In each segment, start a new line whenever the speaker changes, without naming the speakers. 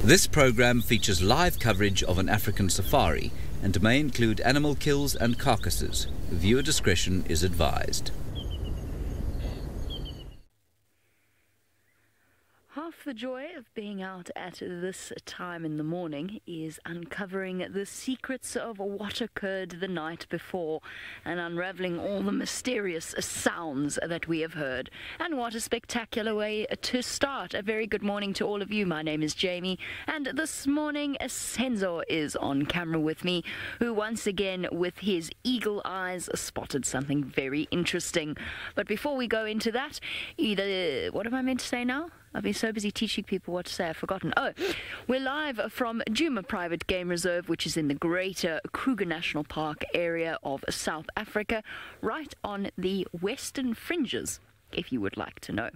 This program features live coverage of an African safari and may include animal kills and carcasses. Viewer discretion is advised.
Half the joy of being out at this time in the morning is uncovering the secrets of what occurred the night before and unraveling all the mysterious sounds that we have heard. And what a spectacular way to start. A very good morning to all of you. My name is Jamie, and this morning Senzo is on camera with me, who once again with his eagle eyes spotted something very interesting. But before we go into that, what am I meant to say now? I've been so busy teaching people what to say, I've forgotten. Oh, we're live from Djuma Private Game Reserve, which is in the greater Kruger National Park area of South Africa, right on the western fringes, if you would like to know.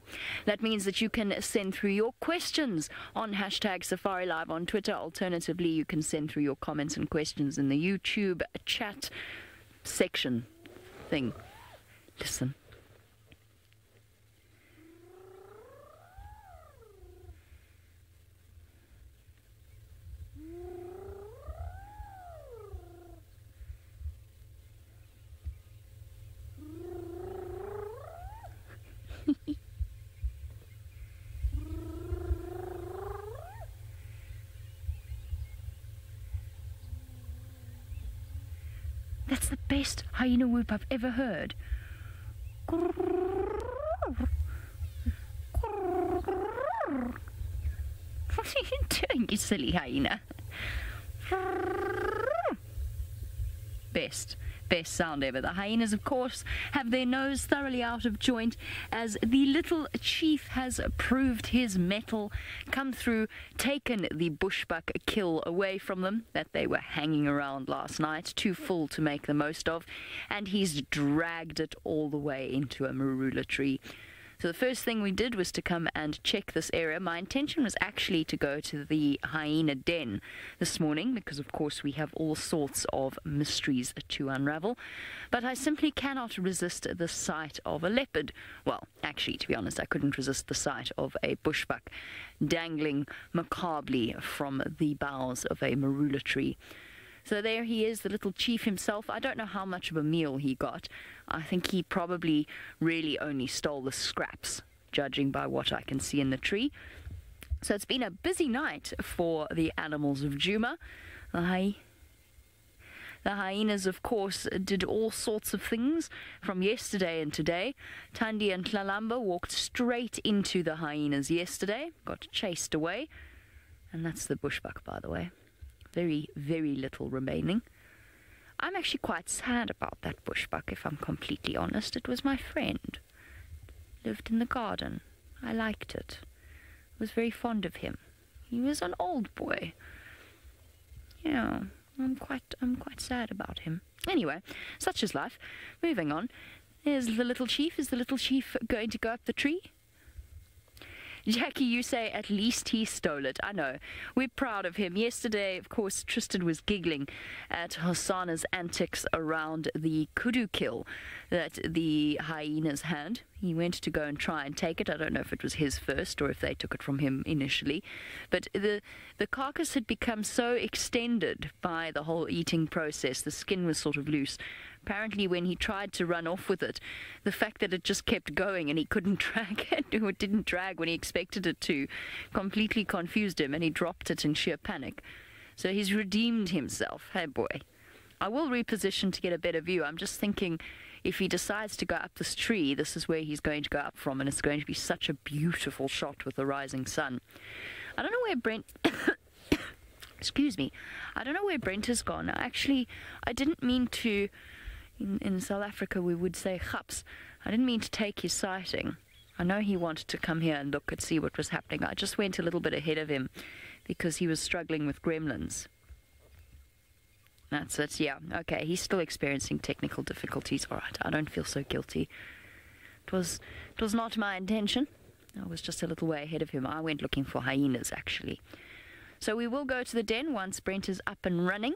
That means that you can send through your questions on hashtag SafariLive on Twitter. Alternatively, you can send through your comments and questions in the YouTube chat section thing. Listen. That's the best hyena whoop I've ever heard. What are you doing, you silly hyena? Best sound ever. The hyenas, of course, have their nose thoroughly out of joint as the little chief has proved his mettle, come through, taken the bushbuck kill away from them that they were hanging around last night, too full to make the most of, and he's dragged it all the way into a marula tree. So the first thing we did was to come and check this area. My intention was actually to go to the hyena den this morning because, of course, we have all sorts of mysteries to unravel. But I simply cannot resist the sight of a leopard. Well, actually, to be honest, I couldn't resist the sight of a bushbuck dangling macabrely from the boughs of a marula tree. So there he is, the little chief himself. I don't know how much of a meal he got. I think he probably really only stole the scraps, judging by what I can see in the tree. So it's been a busy night for the animals of Djuma. The hyenas, of course, did all sorts of things from yesterday and today. Thandi and Tlalamba walked straight into the hyenas yesterday, got chased away. And that's the bushbuck, by the way. Very, very little remaining. I'm actually quite sad about that bushbuck, if I'm completely honest. It was my friend. Lived in the garden. I liked it. Was very fond of him. He was an old boy. Yeah, I'm quite sad about him. Anyway, such is life. Moving on. There's the little chief. Is the little chief going to go up the tree? Jackie, you say at least he stole it. I know. We're proud of him. Yesterday, of course, Tristan was giggling at Hosanna's antics around the kudu kill that the hyenas had. He went to go and try and take it. I don't know if it was his first or if they took it from him initially. But the carcass had become so extended by the whole eating process. The skin was sort of loose. Apparently, when he tried to run off with it, the fact that it just kept going and he couldn't drag it, or it didn't drag when he expected it to, completely confused him and he dropped it in sheer panic. So he's redeemed himself. Hey, boy. I will reposition to get a better view. I'm just thinking if he decides to go up this tree, this is where he's going to go up from, and it's going to be such a beautiful shot with the rising sun. I don't know where Brent... Excuse me. I don't know where Brent has gone. Actually, I didn't mean to... In South Africa, we would say chaps. I didn't mean to take his sighting. I know he wanted to come here and look and see what was happening. I just went a little bit ahead of him because he was struggling with gremlins. That's it, yeah. Okay, he's still experiencing technical difficulties. All right, I don't feel so guilty. It was not my intention. I was just a little way ahead of him. I went looking for hyenas, actually. So we will go to the den once Brent is up and running.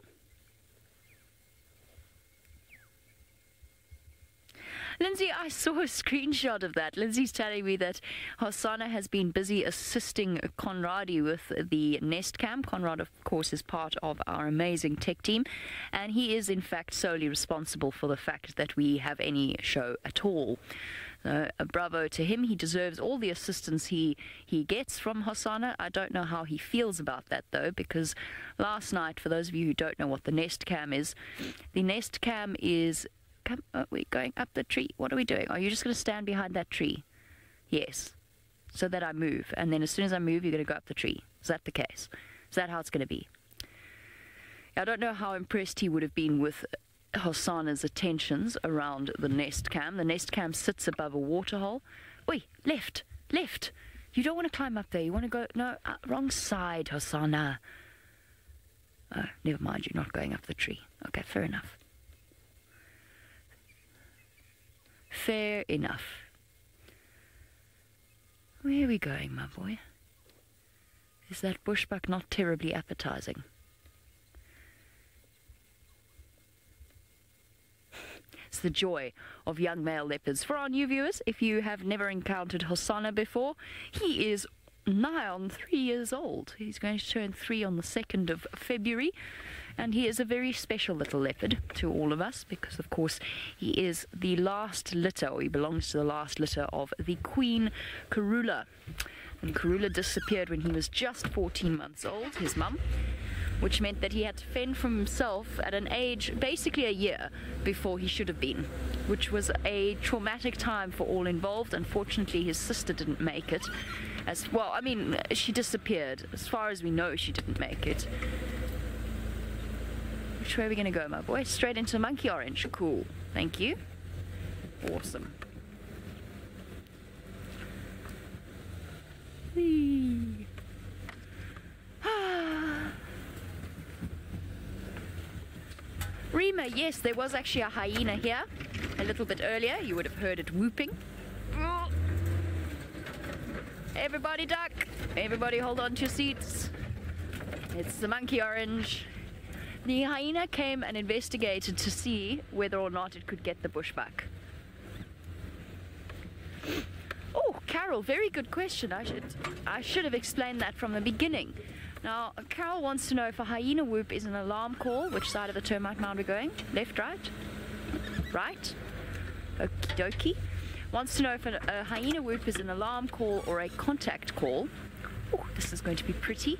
Lindsay, I saw a screenshot of that. Lindsay's telling me that Hosanna has been busy assisting Conradi with the Nest Cam. Conrad, of course, is part of our amazing tech team, and he is, in fact, solely responsible for the fact that we have any show at all. Bravo to him. He deserves all the assistance he gets from Hosanna. I don't know how he feels about that, though, because last night, for those of you who don't know what the Nest Cam is, the Nest Cam is... we're going up the tree. What are we doing? Are you just going to stand behind that tree? Yes. So that I move. And then as soon as I move, you're going to go up the tree. Is that the case? Is that how it's going to be? I don't know how impressed he would have been with Hosanna's attentions around the Nest Cam. The Nest Cam sits above a waterhole. Oi, left, left. You don't want to climb up there. You want to go... No, wrong side, Hosanna. Oh, never mind. You're not going up the tree. Okay, fair enough. Fair enough. Where are we going, my boy? Is that bushbuck not terribly appetizing? It's the joy of young male leopards. For our new viewers, if you have never encountered Hosanna before, he is nigh on 3 years old. He's going to turn 3 on the 2nd of February. And he is a very special little leopard to all of us because, of course, he is the last litter, or he belongs to the last litter of the Queen Karula. And Karula disappeared when he was just 14 months old, his mum, which meant that he had to fend for himself at an age, basically a year before he should have been, which was a traumatic time for all involved. Unfortunately, his sister didn't make it. As well, I mean, she disappeared. As far as we know, she didn't make it. Which way are we going to go, my boy? Straight into Monkey Orange. Cool. Thank you. Awesome. Whee. Rima, yes, there was actually a hyena here a little bit earlier. You would have heard it whooping. Everybody duck. Everybody hold on to your seats. It's the Monkey Orange. The hyena came and investigated to see whether or not it could get the bushbuck. Oh, Carol, very good question. I should have explained that from the beginning. Now, Carol wants to know if a hyena whoop is an alarm call. Which side of the termite mound we're going? Left, right? Right? Okie dokie. Wants to know if a hyena whoop is an alarm call or a contact call. Oh, this is going to be pretty.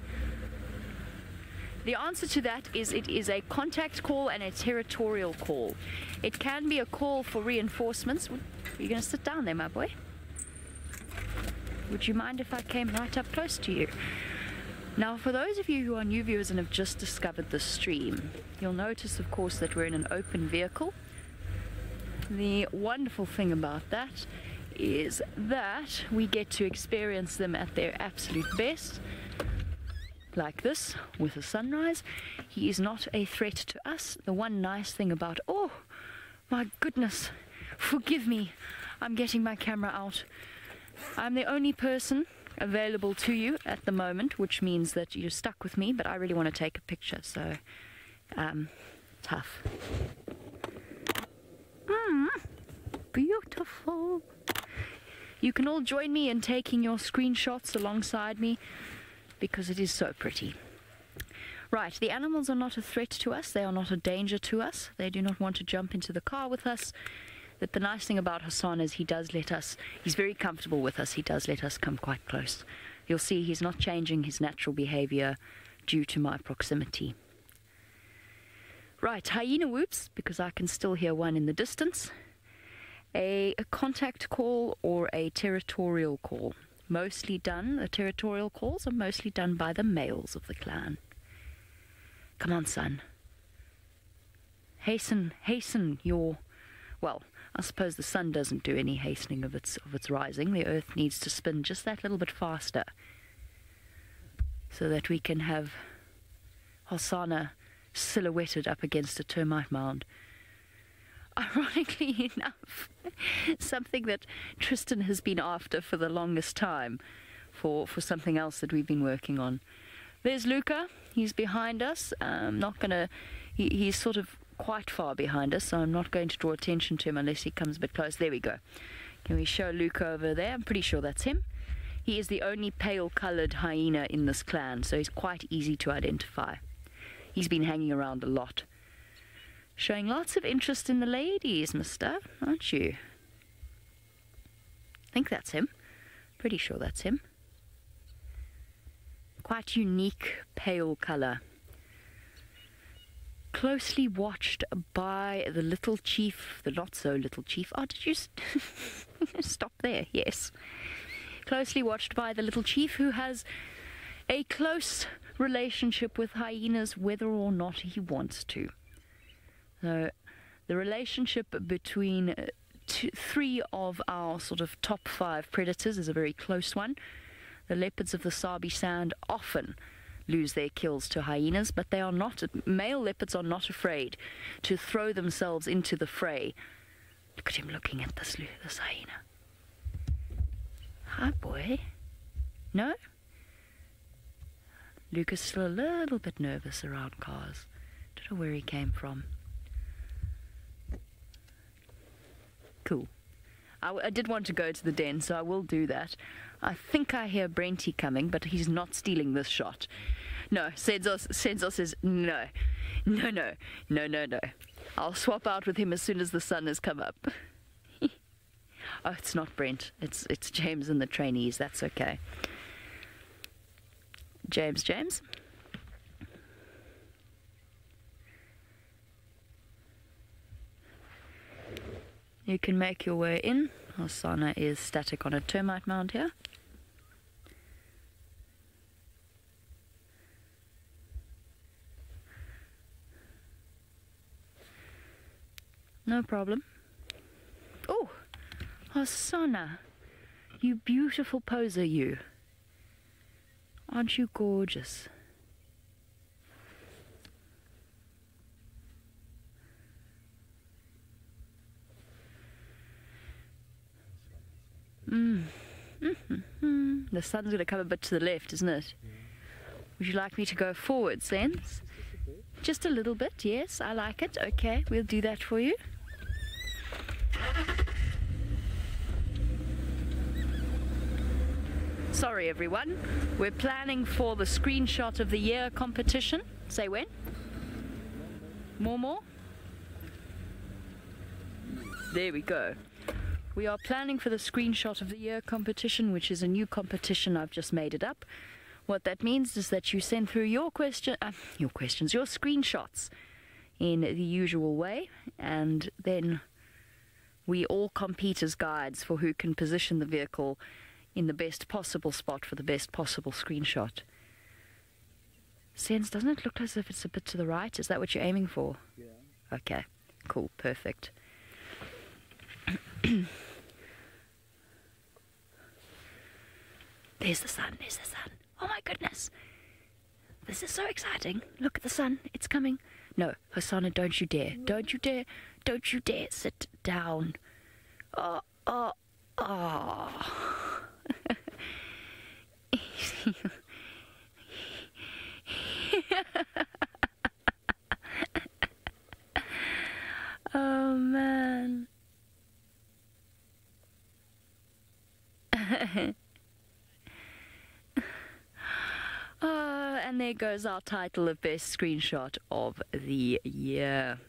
The answer to that is it is a contact call and a territorial call. It can be a call for reinforcements. Are you going to sit down there, my boy? Would you mind if I came right up close to you? Now, for those of you who are new viewers and have just discovered the stream, you'll notice, of course, that we're in an open vehicle. The wonderful thing about that is that we get to experience them at their absolute best. Like this, with a sunrise. He is not a threat to us. The one nice thing about... Oh, my goodness. Forgive me. I'm getting my camera out. I'm the only person available to you at the moment, which means that you're stuck with me, but I really want to take a picture, so... tough. Beautiful. You can all join me in taking your screenshots alongside me, because it is so pretty. Right, the animals are not a threat to us. They are not a danger to us. They do not want to jump into the car with us. But the nice thing about Hassan is he does let us, he's very comfortable with us. He does let us come quite close. You'll see he's not changing his natural behavior due to my proximity. Right, hyena whoops, because I can still hear one in the distance. A contact call or a territorial call. Mostly done, the territorial calls are mostly done by the males of the clan. Come on, son. Hasten your... Well, I suppose the sun doesn't do any hastening of its rising. The earth needs to spin just that little bit faster so that we can have Hosanna silhouetted up against a termite mound. Ironically enough, something that Tristan has been after for the longest time, for something else that we've been working on. There's Luca. He's behind us. He's sort of quite far behind us, so I'm not going to draw attention to him unless he comes a bit close. There we go. Can we show Luca over there? I'm pretty sure that's him. He is the only pale-coloured hyena in this clan, so he's quite easy to identify. He's been hanging around a lot. Showing lots of interest in the ladies, mister, aren't you? I think that's him. Pretty sure that's him. Quite unique pale colour. Closely watched by the little chief, the not-so-little chief. Oh, did you stop there? Yes. Closely watched by the little chief, who has a close relationship with hyenas, whether or not he wants to. So, the relationship between three of our sort of top 5 predators is a very close one. The leopards of the Sabi Sand often lose their kills to hyenas, but they are not, male leopards are not afraid to throw themselves into the fray. Look at him looking at this hyena. Hi, boy. No? Luca's still a little bit nervous around cars. Don't know where he came from. Cool. I did want to go to the den, so I will do that. I think I hear Brenty coming, but he's not stealing this shot. No, Senzos says, no. No. I'll swap out with him as soon as the sun has come up. Oh, it's not Brent. It's James and the trainees. That's okay. James. You can make your way in. Osana is static on a termite mound here. No problem. Oh, Osana, you beautiful poser, you. Aren't you gorgeous? The sun's going to come a bit to the left, isn't it? Yeah. Would you like me to go forward, Sense? Just a little bit, yes, I like it. Okay, we'll do that for you. Sorry, everyone. We're planning for the Screenshot of the Year competition. Say when? More? There we go. We are planning for the Screenshot of the Year competition, which is a new competition. I've just made it up. What that means is that you send through your screenshots in the usual way, and then we all compete as guides for who can position the vehicle in the best possible spot for the best possible screenshot. Sense, doesn't it look as if it's a bit to the right? Is that what you're aiming for? Yeah. Okay, cool, perfect. There's the sun. Oh my goodness. This is so exciting. Look at the sun. It's coming. No, Hosanna, don't you dare. Don't you dare. Don't you dare sit down. Oh. Oh, man. And there goes our title of Best Screenshot of the Year.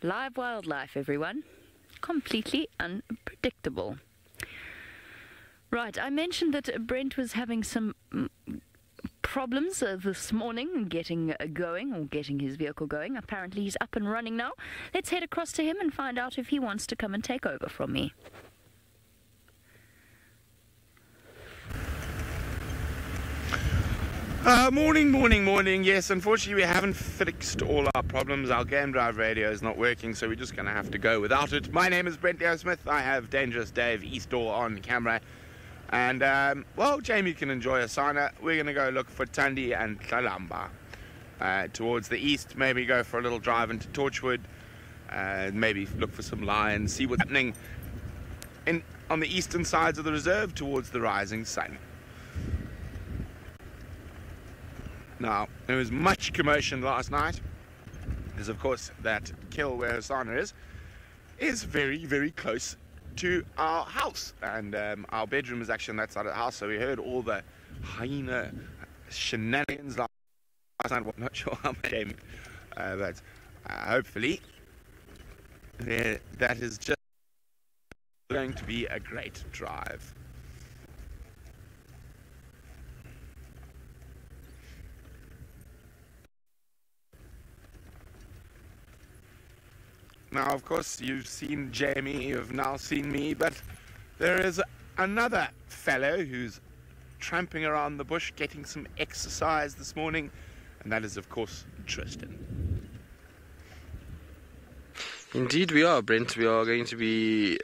Live wildlife, everyone. Completely unpredictable. Right, I mentioned that Brent was having some problems this morning getting going, or getting his vehicle going. Apparently he's up and running now. Let's head across to him and find out if he wants to come and take over from me.
Morning. Yes, unfortunately we haven't fixed all our problems. Our game drive radio is not working, so we're just going to have to go without it. My name is Brent Smith. I have Dangerous Dave Eastall on camera. And, well, Jamie can enjoy Asana. We're going to go look for Tandi and Tlalamba. Towards the east, maybe go for a little drive into Torchwood. Maybe look for some lions, see what's happening. on the eastern sides of the reserve towards the rising sun. Now, there was much commotion last night, because of course that kill where Hosanna is very, very close to our house, and our bedroom is actually on that side of the house, so we heard all the hyena shenanigans last night. I'm not sure how much came, but hopefully that is just going to be a great drive. Now, of course, you've seen Jamie, you've now seen me, but there is another fellow who's tramping around the bush getting some exercise this morning, and that is, of course, Tristan.
Indeed we are, Brent. We are going to be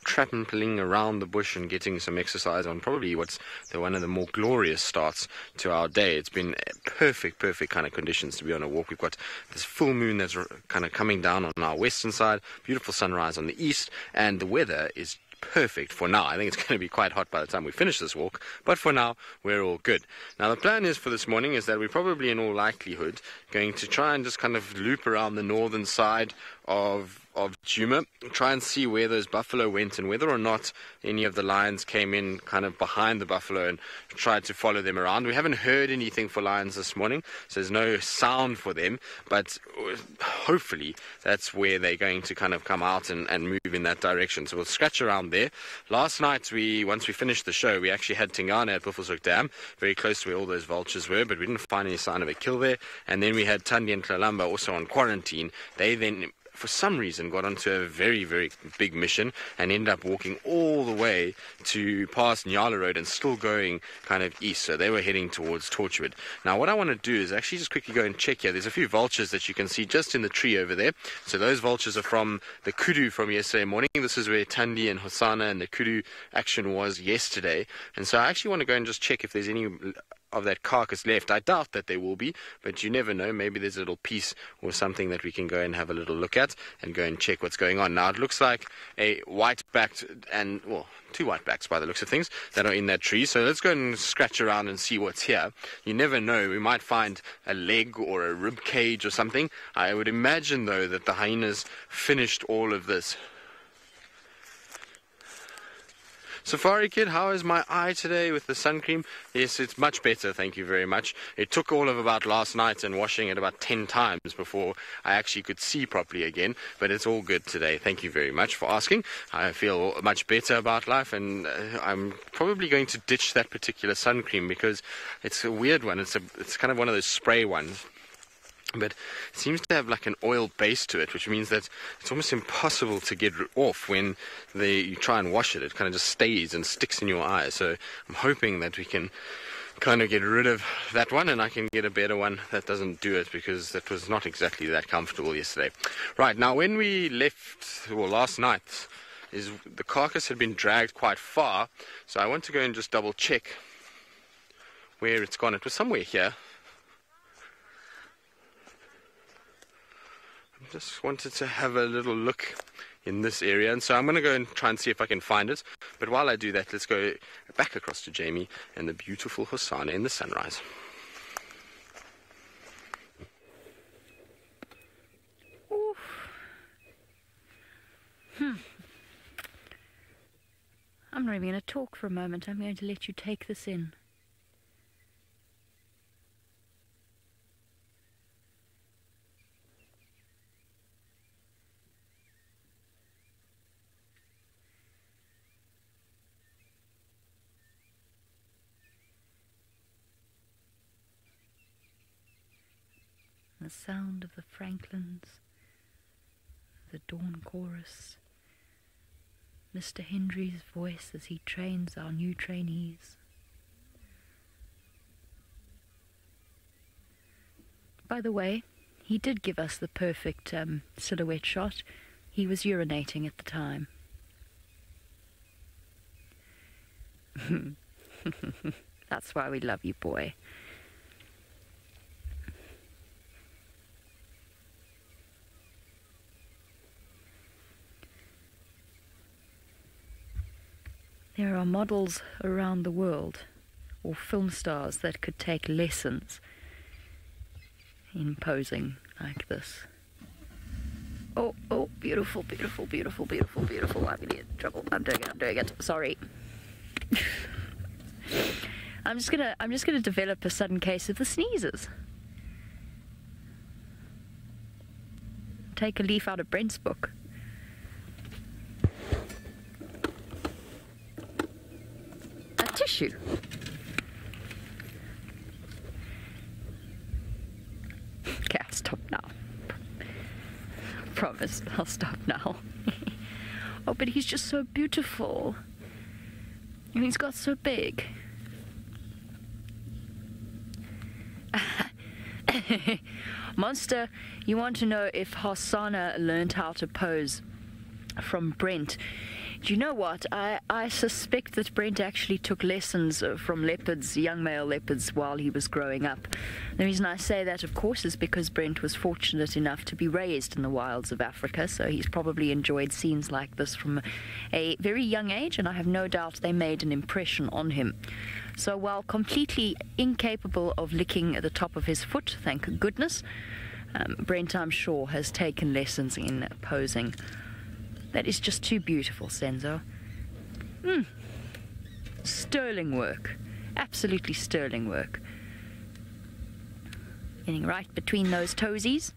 trampling around the bush and getting some exercise on probably what's one of the more glorious starts to our day. It's been perfect kind of conditions to be on a walk. We've got this full moon that's kind of coming down on our western side, beautiful sunrise on the east, and the weather is perfect for now. I think it's going to be quite hot by the time we finish this walk, but for now we're all good. Now the plan is for this morning is that we're probably in all likelihood going to try and just kind of loop around the northern side of Djuma, try and see where those buffalo went and whether or not any of the lions came in kind of behind the buffalo and tried to follow them around. We haven't heard anything for lions this morning, so there's no sound for them, but hopefully that's where they're going to kind of come out and move in that direction. So we'll scratch around there. Last night, once we finished the show, we actually had Tingana at Buffelshoek Dam, very close to where all those vultures were, but we didn't find any sign of a kill there. And then we had Tandi and Tlalamba also on quarantine. They then, for some reason, got onto a very, very big mission and ended up walking all the way to past Nyala Road and still going kind of east. So they were heading towards Torchwood. Now, what I want to do is actually just quickly go and check here. There's a few vultures that you can see just in the tree over there. So those vultures are from the kudu from yesterday morning. This is where Tandi and Hosanna and the kudu action was yesterday. And so I actually want to go and just check if there's any of that carcass left. I doubt that there will be, but you never know. Maybe there's a little piece or something that we can go and have a little look at and go and check what's going on. Now it looks like a white-backed and, well, two white-backs by the looks of things that are in that tree. So let's go and scratch around and see what's here. You never know. We might find a leg or a rib cage or something. I would imagine, though, that the hyenas finished all of this. Safari Kid, how is my eye today with the sun cream? Yes, it's much better, thank you very much. It took all of about last night and washing it about 10 times before I actually could see properly again, but it's all good today. Thank you very much for asking. I feel much better about life, and I'm probably going to ditch that particular sun cream because it's a weird one. It's kind of one of those spray ones, but it seems to have like an oil base to it, which means that it's almost impossible to get off when you try and wash it. It kind of just stays and sticks in your eye. So I'm hoping that we can kind of get rid of that one and I can get a better one that doesn't do it, because that was not exactly that comfortable yesterday. Right, now when we left, well, last night, the carcass had been dragged quite far, so I want to go and just double check where it's gone. It was somewhere here. Just wanted to have a little look in this area, and so I'm going to go and try and see if I can find it. But while I do that, let's go back across to Jamie and the beautiful Hosanna in the sunrise.
Oof. I'm not even going to talk for a moment. I'm going to let you take this in. The sound of the Franklins, the dawn chorus, Mr. Hendry's voice as he trains our new trainees. By the way, he did give us the perfect silhouette shot. He was urinating at the time. That's why we love you, boy. There are models around the world, or film stars that could take lessons in posing like this. Oh, beautiful, beautiful, beautiful, beautiful, beautiful. I'm in trouble. I'm doing it. Sorry. I'm just gonna develop a sudden case of the sneezes. Take a leaf out of Brent's book. A tissue. Okay, I'll stop now. Promise, I'll stop now. Oh, but he's just so beautiful. And he's got so big. Monster, you want to know if Hosanna learned how to pose from Brent. Do you know what? I suspect that Brent actually took lessons from leopards, young male leopards, while he was growing up. The reason I say that, of course, is because Brent was fortunate enough to be raised in the wilds of Africa, so he's probably enjoyed scenes like this from a very young age, and I have no doubt they made an impression on him. So while completely incapable of licking the top of his foot, thank goodness, Brent, I'm sure, has taken lessons in posing. That is just too beautiful, Senzo. Sterling work. Absolutely sterling work. Getting right between those toesies.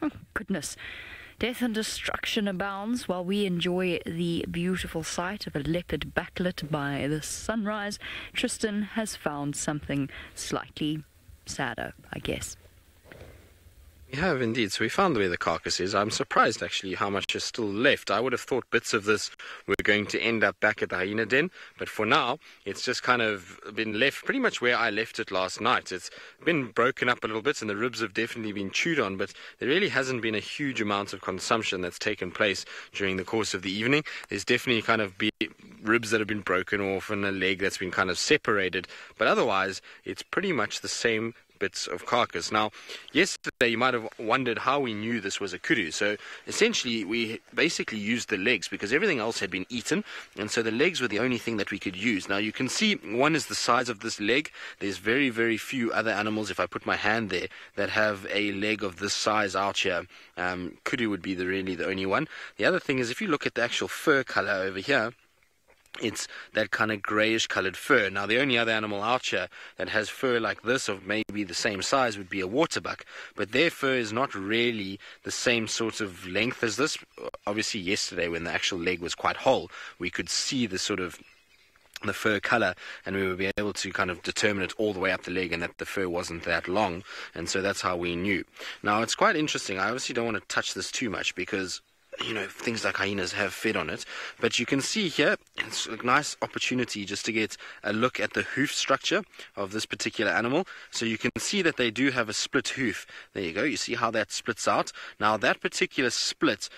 Oh, goodness. Death and destruction abounds while we enjoy the beautiful sight of a leopard backlit by the sunrise. Tristan has found something slightly sadder, I guess.
We have indeed. So we found where the carcass is. I'm surprised actually how much is still left. I would have thought bits of this were going to end up back at the hyena den, but for now it's just kind of been left pretty much where I left it last night. It's been broken up a little bit and the ribs have definitely been chewed on, but there really hasn't been a huge amount of consumption that's taken place during the course of the evening. There's definitely kind of ribs that have been broken off and a leg that's been kind of separated, but otherwise it's pretty much the same bits of carcass. Now, yesterday you might have wondered how we knew this was a kudu. So essentially we basically used the legs because everything else had been eaten, and so the legs were the only thing that we could use. Now you can see one is the size of this leg. There's very, very few other animals, if I put my hand there, that have a leg of this size out here. Kudu would be really the only one. The other thing is if you look at the actual fur color over here, it's that kind of grayish colored fur. Now the only other animal out here that has fur like this of maybe the same size would be a waterbuck, but their fur is not really the same sort of length as this. Obviously yesterday when the actual leg was quite whole, we could see the sort of the fur color, and we would be able to kind of determine it all the way up the leg and that the fur wasn't that long, and so that's how we knew. Now it's quite interesting. I obviously don't want to touch this too much because things like hyenas have fed on it, but you can see here it's a nice opportunity just to get a look at the hoof structure of this particular animal. So you can see that they do have a split hoof. There you go. You see how that splits out. Now that particular split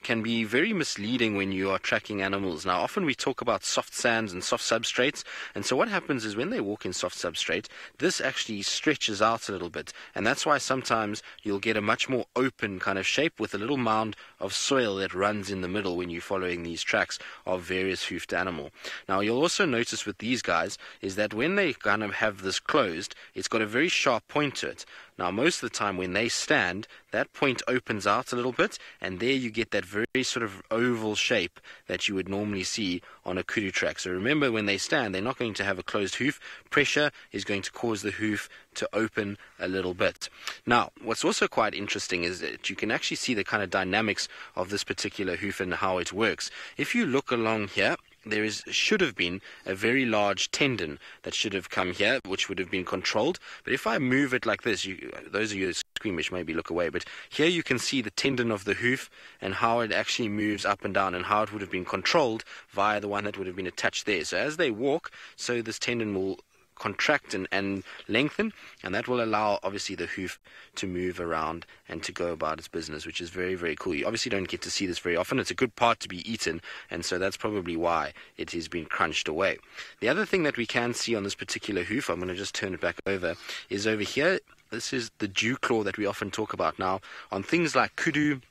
can be very misleading when you are tracking animals. Now often we talk about soft sands and soft substrates, and so what happens is when they walk in soft substrate, this actually stretches out a little bit, and that's why sometimes you'll get a much more open kind of shape with a little mound of soil that runs in the middle when you're following these tracks of various hoofed animal. Now you'll also notice with these guys is that when they kind of have this closed, it's got a very sharp point to it. Now most of the time when they stand, that point opens out a little bit, and there you get that very sort of oval shape that you would normally see on a kudu track. So remember, when they stand, they're not going to have a closed hoof. Pressure is going to cause the hoof to open a little bit. Now what's also quite interesting is that you can actually see the kind of dynamics of this particular hoof and how it works. If you look along here, there should have been a very large tendon that should have come here, which would have been controlled. But if I move it like this, those of you squeamish maybe look away, but here you can see the tendon of the hoof and how it actually moves up and down and how it would have been controlled via the one that would have been attached there. So as they walk, so this tendon will contract and lengthen, and that will allow obviously the hoof to move around and to go about its business, which is very, very cool. You obviously don't get to see this very often. It's a good part to be eaten, and so that's probably why it has been crunched away. The other thing that we can see on this particular hoof, I'm going to just turn it back over, is over here This is the dew claw that we often talk about now on things like kudu,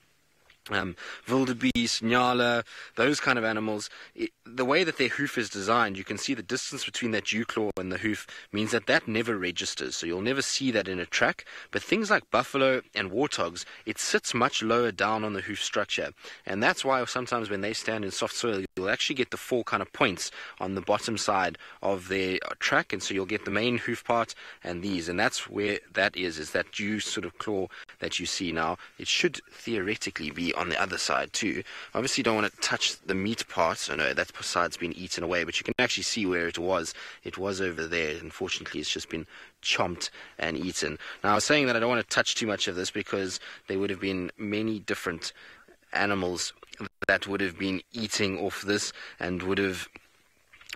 wildebeest, nyala, those kind of animals. The way that their hoof is designed, you can see the distance between that dew claw and the hoof means that that never registers, so you'll never see that in a track. But things like buffalo and warthogs, it sits much lower down on the hoof structure, and that's why sometimes when they stand in soft soil, you'll actually get the 4 kind of points on the bottom side of their track, and so you'll get the main hoof part and these, and that's where that is that dew sort of claw that you see now. It should theoretically be on the other side too. Obviously you don't want to touch the meat part, so no, that side's been eaten away, but you can actually see where it was over there. Unfortunately it's just been chomped and eaten. Now I was saying that I don't want to touch too much of this because there would have been many different animals that would have been eating off this and would have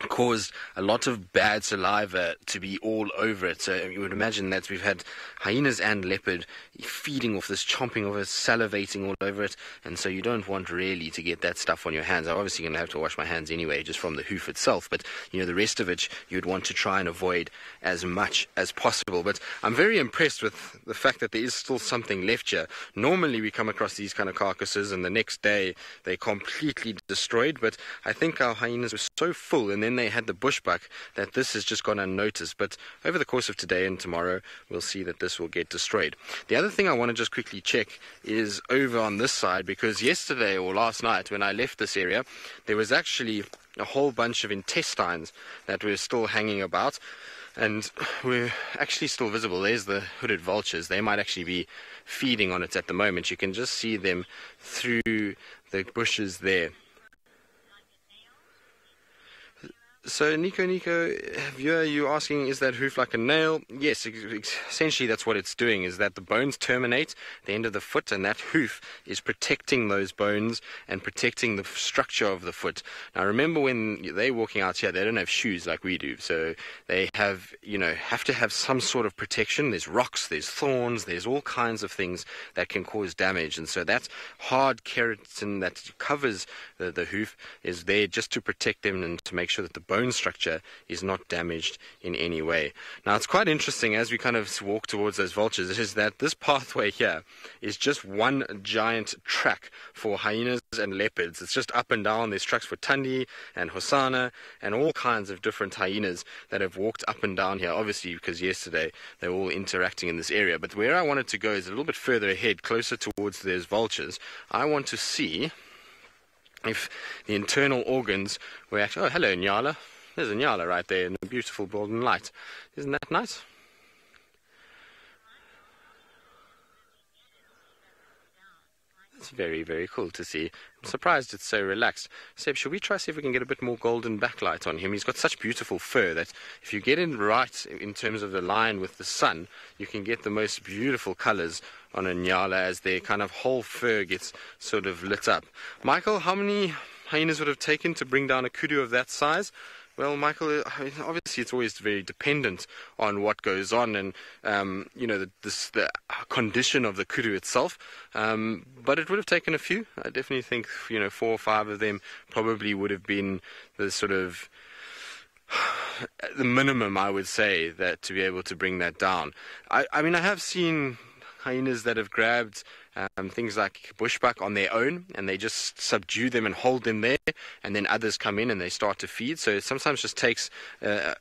caused a lot of bad saliva to be all over it. So you would imagine that we've had hyenas and leopard feeding off this, chomping off it, salivating all over it, and so you don't want really to get that stuff on your hands. I'm obviously going to have to wash my hands anyway, just from the hoof itself, but the rest of it you'd want to try and avoid as much as possible. But I'm very impressed with the fact that there is still something left here. Normally we come across these kind of carcasses and the next day they're completely destroyed, but I think our hyenas were so full, and then they had the bushbuck, that this has just gone unnoticed. But over the course of today and tomorrow, we'll see that this will get destroyed. The other thing I want to just quickly check is over on this side, because yesterday or last night when I left this area, there was actually a whole bunch of intestines that were still hanging about, and were actually still visible. There's the hooded vultures. They might actually be feeding on it at the moment. You can just see them through the bushes there. So Nico, viewer, you asking, is that hoof like a nail? Yes, essentially that's what it's doing, is that the bones terminate at the end of the foot, and that hoof is protecting those bones and protecting the structure of the foot. Now remember, when they're walking out here, they don't have shoes like we do, so they have to have some sort of protection. There's rocks, there's thorns, there's all kinds of things that can cause damage, and so that hard keratin that covers the hoof is there just to protect them and to make sure that the bone structure is not damaged in any way. Now it's quite interesting as we kind of walk towards those vultures, is that this pathway here is just one giant track for hyenas and leopards. It's just up and down. There's tracks for Tandi and Hosana and all kinds of different hyenas that have walked up and down here, obviously because yesterday they were all interacting in this area. But where I wanted to go is a little bit further ahead, closer towards those vultures. I want to see if the internal organs were actually... Oh, hello, Nyala. There's a Nyala right there in the beautiful golden light. Isn't that nice? That's very, very cool to see. I'm surprised it's so relaxed. Seb, should we try see if we can get a bit more golden backlight on him? He's got such beautiful fur that if you get it right in terms of the line with the sun, you can get the most beautiful colors on a Nyala as their kind of whole fur gets sort of lit up. Michael, how many hyenas would have taken to bring down a kudu of that size? Well, Michael, obviously it's always very dependent on what goes on and, the condition of the kudu itself. But it would have taken a few. I definitely think, 4 or 5 of them probably would have been the sort of the minimum, I would say, that to be able to bring that down. I mean, I have seen hyenas that have grabbed things like bushbuck on their own, and they just subdue them and hold them there, and then others come in and they start to feed. So it sometimes just takes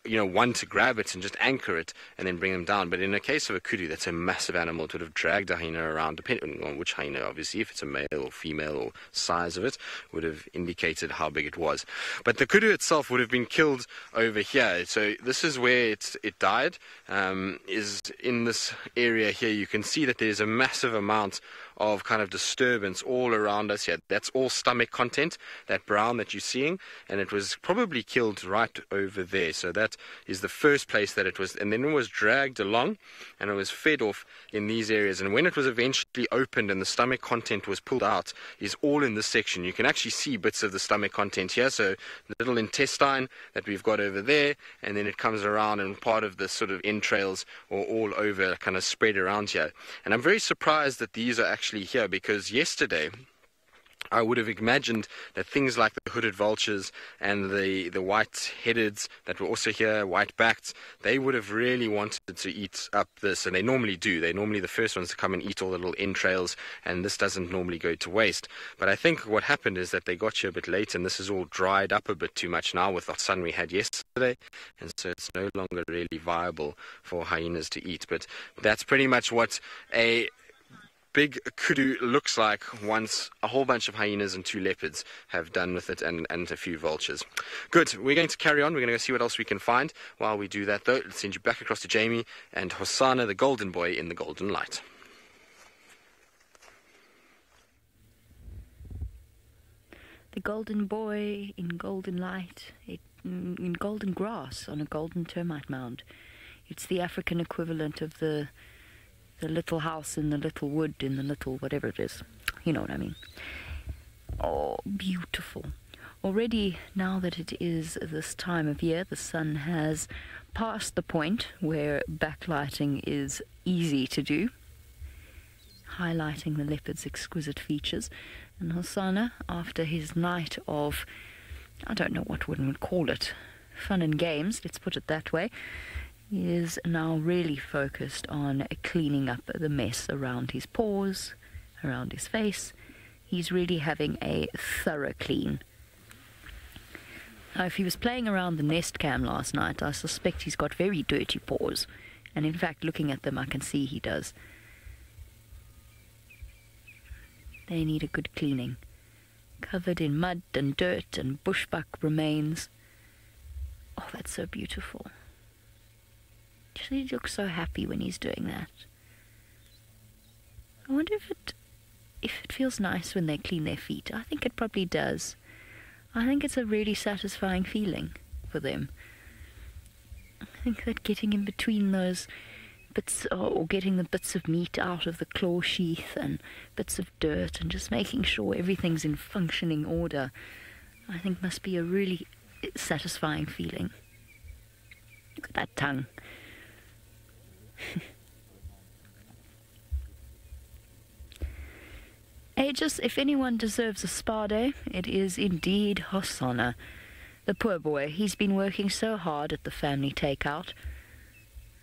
one to grab it and just anchor it and then bring them down. But in the case of a kudu, that's a massive animal. It would have dragged a hyena around, depending on which hyena, obviously. If it's a male or female or size of it, would have indicated how big it was. But the kudu itself would have been killed over here. So this is where it died, is in this area here. You can see that there's a massive amount of kind of disturbance all around us here. That's all stomach content, that brown that you're seeing, and it was probably killed right over there. So that is the first place that it was, and then it was dragged along and it was fed off in these areas. And when it was eventually opened and the stomach content was pulled out, is all in this section. You can actually see bits of the stomach content here, so the little intestine that we've got over there, and then it comes around and part of the sort of entrails or all over, kind of spread around here. And I'm very surprised that these are actually here, because yesterday I would have imagined that things like the hooded vultures and the white-headeds that were also here, white-backed, they would have really wanted to eat up this, and they normally do. They're normally the first ones to come and eat all the little entrails, and this doesn't normally go to waste. But I think what happened is that they got here a bit late, and this is all dried up a bit too much now with the sun we had yesterday, and so it's no longer really viable for hyenas to eat. But that's pretty much what a big kudu looks like once a whole bunch of hyenas and 2 leopards have done with it, and a few vultures. Good, we're going to carry on. We're going to go see what else we can find. While we do that, though, let's send you back across to Jamie and Hosanna, the golden boy in the golden light.
The golden boy in golden light, in golden grass on a golden termite mound. It's the African equivalent of the little house in the little wood in the little whatever it is. You know what I mean. Oh, beautiful. Already, now that it is this time of year, the sun has passed the point where backlighting is easy to do, highlighting the leopard's exquisite features. And Hosanna, after his night of, I don't know what one would call it, fun and games, let's put it that way, is now really focused on cleaning up the mess around his paws, around his face. He's really having a thorough clean. Now, if he was playing around the nest cam last night, I suspect he's got very dirty paws. And in fact, looking at them, I can see he does. They need a good cleaning. Covered in mud and dirt and bushbuck remains. Oh, that's so beautiful. He looks so happy when he's doing that. I wonder if it feels nice when they clean their feet. I think it probably does. I think it's a really satisfying feeling for them. I think that getting in between those bits, or getting the bits of meat out of the claw sheath and bits of dirt and just making sure everything's in functioning order, I think must be a really satisfying feeling. Look at that tongue. Aegis, if anyone deserves a spa day, it is indeed Hosanna. The poor boy, he's been working so hard at the family takeout.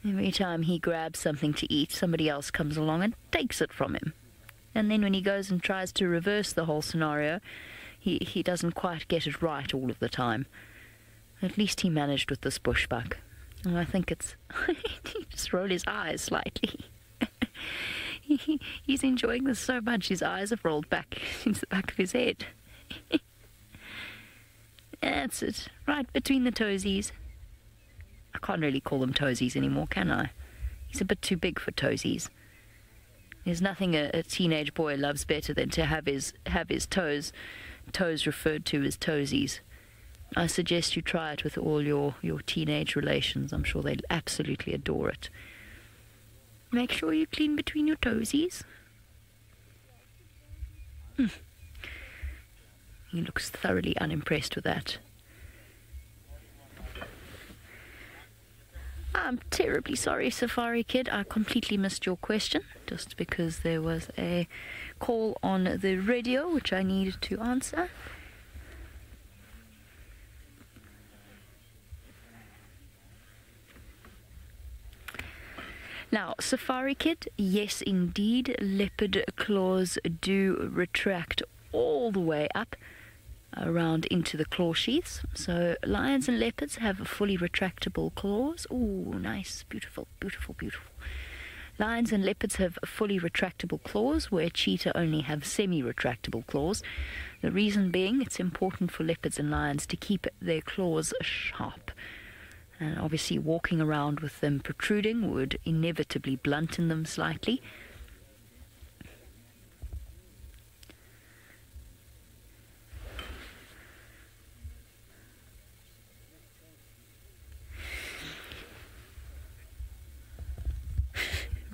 Every time he grabs something to eat, somebody else comes along and takes it from him. And then when he goes and tries to reverse the whole scenario, he doesn't quite get it right all of the time. At least he managed with this bushbuck. And I think it's... he just rolled his eyes slightly. He's enjoying this so much, his eyes have rolled back into the back of his head. That's it, right between the toesies. I can't really call them toesies anymore, can I? He's a bit too big for toesies. There's nothing a teenage boy loves better than to have his toes referred to as toesies. I suggest you try it with all your teenage relations. I'm sure they'll absolutely adore it. Make sure you clean between your toesies. He looks thoroughly unimpressed with that. I'm terribly sorry, Safari Kid. I completely missed your question, just because there was a call on the radio which I needed to answer. Now, Safari Kid, yes indeed, leopard claws do retract all the way up around into the claw sheaths. So lions and leopards have fully retractable claws. Ooh, nice, beautiful, beautiful, beautiful. Lions and leopards have fully retractable claws, where cheetah only have semi-retractable claws. The reason being, it's important for leopards and lions to keep their claws sharp. And obviously walking around with them protruding would inevitably blunten them slightly.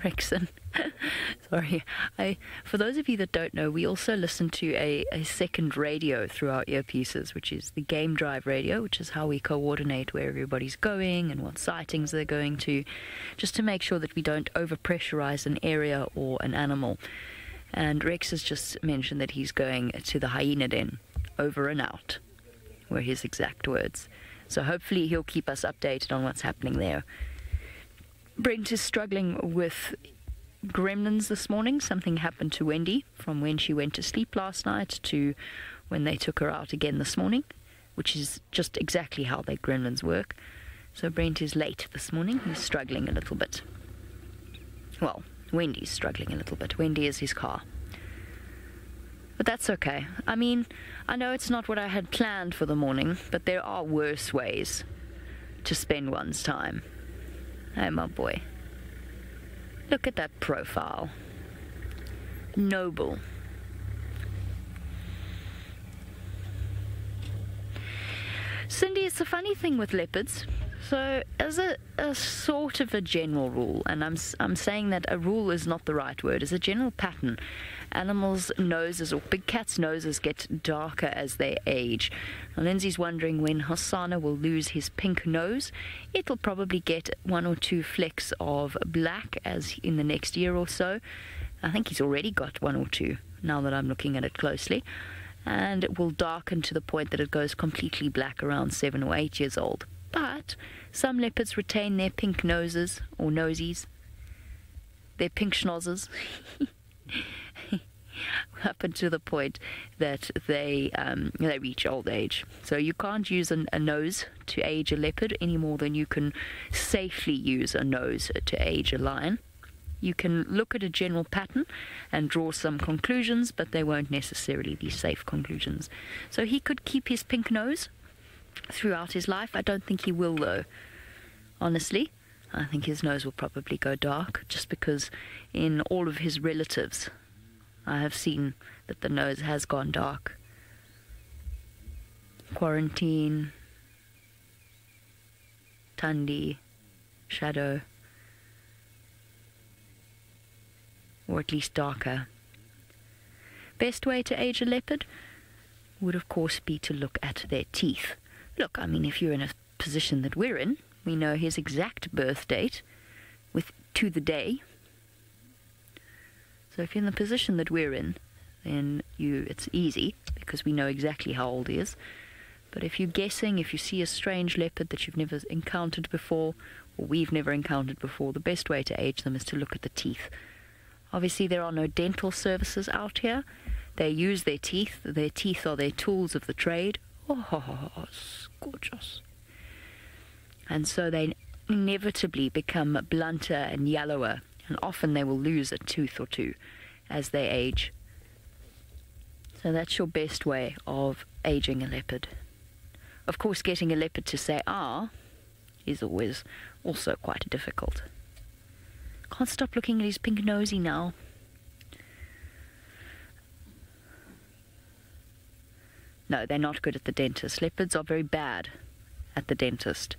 Rexon. Sorry. For those of you that don't know, we also listen to a second radio through our earpieces, which is the game drive radio, which is how we coordinate where everybody's going and what sightings they're going to, just to make sure that we don't overpressurize an area or an animal. And Rex has just mentioned that he's going to the hyena den, over and out, were his exact words. So hopefully he'll keep us updated on what's happening there. Brent is struggling with gremlins this morning. Something happened to Wendy from when she went to sleep last night to when they took her out again this morning, which is just exactly how their gremlins work. So Brent is late this morning. He's struggling a little bit. Well, Wendy's struggling a little bit. Wendy is his car. But that's okay. I mean, I know it's not what I had planned for the morning, but there are worse ways to spend one's time. Hey, my boy. Look at that profile. Noble. Cindy, it's a funny thing with leopards. So, as a sort of a general rule, and I'm saying that a rule is not the right word, as a general pattern, animals' noses, or big cats' noses, get darker as they age. Now, Lindsay's wondering when Hosanna will lose his pink nose. It'll probably get 1 or 2 flecks of black as in the next year or so. I think he's already got 1 or 2, now that I'm looking at it closely. And it will darken to the point that it goes completely black around 7 or 8 years old. But some leopards retain their pink noses, or nosies, their pink schnozzes, up until the point that they reach old age. So you can't use a nose to age a leopard any more than you can safely use a nose to age a lion. You can look at a general pattern and draw some conclusions, but they won't necessarily be safe conclusions. So he could keep his pink nose throughout his life. I don't think he will, though. Honestly, I think his nose will probably go dark, just because in all of his relatives, I have seen that the nose has gone dark. Quarantine, Tandy, Shadow, or at least darker. Best way to age a leopard would, of course, be to look at their teeth. Look, I mean, if you're in a position that we're in, we know his exact birth date to the day. So if you're in the position that we're in, then it's easy, because we know exactly how old he is. But if you're guessing, if you see a strange leopard that you've never encountered before, or we've never encountered before, the best way to age them is to look at the teeth. Obviously, there are no dental services out here. They use their teeth. Their teeth are their tools of the trade. Oh, it's gorgeous. And so they inevitably become blunter and yellower, and often they will lose a tooth or two as they age. So that's your best way of aging a leopard. Of course, getting a leopard to say "ah" is always also quite difficult. Can't stop looking at his pink nosy now. No, they're not good at the dentist. Leopards are very bad at the dentist.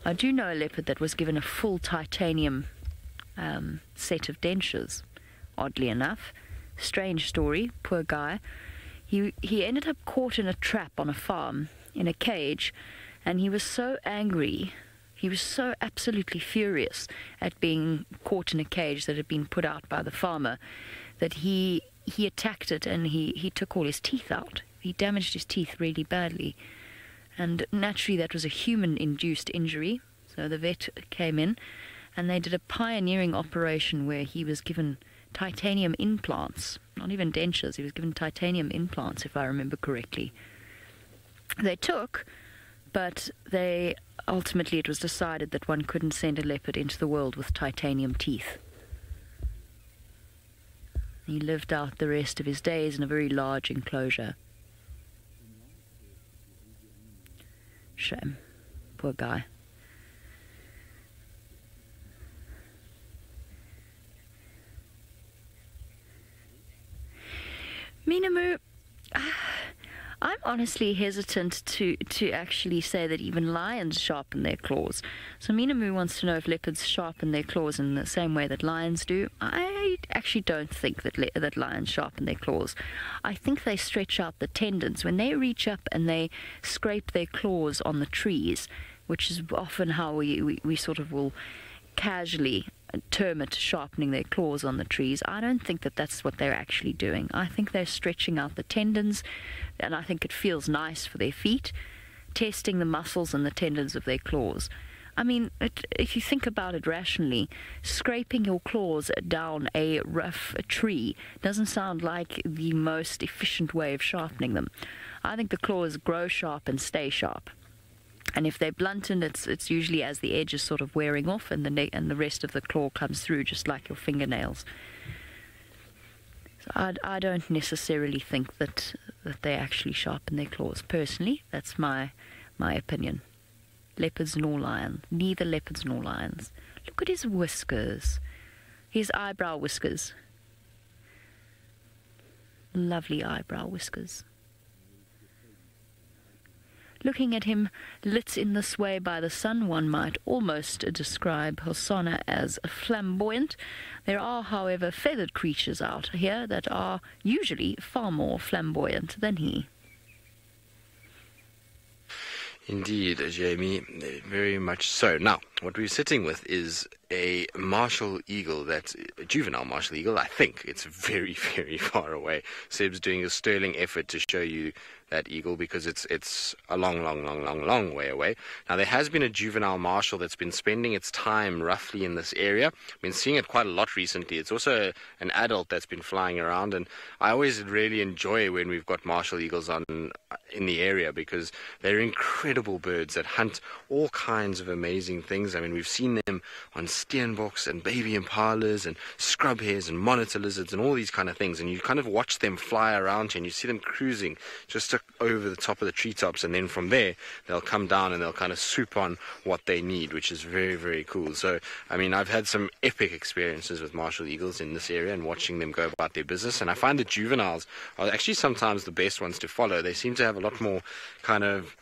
I do know a leopard that was given a full titanium set of dentures, oddly enough. Strange story, poor guy. He ended up caught in a trap on a farm, in a cage, and he was so angry, he was so absolutely furious at being caught in a cage that had been put out by the farmer, that he attacked it, and he took all his teeth out. He damaged his teeth really badly. And naturally that was a human-induced injury, so the vet came in, and they did a pioneering operation where he was given titanium implants, not even dentures, he was given titanium implants, if I remember correctly. They took, but ultimately it was decided that one couldn't send a leopard into the world with titanium teeth. He lived out the rest of his days in a very large enclosure. Shame. Poor guy. Minamu, I'm honestly hesitant to actually say that even lions sharpen their claws. So Minamu wants to know if leopards sharpen their claws in the same way that lions do. I actually don't think that lions sharpen their claws. I think they stretch out the tendons. When they reach up and they scrape their claws on the trees, which is often how we sort of will casually term it sharpening their claws on the trees. I don't think that that's what they're actually doing. I think they're stretching out the tendons, and I think it feels nice for their feet, testing the muscles and the tendons of their claws. I mean, if you think about it rationally, scraping your claws down a rough tree doesn't sound like the most efficient way of sharpening them. I think the claws grow sharp and stay sharp. And if they're blunted, it's usually as the edge is sort of wearing off and the rest of the claw comes through, just like your fingernails. So I don't necessarily think that they actually sharpen their claws. Personally, that's my opinion. Leopards nor lions. Neither leopards nor lions. Look at his whiskers. His eyebrow whiskers. Lovely eyebrow whiskers. Looking at him lit in this way by the sun, one might almost describe Hosanna as flamboyant. There are, however, feathered creatures out here that are usually far more flamboyant than he.
Indeed, Jamie, very much so. Now, what we're sitting with is a martial eagle, that's a juvenile martial eagle. I think it's very, very far away. Seb's doing a sterling effort to show you that eagle because it's a long way away. Now, there has been a juvenile martial that's been spending its time roughly in this area. I've been seeing it quite a lot recently. It's also an adult that's been flying around, and I always really enjoy when we've got martial eagles on in the area because they're incredible birds that hunt all kinds of amazing things. I mean, we've seen them on steenboks and baby impalas and scrub hares and monitor lizards and all these kind of things, and you kind of watch them fly around you and you see them cruising just over the top of the treetops, and then from there they'll come down and they'll kind of swoop on what they need, which is very, very cool. So I mean, I've had some epic experiences with martial eagles in this area and watching them go about their business, and I find the juveniles are actually sometimes the best ones to follow. They seem to have a lot more kind of,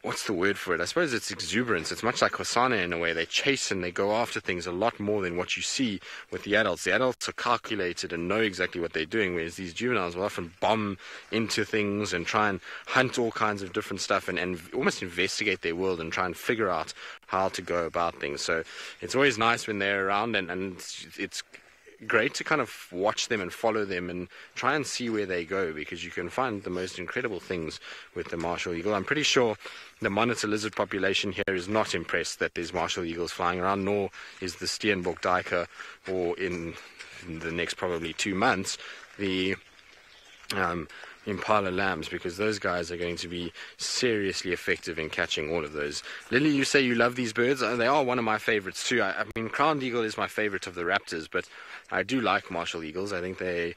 what's the word for it? I suppose it's exuberance. It's much like Hosanna in a way. They chase and they go after things a lot more than what you see with the adults. The adults are calculated and know exactly what they're doing, whereas these juveniles will often bomb into things and try and hunt all kinds of different stuff and almost investigate their world and try and figure out how to go about things. So it's always nice when they're around, and it's great to kind of watch them and follow them and try and see where they go, because you can find the most incredible things with the martial eagle. I'm pretty sure the monitor lizard population here is not impressed that there's martial eagles flying around, nor is the steenbok duiker, or in the next probably 2 months the impala lambs, because those guys are going to be seriously effective in catching all of those. Lily, you say you love these birds. They are one of my favorites too. I mean, crowned eagle is my favorite of the raptors, but I do like martial eagles. I think they've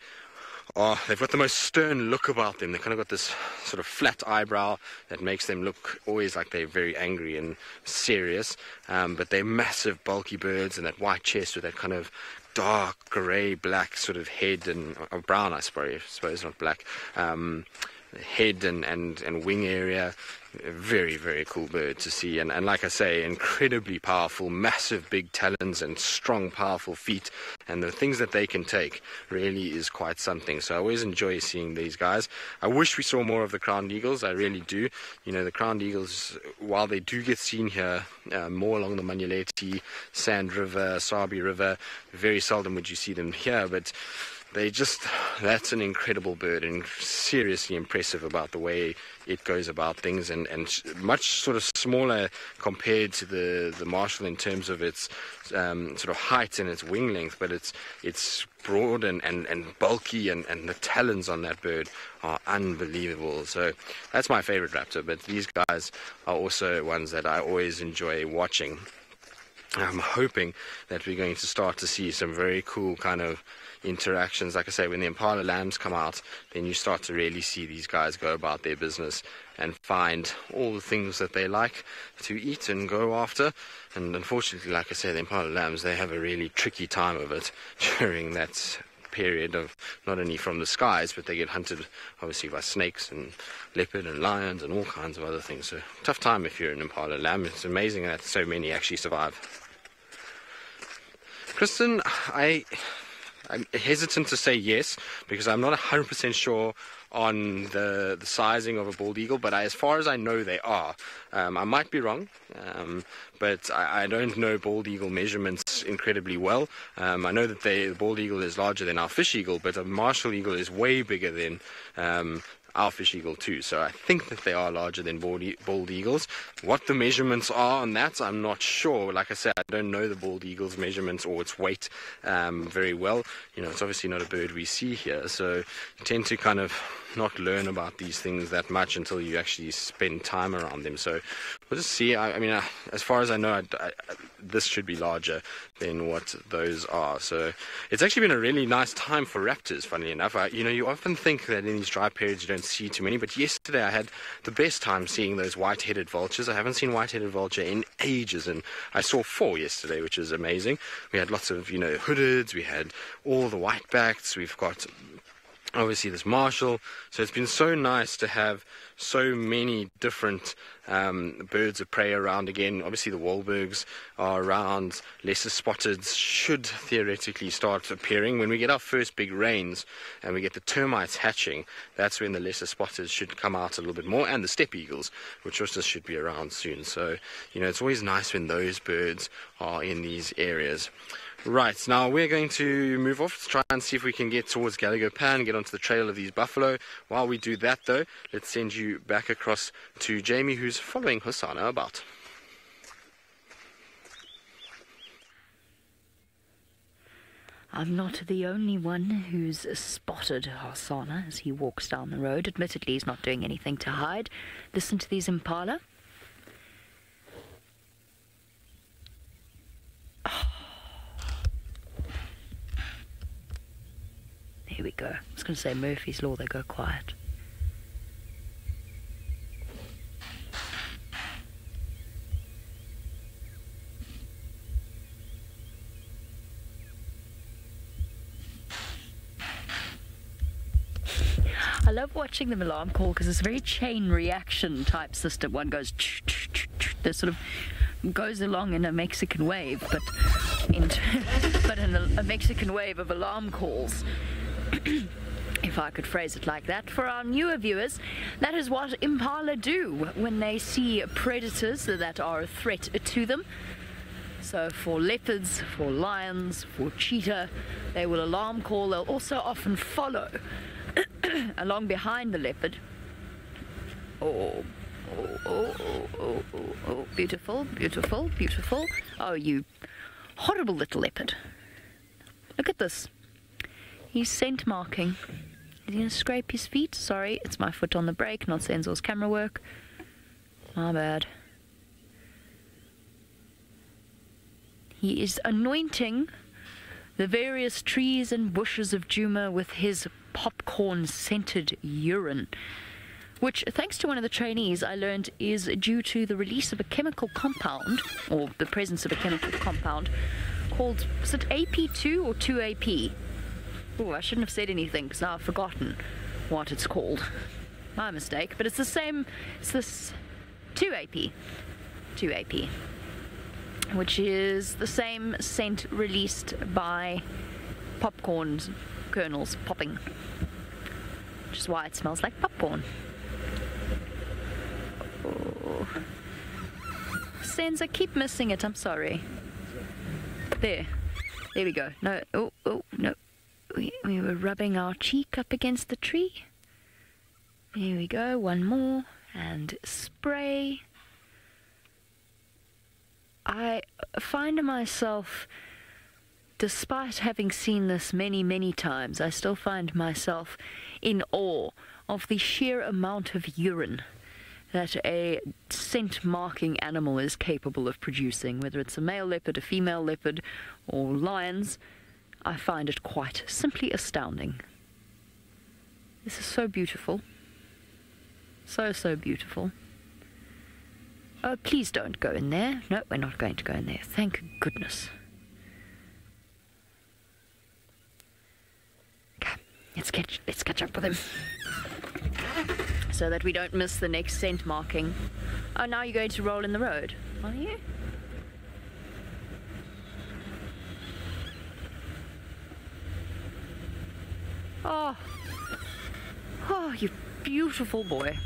got the most stern look about them. They've kind of got this sort of flat eyebrow that makes them look always like they're very angry and serious, but they're massive bulky birds, and that white chest with that kind of dark grey black sort of head and brown, I suppose, not black, head and wing area. Very, very cool bird to see, and like I say, incredibly powerful, massive big talons and strong, powerful feet, and the things that they can take really is quite something. So I always enjoy seeing these guys. I wish we saw more of the crowned eagles. I really do. You know, the crowned eagles, while they do get seen here more along the Manyeleti, Sand River, Sabi River, very seldom would you see them here, but that's an incredible bird, and seriously impressive about the way it goes about things, and much sort of smaller compared to the martial in terms of its sort of height and its wing length, but it's broad and bulky, and the talons on that bird are unbelievable. So that's my favorite raptor, but these guys are also ones that I always enjoy watching. I'm hoping that we're going to start to see some very cool kind of interactions. Like I say, when the impala lambs come out, then you start to really see these guys go about their business and find all the things that they like to eat and go after. And unfortunately, like I say, the impala lambs, they have a really tricky time of it during that period of not only from the skies, but they get hunted obviously by snakes and leopard and lions and all kinds of other things. So tough time if you're an impala lamb. It's amazing that so many actually survive. Kristen, I I'm hesitant to say yes because I'm not 100% sure on the sizing of a bald eagle, but as far as I know they are. I might be wrong, but I don't know bald eagle measurements incredibly well. I know that the bald eagle is larger than our fish eagle, but a martial eagle is way bigger than our fish eagle too, so I think that they are larger than bald eagles. What the measurements are on that, I'm not sure. Like I said, I don't know the bald eagle's measurements or its weight very well. You know, it's obviously not a bird we see here, so you tend to kind of not learn about these things that much until you actually spend time around them. So we'll just see. I mean, as far as I know, this should be larger than what those are. So it's actually been a really nice time for raptors, funnily enough. You know, you often think that in these dry periods you don't see too many, but yesterday I had the best time seeing those white-headed vultures. I haven't seen white-headed vulture in ages, and I saw 4 yesterday, which is amazing. We had lots of, you know, hoodeds, we had all the whitebacks, we've got obviously this marshal. So it's been so nice to have so many different birds of prey around again. Obviously the Wahlbergs are around. Lesser spotteds should theoretically start appearing. When we get our first big rains and we get the termites hatching, that's when the lesser spotteds should come out a little bit more, and the steppe eagles, which also should be around soon. So, you know, it's always nice when those birds are in these areas. Right, now we're going to move off to try and see if we can get towards Gallagher Pan, get onto the trail of these buffalo. While we do that though, let's send you back across to Jamie, who's following Hosanna about.
I'm not the only one who's spotted Hosanna as he walks down the road. Admittedly, he's not doing anything to hide. Listen to these impala. Here we go. I was going to say Murphy's Law, they go quiet. I love watching them alarm call because it's a very chain reaction type system. One goes, this sort of goes along in a Mexican wave, but in a Mexican wave of alarm calls. If I could phrase it like that. For our newer viewers, that is what impala do when they see predators that are a threat to them. So for leopards, for lions, for cheetah, they will alarm call. They'll also often follow along behind the leopard. Oh, beautiful, beautiful, beautiful. Oh, you horrible little leopard. Look at this. He's scent marking. Is he going to scrape his feet? Sorry, it's my foot on the brake, not Sensor's camera work. My bad. He is anointing the various trees and bushes of Djuma with his popcorn-scented urine, which, thanks to one of the trainees, I learned is due to the release of a chemical compound, or the presence of a chemical compound, called, is it AP2 or 2AP? Oh, I shouldn't have said anything because now I've forgotten what it's called. My mistake, but it's the same, it's this 2AP, which is the same scent released by popcorn kernels popping, which is why it smells like popcorn. Oh. Sense, I keep missing it, I'm sorry. There we go. No, oh, no. We were rubbing our cheek up against the tree. Here we go, one more, and spray. I find myself, despite having seen this many, many times, I still find myself in awe of the sheer amount of urine that a scent-marking animal is capable of producing, whether it's a male leopard, a female leopard, or lions. I find it quite simply astounding. This is so beautiful. So, so beautiful. Oh, please don't go in there. No, we're not going to go in there. Thank goodness. Okay, let's catch up with him. So that we don't miss the next scent marking. Oh, now you're going to roll in the road, are you? Oh, oh, you beautiful boy.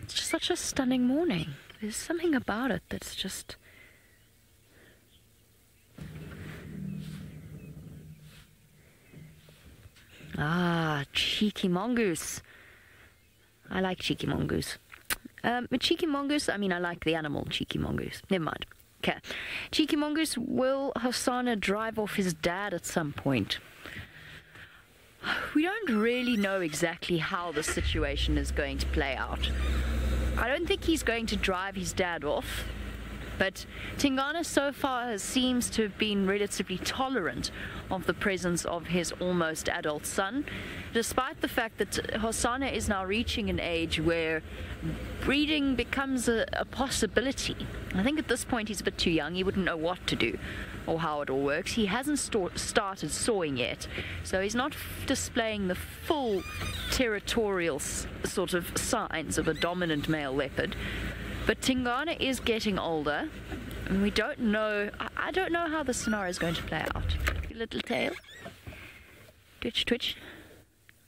It's just such a stunning morning. There's something about it that's just... Ah, cheeky mongoose. I like cheeky mongoose. Cheeky mongoose, I mean, I like the animal cheeky mongoose. Never mind. Okay. Cheeky mongoose, will Hosanna drive off his dad at some point? We don't really know exactly how the situation is going to play out. I don't think he's going to drive his dad off, but Tingana so far seems to have been relatively tolerant of the presence of his almost adult son, despite the fact that Hosanna is now reaching an age where breeding becomes a possibility. I think at this point he's a bit too young. He wouldn't know what to do or how it all works. He hasn't started sawing yet, so he's not displaying the full territorial sort of signs of a dominant male leopard. But Tingana is getting older, and we don't know... I don't know how the scenario is going to play out. Your little tail. Twitch, twitch.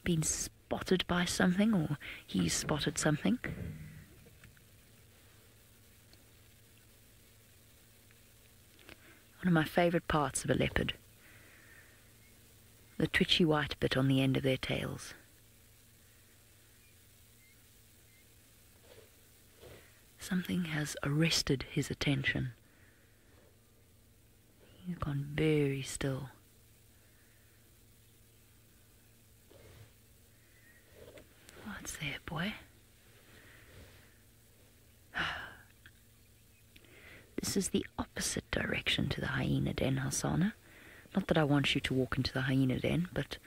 Been spotted by something, or he's spotted something. One of my favourite parts of a leopard. The twitchy white bit on the end of their tails. Something has arrested his attention. He's gone very still. What's there, boy? This is the opposite direction to the hyena den, Hosanna. Not that I want you to walk into the hyena den, but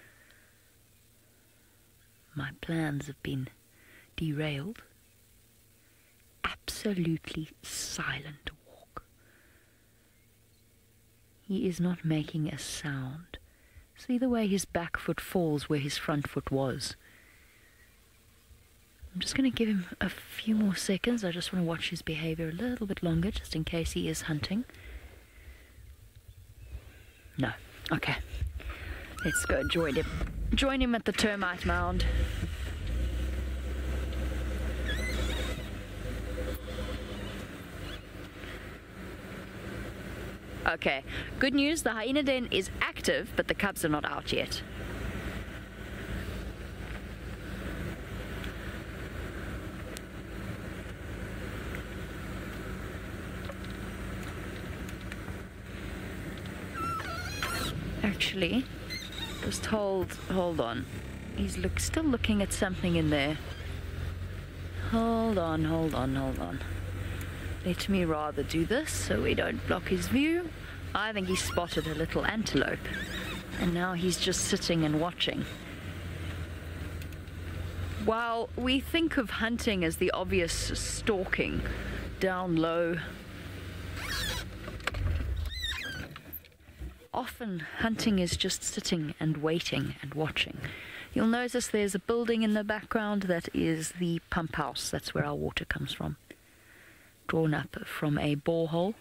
my plans have been derailed. Absolutely silent walk. He is not making a sound. See the way his back foot falls where his front foot was. I'm just going to give him a few more seconds. I just want to watch his behavior a little bit longer, just in case he is hunting. No. Okay. Let's go join him. Join him at the termite mound. Okay, good news, the hyena den is active, but the cubs are not out yet. Actually, just hold on. He's still looking at something in there. Hold on. Let me rather do this so we don't block his view. I think he spotted a little antelope, and now he's just sitting and watching. While we think of hunting as the obvious stalking, down low, often hunting is just sitting and waiting and watching. You'll notice there's a building in the background that is the pump house. That's where our water comes from. Drawn up from a borehole,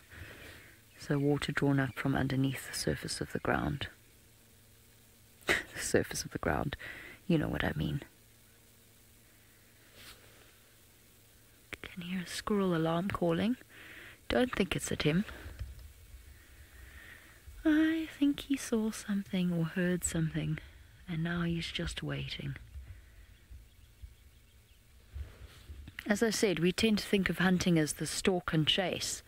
so water drawn up from underneath the surface of the ground. The surface of the ground, you know what I mean. Can hear a squirrel alarm calling. Don't think it's at him. I think he saw something or heard something, and now he's just waiting. As I said, we tend to think of hunting as the stalk and chase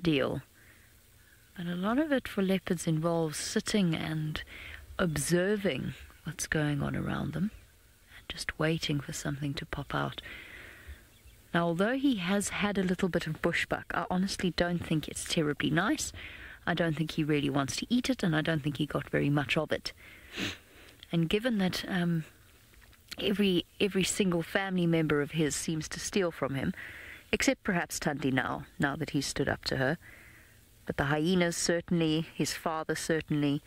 deal. But a lot of it for leopards involves sitting and observing what's going on around them, and just waiting for something to pop out. Now, although he has had a little bit of bushbuck, I honestly don't think it's terribly nice. I don't think he really wants to eat it, and I don't think he got very much of it. And given that every single family member of his seems to steal from him, except perhaps Tandi now that he's stood up to her. But the hyenas certainly, his father certainly,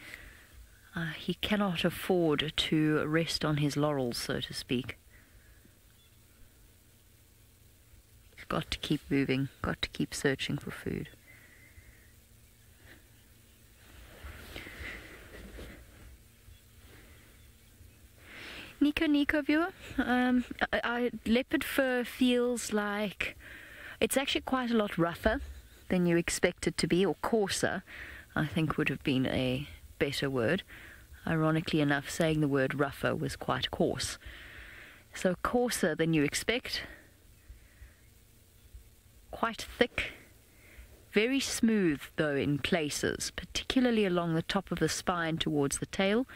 he cannot afford to rest on his laurels, so to speak. He's got to keep moving, got to keep searching for food. Niconico viewer, leopard fur feels like it's actually quite a lot rougher than you expect it to be, or coarser, I think would have been a better word. Ironically enough, saying the word rougher was quite coarse. So coarser than you expect, quite thick, very smooth though in places, particularly along the top of the spine towards the tail,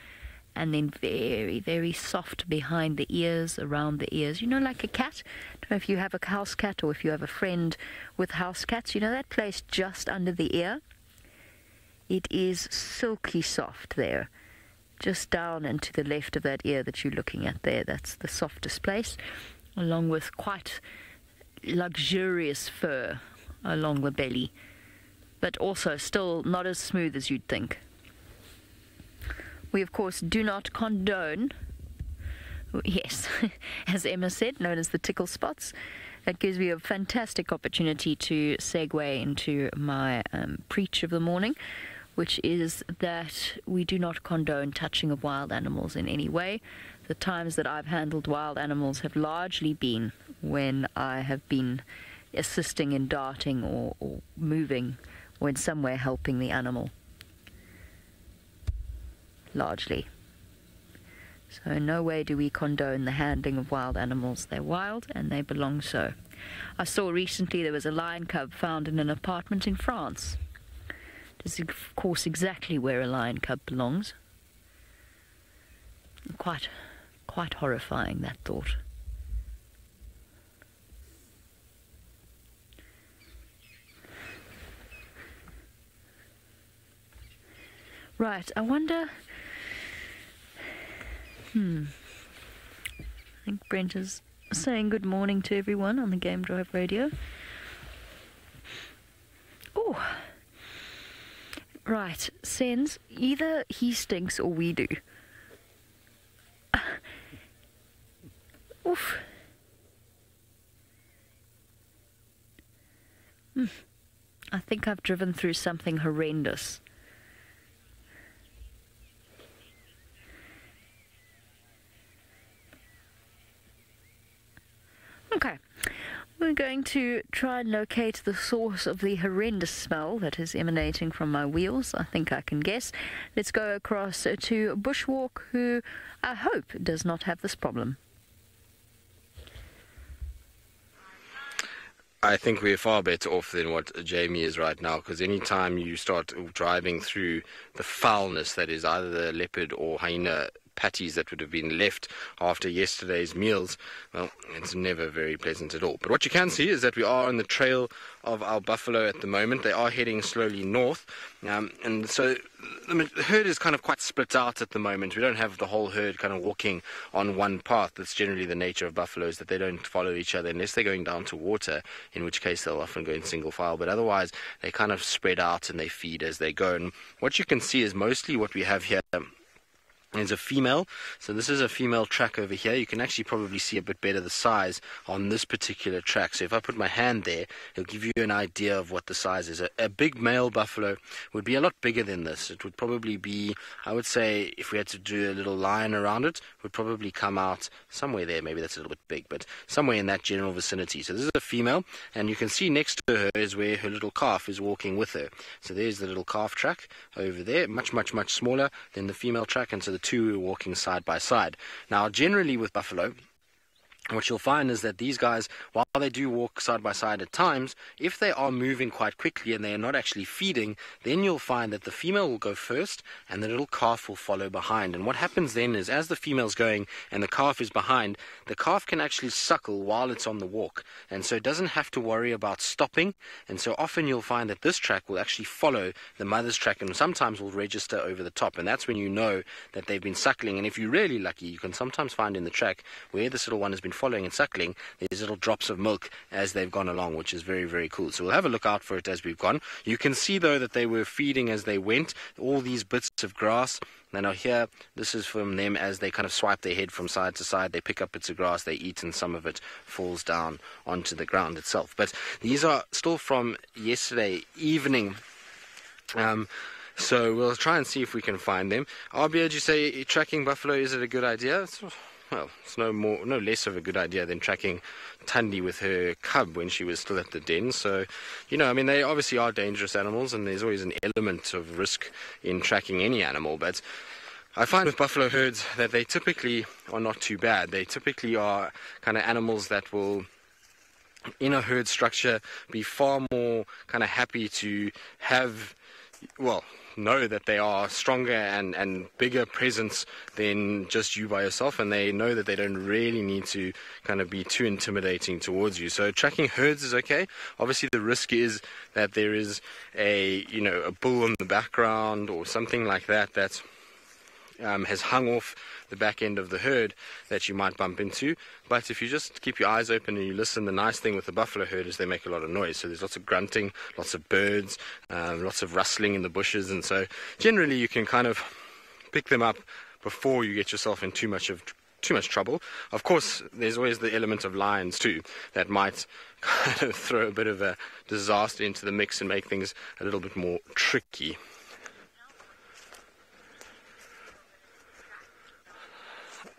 and then very, very soft behind the ears, around the ears. You know, like a cat? I don't know if you have a house cat or if you have a friend with house cats. You know that place just under the ear? It is silky soft there. Just down and to the left of that ear that you're looking at there. That's the softest place, along with quite luxurious fur along the belly, but also still not as smooth as you'd think. We, of course, do not condone, yes, as Emma said, known as the tickle spots. That gives me a fantastic opportunity to segue into my preach of the morning, which is that we do not condone touching of wild animals in any way. The times that I've handled wild animals have largely been when I have been assisting in darting or moving or in some way helping the animal. Largely. So in no way do we condone the handling of wild animals. They're wild and they belong so. I saw recently there was a lion cub found in an apartment in France. This is, of course, exactly where a lion cub belongs. Quite horrifying, that thought. Right, I wonder... I think Brent is saying good morning to everyone on the Game Drive radio. Oh... Right, Sens, either he stinks or we do. Oof. I think I've driven through something horrendous. Okay. We're going to try and locate the source of the horrendous smell that is emanating from my wheels. I think I can guess. Let's go across to Bushwalk, who I hope does not have this problem.
I think we're far better off than what Jamie is right now, because any time you start driving through the foulness that is either the leopard or hyena patties that would have been left after yesterday's meals, well, it's never very pleasant at all. But what you can see is that we are on the trail of our buffalo at the moment. They are heading slowly north, and so the herd is kind of quite split out at the moment. We don't have the whole herd kind of walking on one path. That's generally the nature of buffaloes, that they don't follow each other unless they're going down to water, in which case they'll often go in single file. But otherwise, they kind of spread out and they feed as they go. And what you can see is mostly what we have here is a female. So this is a female track over here. You can actually probably see a bit better the size on this particular track. So if I put my hand there, it'll give you an idea of what the size is. A big male buffalo would be a lot bigger than this. It would probably be, I would say, if we had to do a little line around it, would probably come out somewhere there. Maybe that's a little bit big, but somewhere in that general vicinity. So this is a female, and you can see next to her is where her little calf is walking with her. So there's the little calf track over there, much smaller than the female track, and so the two are walking side by side. Now, generally with buffalo, what you'll find is that these guys, while they do walk side by side at times, if they are moving quite quickly and they are not actually feeding, then you'll find that the female will go first and the little calf will follow behind. And what happens then is, as the female's going and the calf is behind, the calf can actually suckle while it's on the walk, and so it doesn't have to worry about stopping. And so often you'll find that this track will actually follow the mother's track, and sometimes will register over the top, and that's when you know that they've been suckling. And if you're really lucky, you can sometimes find in the track where this little one has been following and suckling, there's little drops of milk as they've gone along, which is very, very cool. So we'll have a look out for it as we've gone. You can see, though, that they were feeding as they went, all these bits of grass. Now here, this is from them as they kind of swipe their head from side to side. They pick up bits of grass, they eat, and some of it falls down onto the ground itself. But these are still from yesterday evening. So we'll try and see if we can find them. RB, did you say tracking buffalo, is it a good idea? well, it's no less of a good idea than tracking Thandi with her cub when she was still at the den. So, you know, I mean, they obviously are dangerous animals, and there's always an element of risk in tracking any animal. But I find with buffalo herds that they typically are not too bad. They typically are kind of animals that will, in a herd structure, be far more kind of happy to have, well, know that they are stronger and bigger presence than just you by yourself, and they know that they don't really need to kind of be too intimidating towards you. So tracking herds is okay. Obviously the risk is that there is a bull in the background or something like that that has hung off the back end of the herd that you might bump into. But if you just keep your eyes open and you listen, the nice thing with the buffalo herd is they make a lot of noise. So there's lots of grunting, lots of birds, lots of rustling in the bushes, and so generally you can kind of pick them up before you get yourself in too much trouble. Of course, there's always the element of lions too that might kind of throw a bit of a disaster into the mix and make things a little bit more tricky.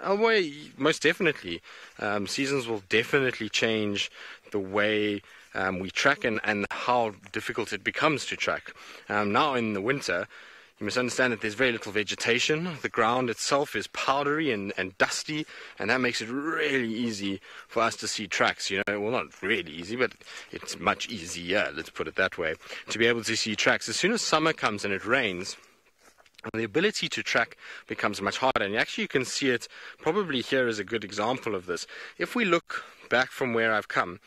Oh, well, most definitely. Seasons will definitely change the way we track and how difficult it becomes to track. Now in the winter, you must understand that there's very little vegetation. The ground itself is powdery and dusty, and that makes it really easy for us to see tracks. You know, well, not really easy, but it's much easier, let's put it that way, to be able to see tracks. As soon as summer comes and it rains, the ability to track becomes much harder, and actually you can see it probably here as a good example of this. If we look back from where I've come,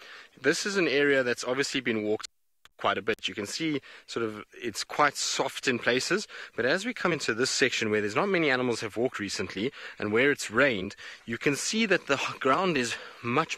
this is an area that's obviously been walked quite a bit. You can see sort of it's quite soft in places, but as we come into this section where there's not many animals have walked recently and where it's rained, you can see that the ground is much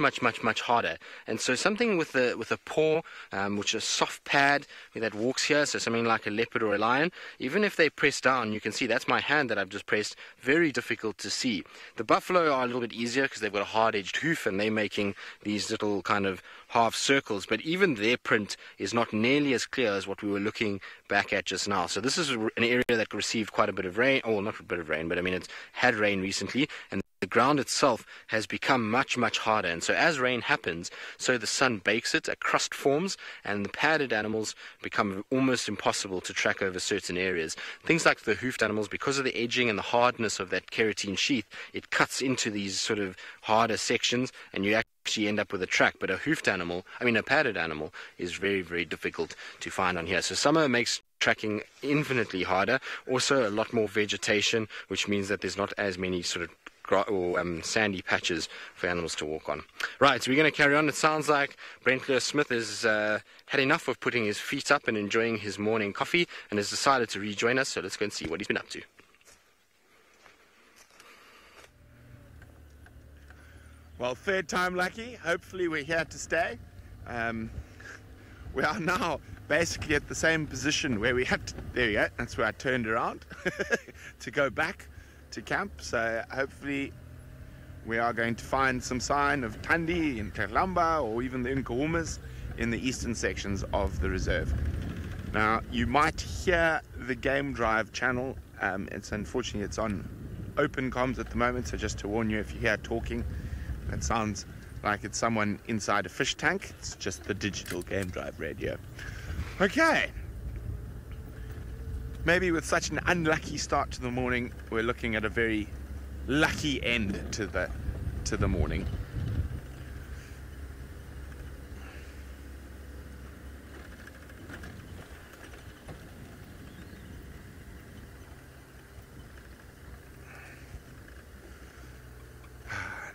harder. And so something with a paw, which is a soft pad that walks here, so something like a leopard or a lion, even if they press down, you can see that's my hand that I've just pressed, very difficult to see. The buffalo are a little bit easier because they've got a hard-edged hoof and they're making these little kind of half circles, but even their print is not nearly as clear as what we were looking back at just now. So this is an area that received quite a bit of rain, or not a bit of rain, but I mean it's had rain recently, and the ground itself has become much harder. And so as rain happens, so the sun bakes it, a crust forms, and the padded animals become almost impossible to track over certain areas. Things like the hoofed animals, because of the edging and the hardness of that keratin sheath, it cuts into these sort of harder sections, and you actually end up with a track. But a padded animal is very difficult to find on here. So summer makes tracking infinitely harder. Also a lot more vegetation, which means that there's not as many sort of sandy patches for animals to walk on. Right, so we're going to carry on. It sounds like Brent Lewis Smith has had enough of putting his feet up and enjoying his morning coffee and has decided to rejoin us, so let's go and see what he's been up to.
Well, third time lucky. Hopefully we're here to stay. We are now basically at the same position where we had to, there we go, that's where I turned around to go back to camp. So hopefully we are going to find some sign of Thandi in Kalamba or even the Nkuhumas in the eastern sections of the reserve. Now you might hear the Game Drive channel. Unfortunately it's on open comms at the moment, so just to warn you, if you hear talking, that sounds like it's someone inside a fish tank. It's just the digital Game Drive radio. Okay. Maybe with such an unlucky start to the morning, we're looking at a very lucky end to the morning.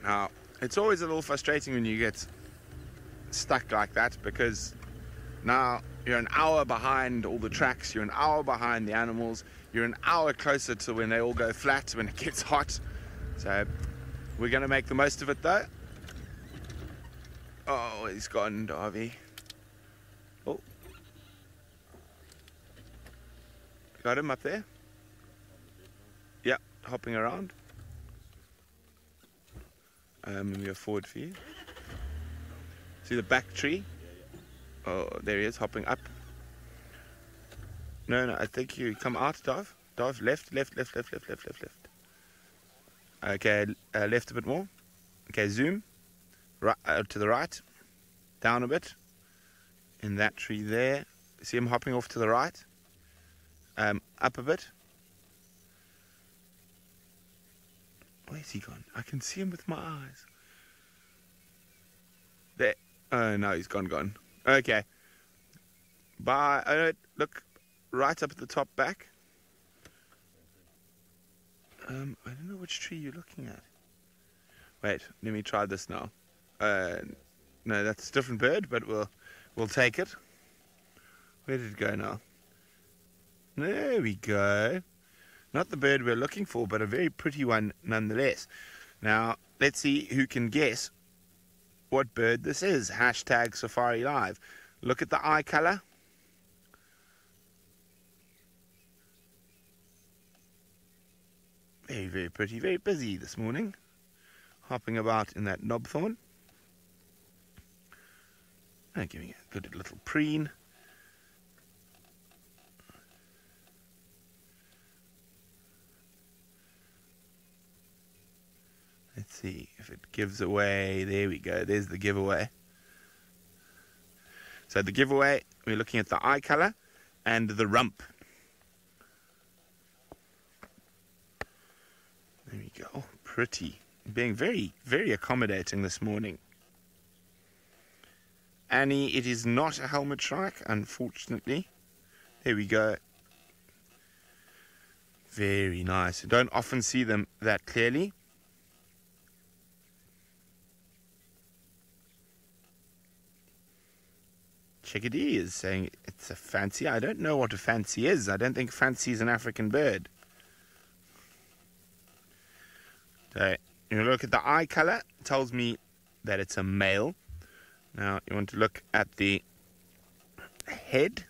Now, it's always a little frustrating when you get stuck like that, because now you're an hour behind all the tracks, you're an hour behind the animals, you're an hour closer to when they all go flat, when it gets hot. So we're going to make the most of it though. Oh, he's gone, Darby. Oh. Got him up there? Yeah, hopping around. Let me go forward for you. See the back tree? Oh, there he is, hopping up. No, I think you come out, Dov. Dov, left. Okay, left a bit more. Okay, zoom. Right, to the right. Down a bit. In that tree there. See him hopping off to the right. Up a bit. Where's he gone? I can see him with my eyes. There. Oh no, he's gone. Okay. Bye. Look, right up at the top back. I don't know which tree you're looking at. Wait, let me try this now. No, that's a different bird, but we'll take it. Where did it go now? There we go. Not the bird we're looking for, but a very pretty one nonetheless. Now, let's see who can guess what bird this is. Hashtag SafariLive. Look at the eye color. Very, very pretty. Very busy this morning. Hopping about in that knobthorn. And giving it a good little preen. Let's see if it gives away. There we go. There's the giveaway. So the giveaway, we're looking at the eye color and the rump. There we go. Pretty. Being very, very accommodating this morning. Annie, it is not a helmet shrike, unfortunately. There we go. Very nice. You don't often see them that clearly. Chickadee is saying it's a fancy. I don't know what a fancy is. I don't think fancy is an African bird. So, you look at the eye color. It tells me that it's a male. Now, you want to look at the head.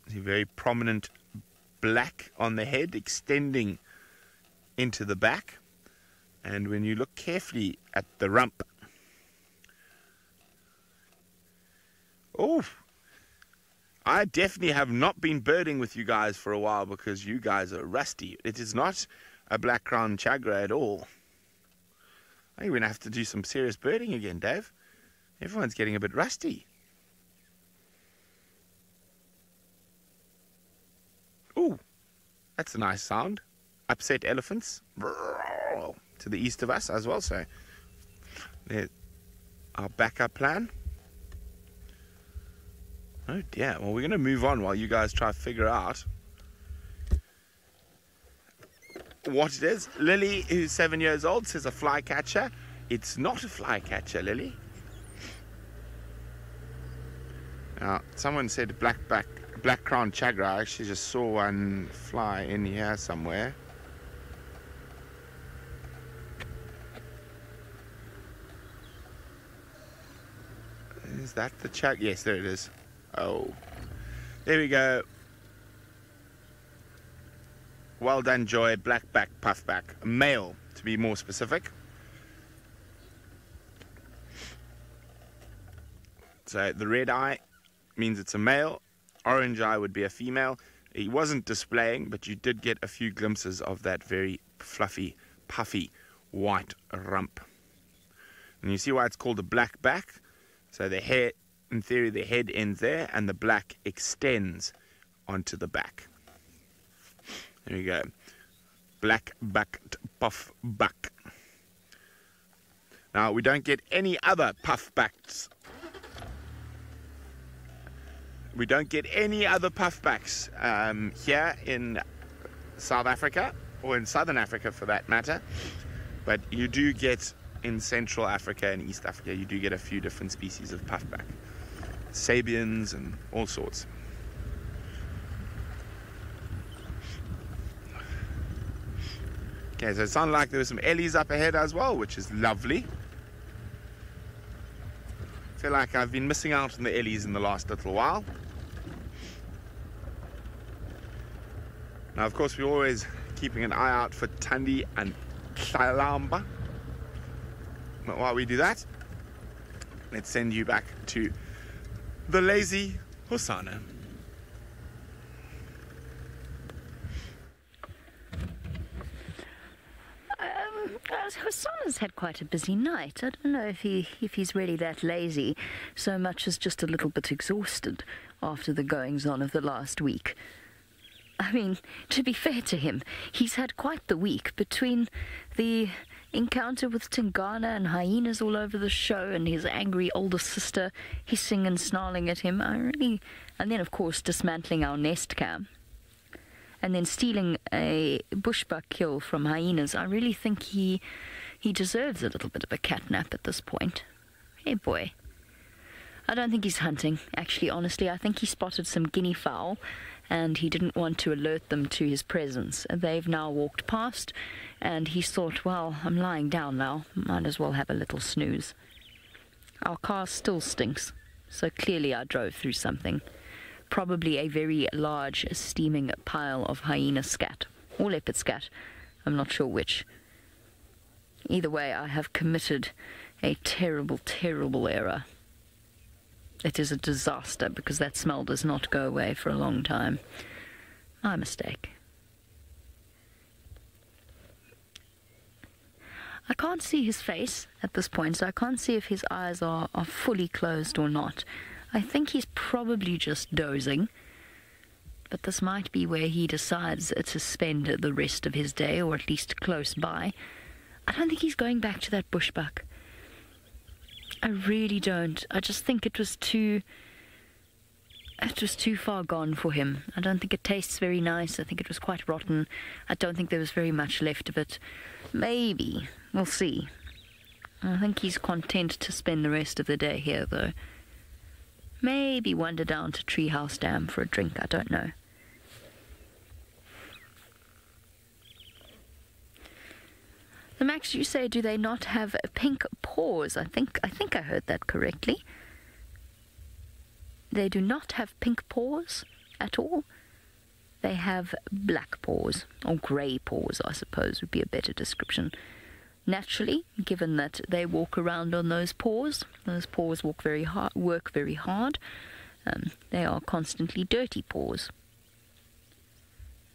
There's a very prominent black on the head extending into the back. And when you look carefully at the rump, oh, I definitely have not been birding with you guys for a while because you guys are rusty. It is not a black-crowned chagra at all. I think we're going to have to do some serious birding again, Dave. Everyone's getting a bit rusty. Ooh, that's a nice sound. Upset elephants to the east of us as well. So, there's our backup plan. Oh dear, well we're going to move on while you guys try to figure out what it is. Lily, who's 7 years old, says a flycatcher. It's not a flycatcher, Lily. Now, someone said black-crowned chagra. I actually just saw one fly in here somewhere. Is that the chagra? Yes, there it is. Oh, there we go. Well done, Joy. Blackback, puffback. Male, to be more specific. So the red eye means it's a male. Orange eye would be a female. He wasn't displaying, but you did get a few glimpses of that very fluffy, puffy, white rump. And you see why it's called a blackback? So the hair, in theory, the head ends there, and the black extends onto the back. There we go. Black-backed puff-back. Now, we don't get any other puff-backs. We don't get any other puffbacks here in South Africa, or in Southern Africa for that matter. But you do get in Central Africa and East Africa, you do get a few different species of puffback. Sabians and all sorts. Okay, so it sounded like there were some ellies up ahead as well, which is lovely. I feel like I've been missing out on the ellies in the last little while. Now, of course, we're always keeping an eye out for Thandi and Nhlamba. But while we do that, let's send you back to the lazy Hosana.
Hosanna's had quite a busy night. I don't know if he's really that lazy, so much as just a little bit exhausted after the goings-on of the last week. I mean, to be fair to him, he's had quite the week between the encounter with Tingana and hyenas all over the show and his angry older sister hissing and snarling at him. And then, of course, dismantling our nest cam. And then stealing a bushbuck kill from hyenas. I really think he deserves a little bit of a catnap at this point. Hey, boy. I don't think he's hunting, actually, honestly. I think he spotted some guinea fowl, and he didn't want to alert them to his presence. They've now walked past, and he's thought, well, I'm lying down now. Might as well have a little snooze. Our car still stinks, so clearly I drove through something. Probably a very large steaming pile of hyena scat, or leopard scat. I'm not sure which. Either way, I have committed a terrible, terrible error. It is a disaster because that smell does not go away for a long time. My mistake. I can't see his face at this point, so I can't see if his eyes are fully closed or not. I think he's probably just dozing, but this might be where he decides to spend the rest of his day, or at least close by. I don't think he's going back to that bushbuck. I really don't. I just think it was too far gone for him. I don't think it tastes very nice. I think it was quite rotten. I don't think there was very much left of it. Maybe. We'll see. I think he's content to spend the rest of the day here, though. Maybe wander down to Treehouse Dam for a drink, I don't know. So Max, you say, do they not have pink paws? I think I heard that correctly. They do not have pink paws at all. They have black paws, or grey paws, I suppose would be a better description. Naturally, given that they walk around on those paws work very hard. They are constantly dirty paws.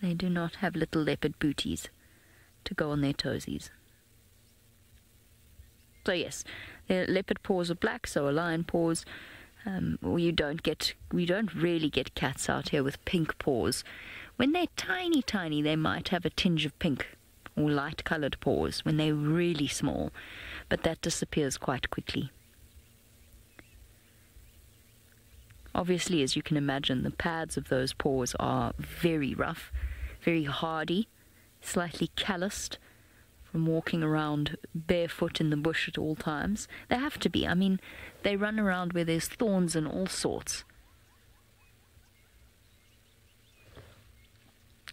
They do not have little leopard booties to go on their toesies. So yes, their leopard paws are black, so are lion paws. We don't really get cats out here with pink paws. When they're tiny, tiny, they might have a tinge of pink, or light-coloured paws when they're really small, but that disappears quite quickly. Obviously, as you can imagine, the pads of those paws are very rough, very hardy, slightly calloused from walking around barefoot in the bush at all times. They have to be. I mean, they run around where there's thorns and all sorts.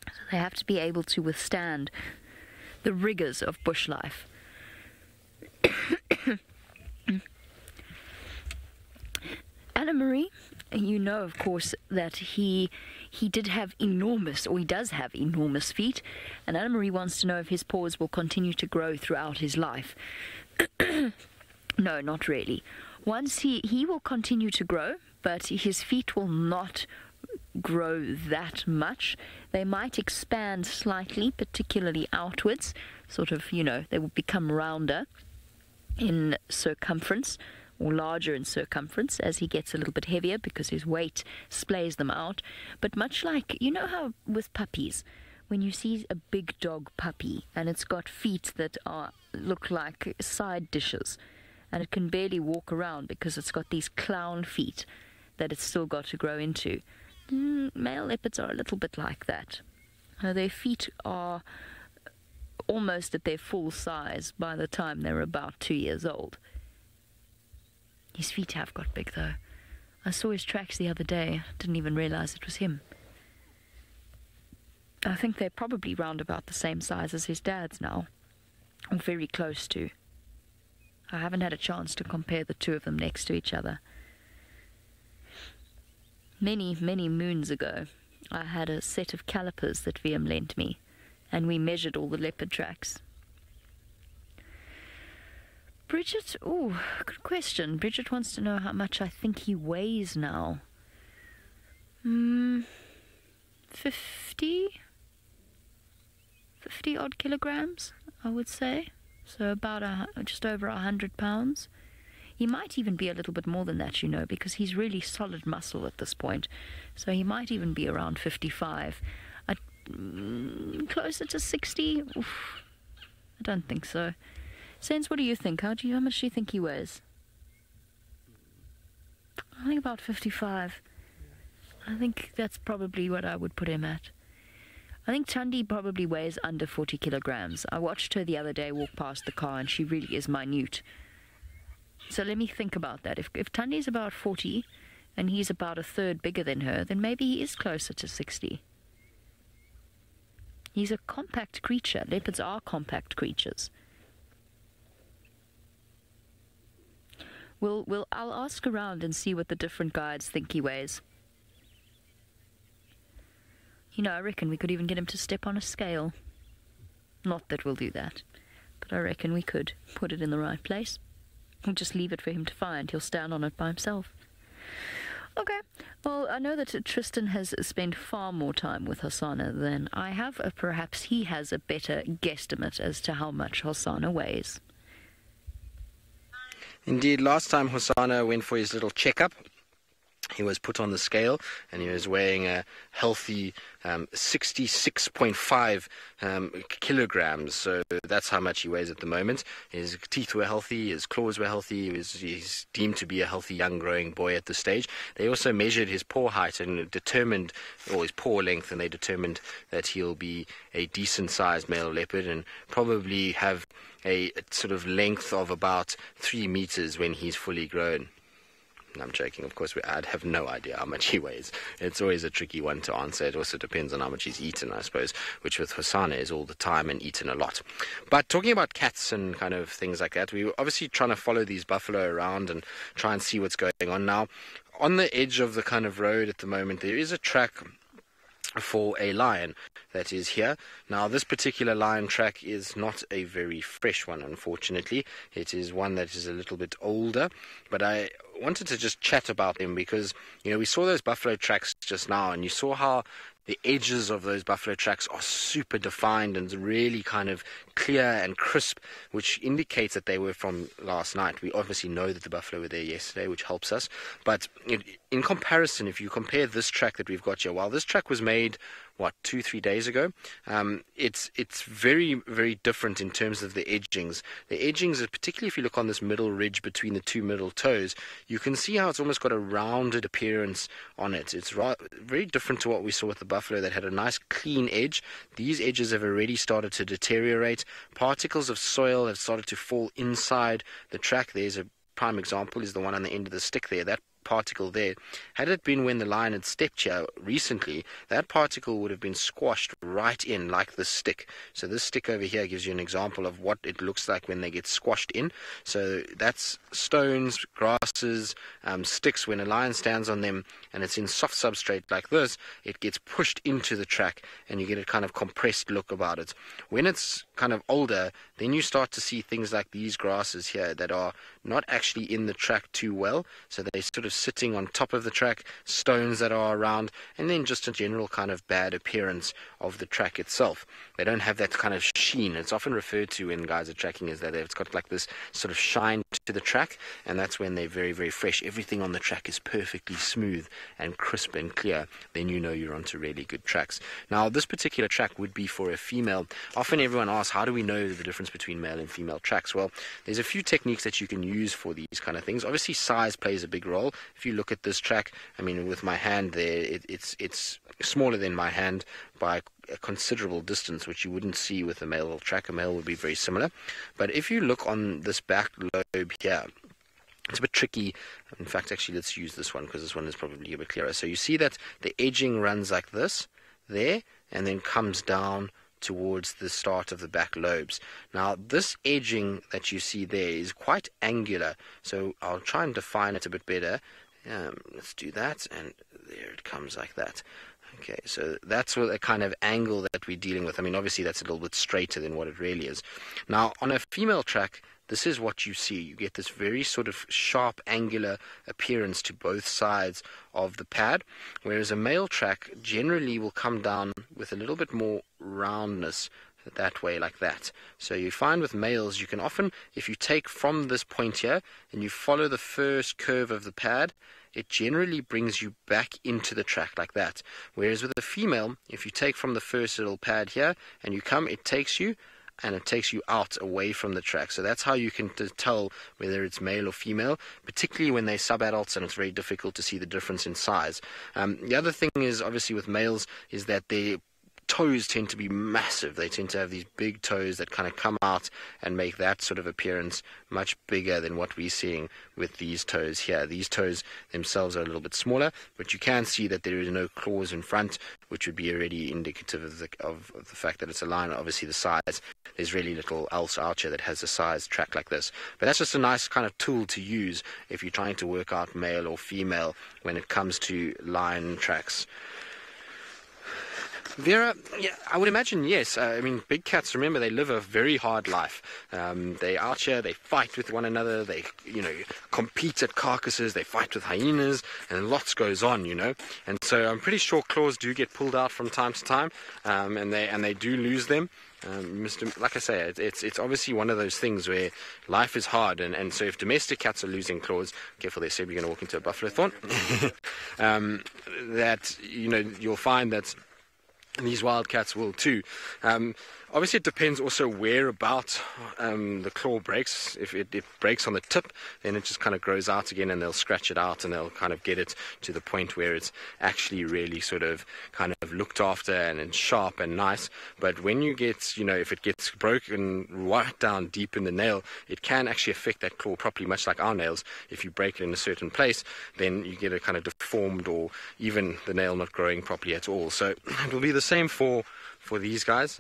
So they have to be able to withstand the rigours of bush life. Anna Marie, you know, of course, that he did have enormous, or he does have enormous feet, and Anna Marie wants to know if his paws will continue to grow throughout his life. No, not really. Once he will continue to grow, but his feet will not grow that much. They might expand slightly, particularly outwards, sort of, you know, they will become rounder in circumference, or larger in circumference as he gets a little bit heavier because his weight splays them out. But much like, you know how with puppies, when you see a big dog puppy and it's got feet that look like side dishes, and it can barely walk around because it's got these clown feet that it's still got to grow into. Male leopards are a little bit like that. Their feet are almost at their full size by the time they're about 2 years old. His feet have got big, though. I saw his tracks the other day. Didn't even realize it was him. I think they're probably round about the same size as his dad's now, or very close to. I haven't had a chance to compare the two of them next to each other. Many, many moons ago, I had a set of calipers that VM lent me, and we measured all the leopard tracks. Bridget, oh, good question. Bridget wants to know how much I think he weighs now. 50 odd kilograms, I would say. So about just over 100 pounds. He might even be a little bit more than that, you know, because he's really solid muscle at this point. So he might even be around 55. Closer to 60? Oof, I don't think so. Sense, what do you think? How much do you think he weighs? I think about 55. I think that's probably what I would put him at. I think Thandi probably weighs under 40 kilograms. I watched her the other day walk past the car and she really is minute. So let me think about that. If Thandi's about 40 and he's about a third bigger than her, then maybe he is closer to 60. He's a compact creature. Leopards are compact creatures. I'll ask around and see what the different guides think he weighs. You know, I reckon we could even get him to step on a scale. Not that we'll do that, but I reckon we could put it in the right place. We'll just leave it for him to find. He'll stand on it by himself. Okay, well, I know that Tristan has spent far more time with Hosanna than I have. Perhaps he has a better guesstimate as to how much Hosanna weighs.
Indeed, last time Hosanna went for his little checkup, he was put on the scale and he was weighing a healthy 66.5 kilograms. So that's how much he weighs at the moment. His teeth were healthy, his claws were healthy. He's deemed to be a healthy young growing boy at this stage. They also measured his paw height and determined, or his paw length, and they determined that he'll be a decent sized male leopard and probably have a sort of length of about 3 meters when he's fully grown. I'm joking, of course. I'd have no idea how much he weighs. It's always a tricky one to answer. It also depends on how much he's eaten, I suppose, which with Hosanna is all the time and eaten a lot. But talking about cats and kind of things like that, we were obviously trying to follow these buffalo around and try and see what's going on. Now, on the edge of the kind of road at the moment, there is a track for a lion that is here. Now, this particular lion track is not a very fresh one, unfortunately. It is one that is a little bit older, but I wanted to just chat about them because, you know, we saw those buffalo tracks just now, and you saw how the edges of those buffalo tracks are super defined and really kind of clear and crisp, which indicates that they were from last night. We obviously know that the buffalo were there yesterday, which helps us. But in comparison, if you compare this track that we've got here, while this track was made, 2-3 days ago, it's very, very different in terms of the edgings. The edgings, particularly if you look on this middle ridge between the two middle toes, you can see how it's almost got a rounded appearance on it. It's very different to what we saw with the buffalo that had a nice clean edge. These edges have already started to deteriorate. Particles of soil have started to fall inside the track. There's a prime example is the one on the end of the stick there. That particle there, had it been when the lion had stepped here recently, that particle would have been squashed right in like this stick. So this stick over here gives you an example of what it looks like when they get squashed in. So that's stones, grasses, sticks. When a lion stands on them and it's in soft substrate like this, it gets pushed into the track and you get a kind of compressed look about it. When it's kind of older, then you start to see things like these grasses here that are not actually in the track too well. So they sort of sitting on top of the track, stones that are around, and then just a general kind of bad appearance of the track itself. They don't have that kind of sheen. It's often referred to when guys are tracking is that it's got like this sort of shine to the track, and that's when they're very, very fresh. Everything on the track is perfectly smooth and crisp and clear. Then you know you're onto really good tracks. Now, this particular track would be for a female. Often everyone asks, how do we know the difference between male and female tracks? Well, there's a few techniques that you can use for these kind of things. Obviously, size plays a big role. If you look at this track, I mean, with my hand there, it's smaller than my hand by a considerable distance, which you wouldn't see with a male track. A male would be very similar. But if you look on this back lobe here, it's a bit tricky. In fact, actually, let's use this one because this one is probably a bit clearer. So you see that the edging runs like this, there, and then comes down towards the start of the back lobes. Now, this edging that you see there is quite angular, so I'll try and define it a bit better. Let's do that, and there it comes like that. Okay, so that's what a kind of angle that we're dealing with. I mean, obviously that's a little bit straighter than what it really is. Now, on a female track, this is what you see. You get this very sort of sharp, angular appearance to both sides of the pad, whereas a male track generally will come down with a little bit more roundness. that way like that. So you find with males, you can often, if you take from this point here and you follow the first curve of the pad, it generally brings you back into the track like that. Whereas with a female, if you take from the first little pad here and you come, it takes you and it takes you out away from the track. So that's how you can tell whether it's male or female, particularly when they're sub-adults and it's very difficult to see the difference in size. The other thing is, obviously with males, is that they toes tend to be massive. They tend to have these big toes that kind of come out and make that sort of appearance much bigger than what we're seeing with these toes here. These toes themselves are a little bit smaller, but you can see that there is no claws in front, which would be already indicative of the fact that it's a lion. Obviously the size, there's really little else out here that has a size track like this. But that's just a nice kind of tool to use if you're trying to work out male or female when it comes to lion tracks. Vera, yeah, I would imagine yes. I mean, big cats, remember, they live a very hard life. They out here, they fight with one another, they, compete at carcasses, they fight with hyenas, and lots goes on, And so I'm pretty sure claws do get pulled out from time to time, and they do lose them. Like I say, it's obviously one of those things where life is hard, and so if domestic cats are losing claws, careful there, Seb, you're going to walk into a buffalo thorn, that, you'll find that these wildcats will too. Obviously, it depends also where about the claw breaks. If it breaks on the tip, then it just kind of grows out again, and they'll scratch it out, and they'll kind of get it to the point where it's actually really sort of kind of looked after and sharp and nice. But when you get, if it gets broken right down deep in the nail, it can actually affect that claw properly, much like our nails. If you break it in a certain place, then you get a kind of deformed, or even the nail not growing properly at all. So it will be the same for these guys.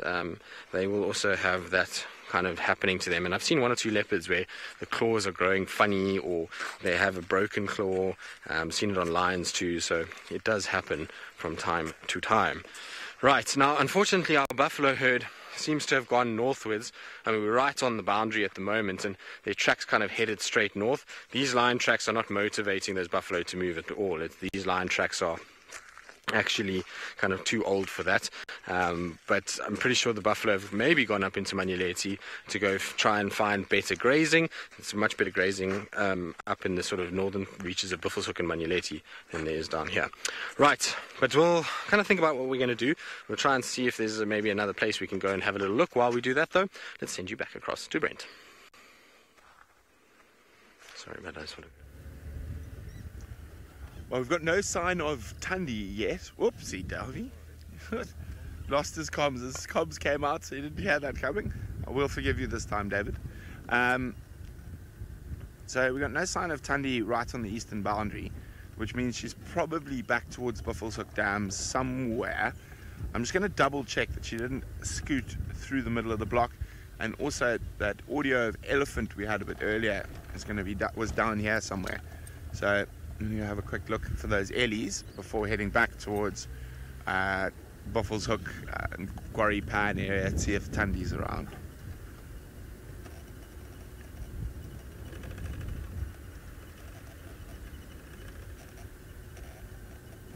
They will also have that kind of happening to them, and I've seen one or two leopards where the claws are growing funny, or they have a broken claw. Seen it on lions too, so it does happen from time to time. Right, now unfortunately our buffalo herd seems to have gone northwards. I mean, we're right on the boundary at the moment, and their tracks kind of headed straight north. These lion tracks are not motivating those buffalo to move at all. These lion tracks are actually kind of too old for that, but I'm pretty sure the buffalo have maybe gone up into Manyeleti to go try and find better grazing. It's much better grazing up in the sort of northern reaches of Buffelshoek and Manyeleti than there is down here. Right, but we'll kind of think about what we're going to do. We'll try and see if there's maybe another place we can go and have a little look. While we do that though, let's send you back across to Brent. Sorry about that.
Well, we've got no sign of Tundi yet. Whoopsie, Delvey. Lost his comms. His comms came out, so he didn't hear that coming. I will forgive you this time, David. So we've got no sign of Tundi right on the eastern boundary, which means she's probably back towards Buffelshoek Dam somewhere. I'm just going to double check that she didn't scoot through the middle of the block, and also that audio of elephant we had a bit earlier is going to be was down here somewhere. So I'm going to have a quick look for those ellies before heading back towards Buffelshoek and Quarry Pan area to see if Tundi's around.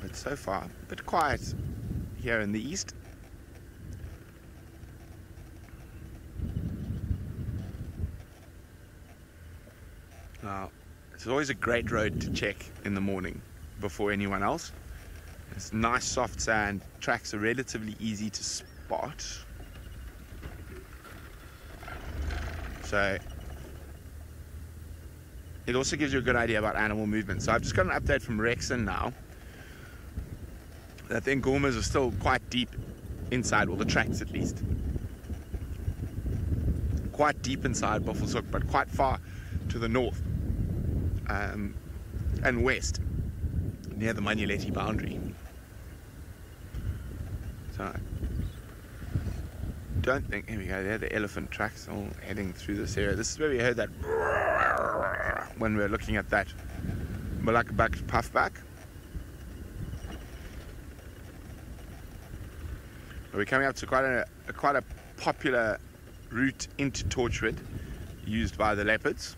But so far, a bit quiet here in the east. Now, it's always a great road to check in the morning before anyone else. It's nice soft sand, tracks are relatively easy to spot. So it also gives you a good idea about animal movement. So I've just got an update from Rexon now that the Ngomas are still quite deep inside, well, the tracks at least. Quite deep inside Buffelshoek, but quite far to the north and west, near the Manyeleti boundary. So I don't think, here we go, there the elephant tracks all heading through this area. This is where we heard that when we were looking at that Malakabak puffback. We're coming up to quite a popular route into Torchwood used by the leopards.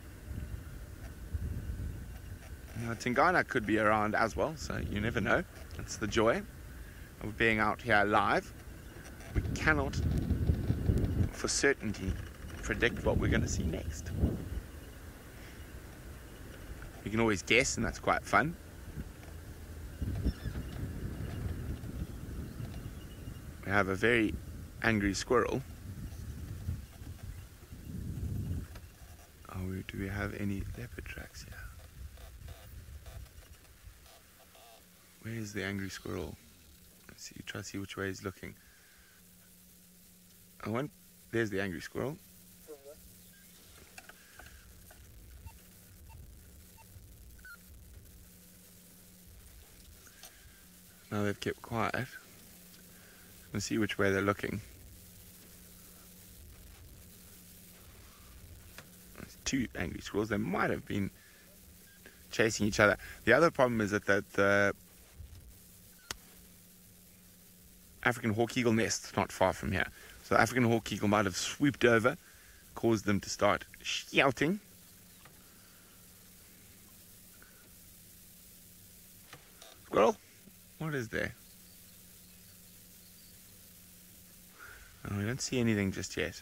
Now, Tingana could be around as well, so you never know. That's the joy of being out here live. We cannot for certainty predict what we're going to see next. You can always guess, and that's quite fun. We have a very angry squirrel. Do we have any leopard tracks here? Where is the angry squirrel? Let's see, try to see which way he's looking. There's the angry squirrel. Now they've kept quiet. Let's see which way they're looking. There's two angry squirrels. They might have been chasing each other. The other problem is that the African hawk eagle nest is not far from here. So the African hawk eagle might have swooped over, caused them to start shouting. Squirrel, what is there? Oh, we don't see anything just yet.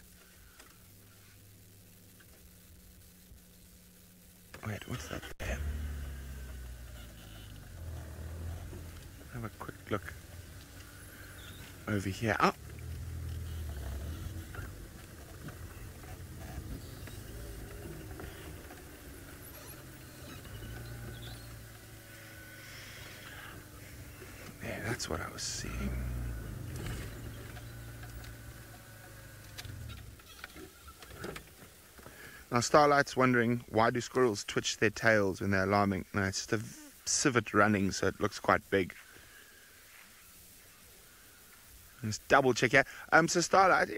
Wait, what's that there? Have a quick look over here. Oh! Yeah, that's what I was seeing. Now Starlight's wondering, why do squirrels twitch their tails when they're alarming? No, it's just a civet running, so it looks quite big. Let's double check here. So Starlight,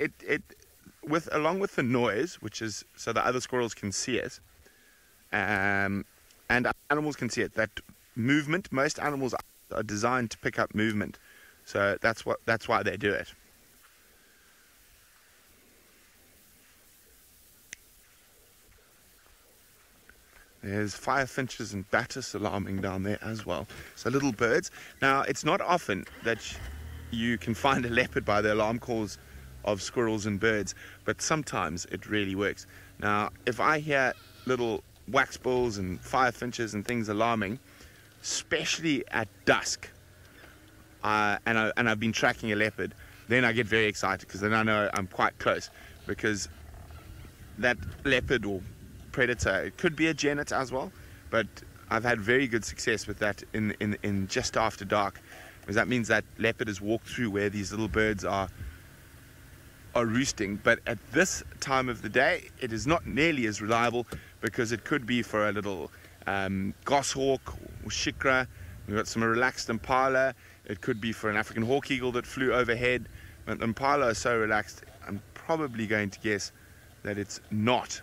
along with the noise, which is so the other squirrels can see it, and animals can see it. That movement, most animals are designed to pick up movement, so that's why they do it. There's firefinches and batis alarming down there as well. So little birds. Now, it's not often that you can find a leopard by the alarm calls of squirrels and birds, but sometimes it really works. Now, if I hear little waxbills and firefinches and things alarming, especially at dusk, and I've been tracking a leopard, then I get very excited because then I know I'm quite close, because that leopard or predator, it could be a genet as well, but I've had very good success with that in just after dark, because that means that leopard has walked through where these little birds are roosting. But at this time of the day, it is not nearly as reliable, because it could be for a little goshawk or shikra. We've got some relaxed impala. It could be for an African hawk eagle that flew overhead. But the impala are so relaxed, I'm probably going to guess that it's not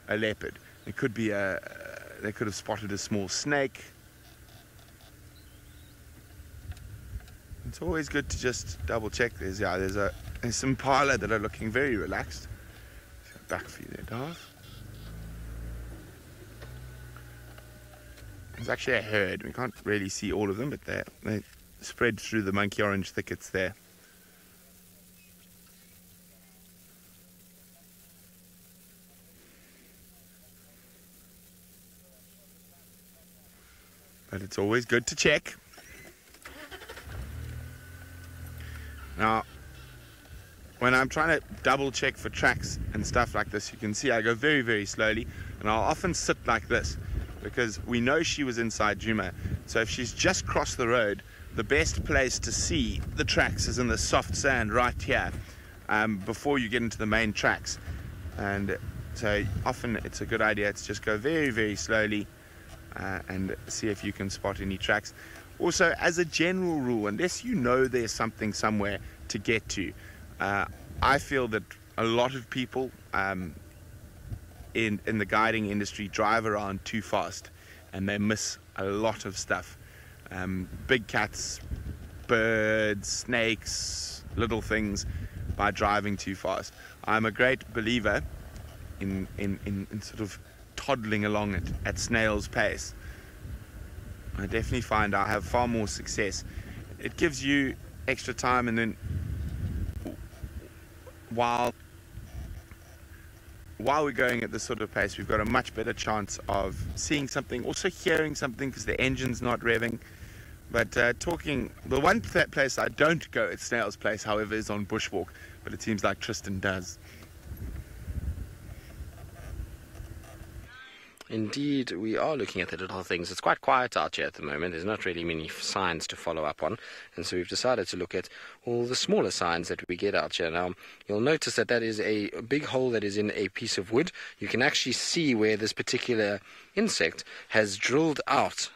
a leopard. It could be they could have spotted a small snake. It's always good to just double check. There's some impala that are looking very relaxed. Back for you there, Darth. There's actually a herd. We can't really see all of them, but they spread through the monkey orange thickets there. But it's always good to check. Now, when I'm trying to double check for tracks and stuff like this, you can see I go very, very slowly, and I'll often sit like this, because we know she was inside Juma. So if she's just crossed the road, the best place to see the tracks is in the soft sand right here, before you get into the main tracks. And so often it's a good idea to just go very, very slowly and see if you can spot any tracks. Also, as a general rule, unless you know there's something somewhere to get to, I feel that a lot of people in the guiding industry drive around too fast, and they miss a lot of stuff. Big cats, birds, snakes, little things, by driving too fast. I'm a great believer in sort of toddling along at snail's pace. I definitely find I have far more success. It gives you extra time, and then while while we're going at this sort of pace, we've got a much better chance of seeing something, also hearing something because the engine's not revving. But the one place I don't go at Snail's Place, however, is on bushwalk, but it seems like Tristan does.
Indeed, we are looking at the little things. It's quite quiet out here at the moment. There's not really many signs to follow up on. And so we've decided to look at all the smaller signs that we get out here. Now, you'll notice that is a big hole that is in a piece of wood. You can actually see where this particular insect has drilled out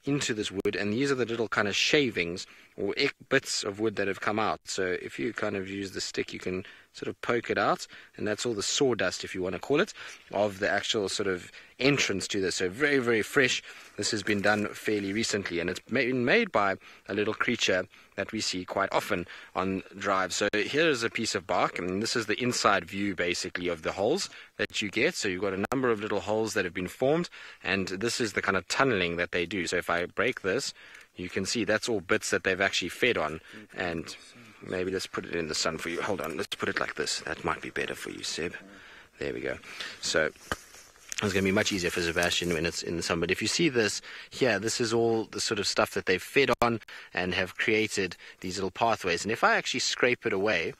into this wood, and these are the little kind of shavings or bits of wood that have come out. So if you kind of use the stick, you can sort of poke it out, and that's all the sawdust, if you want to call it, of the actual sort of entrance to this. So very, very fresh. This has been done fairly recently, and it's been made by a little creature that we see quite often on drives. So here is a piece of bark, and this is the inside view basically of the holes that you get. So you've got a number of little holes that have been formed, and this is the kind of tunneling that they do. So if I break this, you can see that's all bits that they've actually fed on. And maybe let's put it in the sun for you. Hold on, let's put it like this. That might be better for you, Seb. There we go. So it's going to be much easier for Sebastian when it's in the sun. But if you see this here, this is all the sort of stuff that they've fed on and have created these little pathways. And if I actually scrape it away,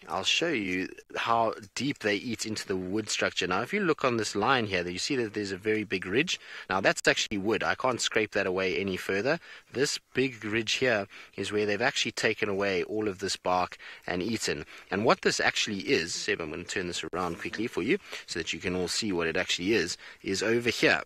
I'll show you how deep they eat into the wood structure. Now, if you look on this line here, you see that there's a very big ridge. Now, that's actually wood. I can't scrape that away any further. This big ridge here is where they've actually taken away all of this bark and eaten. And what this actually is, Seb, I'm going to turn this around quickly for you so that you can all see what it actually is over here.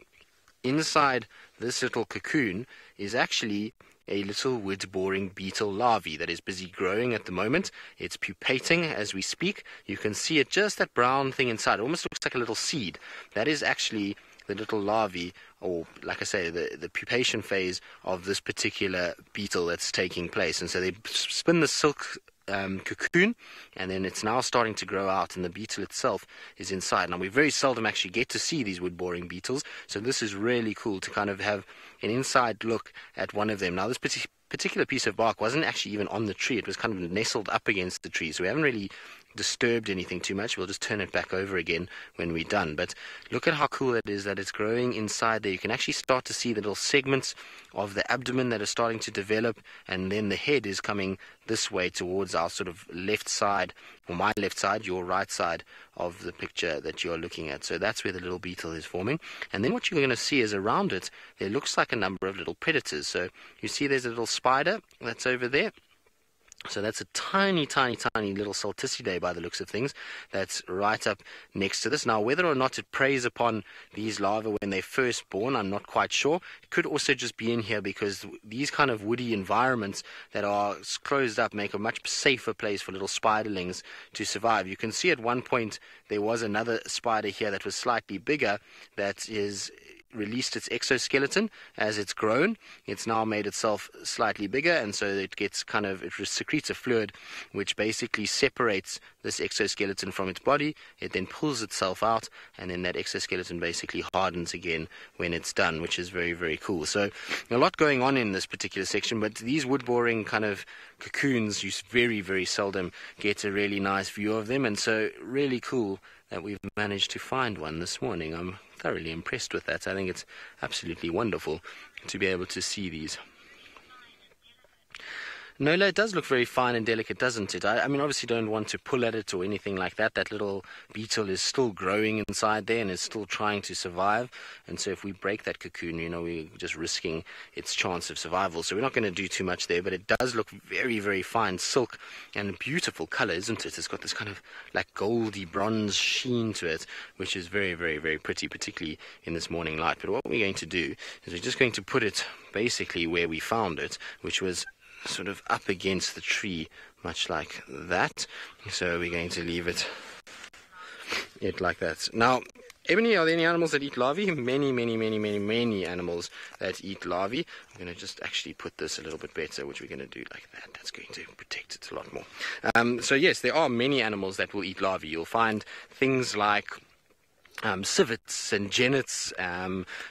Inside this little cocoon is actually a little wood-boring beetle larvae that is busy growing at the moment. It's pupating as we speak. You can see it, just that brown thing inside. It almost looks like a little seed. That is actually the little larvae, or like I say, the pupation phase of this particular beetle that's taking place. And so they spin the silk cocoon, and then it's now starting to grow out, and the beetle itself is inside. Now, we very seldom actually get to see these wood-boring beetles, so this is really cool to kind of have an inside look at one of them. Now, this particular piece of bark wasn't actually even on the tree. It was kind of nestled up against the tree, so we haven't really disturbed anything too much. We'll just turn it back over again when we're done. But look at how cool it is that it's growing inside there. You can actually start to see the little segments of the abdomen that are starting to develop, and then the head is coming this way towards our sort of left side, or my left side, your right side of the picture that you're looking at. So that's where the little beetle is forming. And then what you're going to see is around it, there looks like a number of little predators. So you see there's a little spider that's over there. So that's a tiny, tiny, tiny little Salticidae by the looks of things that's right up next to this. Now, whether or not it preys upon these larvae when they're first born, I'm not quite sure. It could also just be in here because these kind of woody environments that are closed up make a much safer place for little spiderlings to survive. You can see at one point there was another spider here that was slightly bigger that is released its exoskeleton as it's grown. It's now made itself slightly bigger, and so it gets it secretes a fluid which basically separates this exoskeleton from its body. It then pulls itself out, and then that exoskeleton basically hardens again when it's done, which is very, very cool. So a lot going on in this particular section, but these wood-boring kind of cocoons, you very, very seldom get a really nice view of them, and so really cool that we've managed to find one this morning. I'm thoroughly impressed with that. I think it's absolutely wonderful to be able to see these. Nola, it does look very fine and delicate, doesn't it? I mean, obviously don't want to pull at it or anything like that. That little beetle is still growing inside there and is still trying to survive. And so if we break that cocoon, we're just risking its chance of survival. So we're not going to do too much there, but it does look very, very fine silk and beautiful color, isn't it? It's got this kind of like goldy bronze sheen to it, which is very, very, very pretty, particularly in this morning light. But what we're going to do is we're just going to put it basically where we found it, which was sort of up against the tree, much like that. So we're going to leave it like that. Now, Ebony, are there any animals that eat larvae? Many, many, many, many, many animals that eat larvae. I'm going to just actually put this a little bit better, which we're going to do like that. That's going to protect it a lot more. So yes, there are many animals that will eat larvae. You'll find things like civets and genets.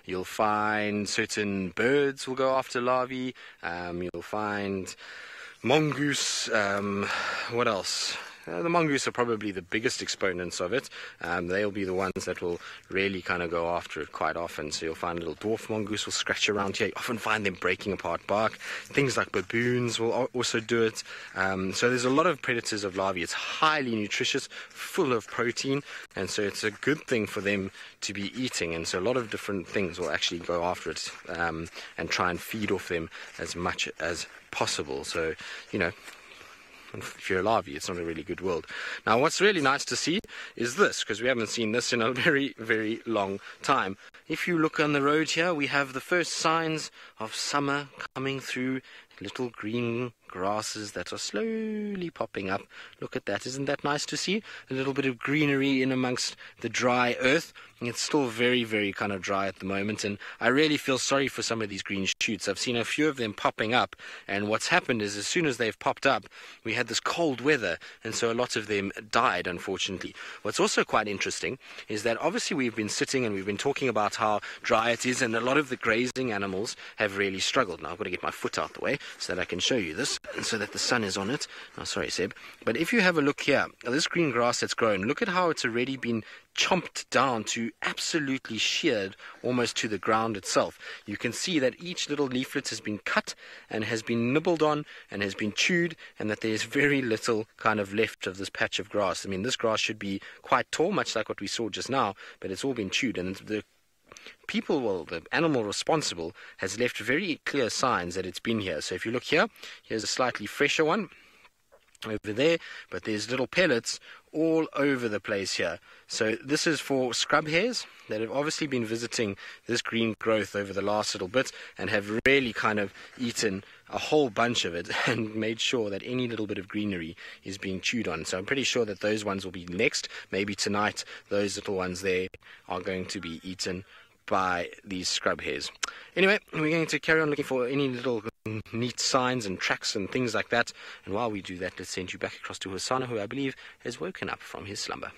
You'll find certain birds will go after larvae. You'll find mongoose. What else? The mongoose are probably the biggest exponents of it. They'll be the ones that will really kind of go after it quite often. So you'll find a little dwarf mongoose will scratch around here. You often find them breaking apart bark. Things like baboons will also do it. So there's a lot of predators of larvae. It's highly nutritious, full of protein, and so it's a good thing for them to be eating. And so a lot of different things will actually go after it and try and feed off them as much as possible. So, you know, if you're a larvae, it's not a really good world. Now, what's really nice to see is this, because we haven't seen this in a very, very long time. If you look on the road here, we have the first signs of summer coming through. Little green grasses that are slowly popping up. Look at that. Isn't that nice to see? A little bit of greenery in amongst the dry earth. It's still very, very kind of dry at the moment, and I really feel sorry for some of these green shoots. I've seen a few of them popping up, and what's happened is as soon as they've popped up, we had this cold weather, and so a lot of them died, unfortunately. What's also quite interesting is that obviously we've been sitting and we've been talking about how dry it is, and a lot of the grazing animals have really struggled. Now I've got to get my foot out the way so that I can show you this, and so that the sun is on it. Oh, sorry, Seb. But if you have a look here, this green grass that's grown, look at how it's already been chomped down to absolutely sheared almost to the ground itself. You can see that each little leaflet has been cut and has been nibbled on and has been chewed, and that there's very little kind of left of this patch of grass. I mean, this grass should be quite tall, much like what we saw just now, but it's all been chewed, and the people, well, the animal responsible has left very clear signs that it's been here. So if you look here, here's a slightly fresher one over there, but there's little pellets all over the place here. So this is for scrub hares that have obviously been visiting this green growth over the last little bit and have really kind of eaten a whole bunch of it and made sure that any little bit of greenery is being chewed on. So I'm pretty sure that those ones will be next. Maybe tonight those little ones there are going to be eaten by these scrub hares. Anyway, we're going to carry on looking for any little neat signs and tracks and things like that. And while we do that, let's send you back across to Hosanna, who I believe has woken up from his slumber.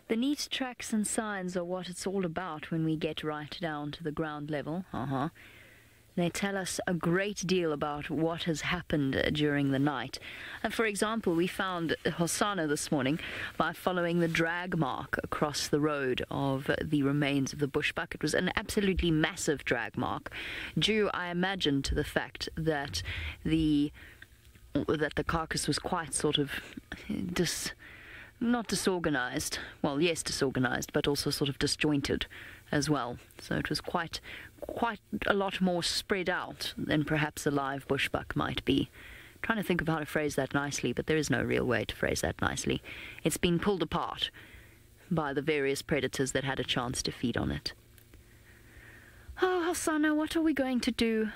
The neat tracks and signs are what it's all about when we get right down to the ground level. They tell us a great deal about what has happened during the night. And for example, we found Hosanna this morning by following the drag mark across the road of the remains of the bushbuck. It was an absolutely massive drag mark, due, I imagine, to the fact that the carcass was quite sort of not disorganized. Well, yes, disorganized, but also sort of disjointed as well. So it was quite a lot more spread out than perhaps a live bushbuck might be. I'm trying to think of how to phrase that nicely, but there is no real way to phrase that nicely. It's been pulled apart by the various predators that had a chance to feed on it. Oh, Hosanna, what are we going to do?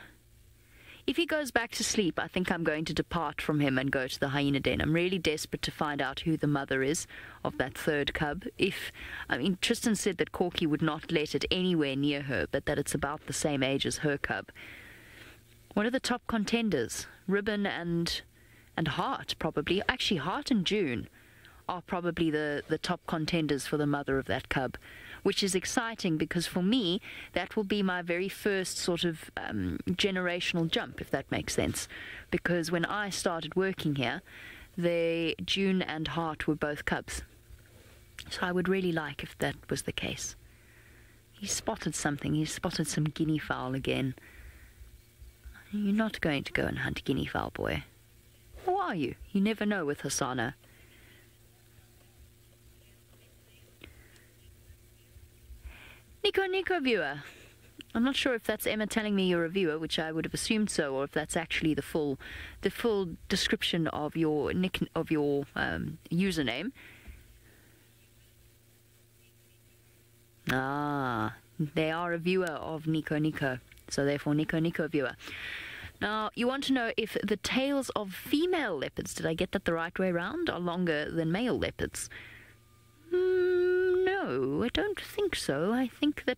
If he goes back to sleep, I think I'm going to depart from him and go to the hyena den. I'm really desperate to find out who the mother is of that third cub. Tristan said that Corky would not let it anywhere near her, but that it's about the same age as her cub. What are the top contenders? Ribbon and Heart, probably. Actually, Heart and June are probably the top contenders for the mother of that cub, which is exciting because for me, that will be my very first sort of generational jump, if that makes sense. Because when I started working here, June and Heart were both cubs. So I would really like if that was the case. He spotted something. He spotted some guinea fowl again. You're not going to go and hunt guinea fowl, boy. Or are you? You never know with Hosanna. Niconico viewer. I'm not sure if that's Emma telling me you're a viewer, which I would have assumed so, or if that's actually the full description of your username. Ah, they are a viewer of Niconico, so therefore Niconico viewer. Now, you want to know if the tails of female leopards, did I get that the right way round, are longer than male leopards? No, I don't think so. I think that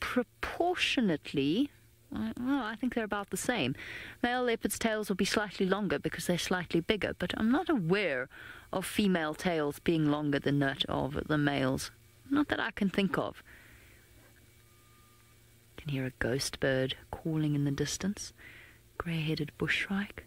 proportionately, I think they're about the same. Male leopards' tails will be slightly longer because they're slightly bigger, but I'm not aware of female tails being longer than that of the males. Not that I can think of. I can hear a ghost bird calling in the distance. Grey-headed bushshrike.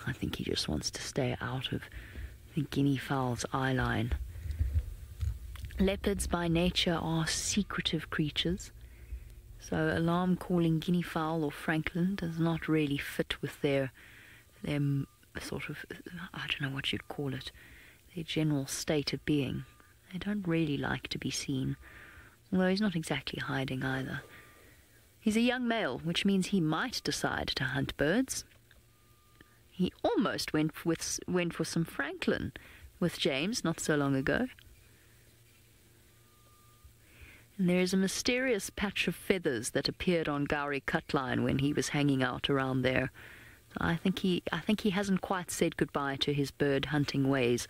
I think he just wants to stay out of the guinea fowl's eye line. Leopards by nature are secretive creatures, so alarm calling guinea fowl or francolin does not really fit with their sort of, I don't know what you'd call it, their general state of being. They don't really like to be seen, although he's not exactly hiding either. He's a young male, which means he might decide to hunt birds. He almost went for some francolin with James not so long ago. And there is a mysterious patch of feathers that appeared on Gowrie Cutline when he was hanging out around there. So I think he hasn't quite said goodbye to his bird hunting ways.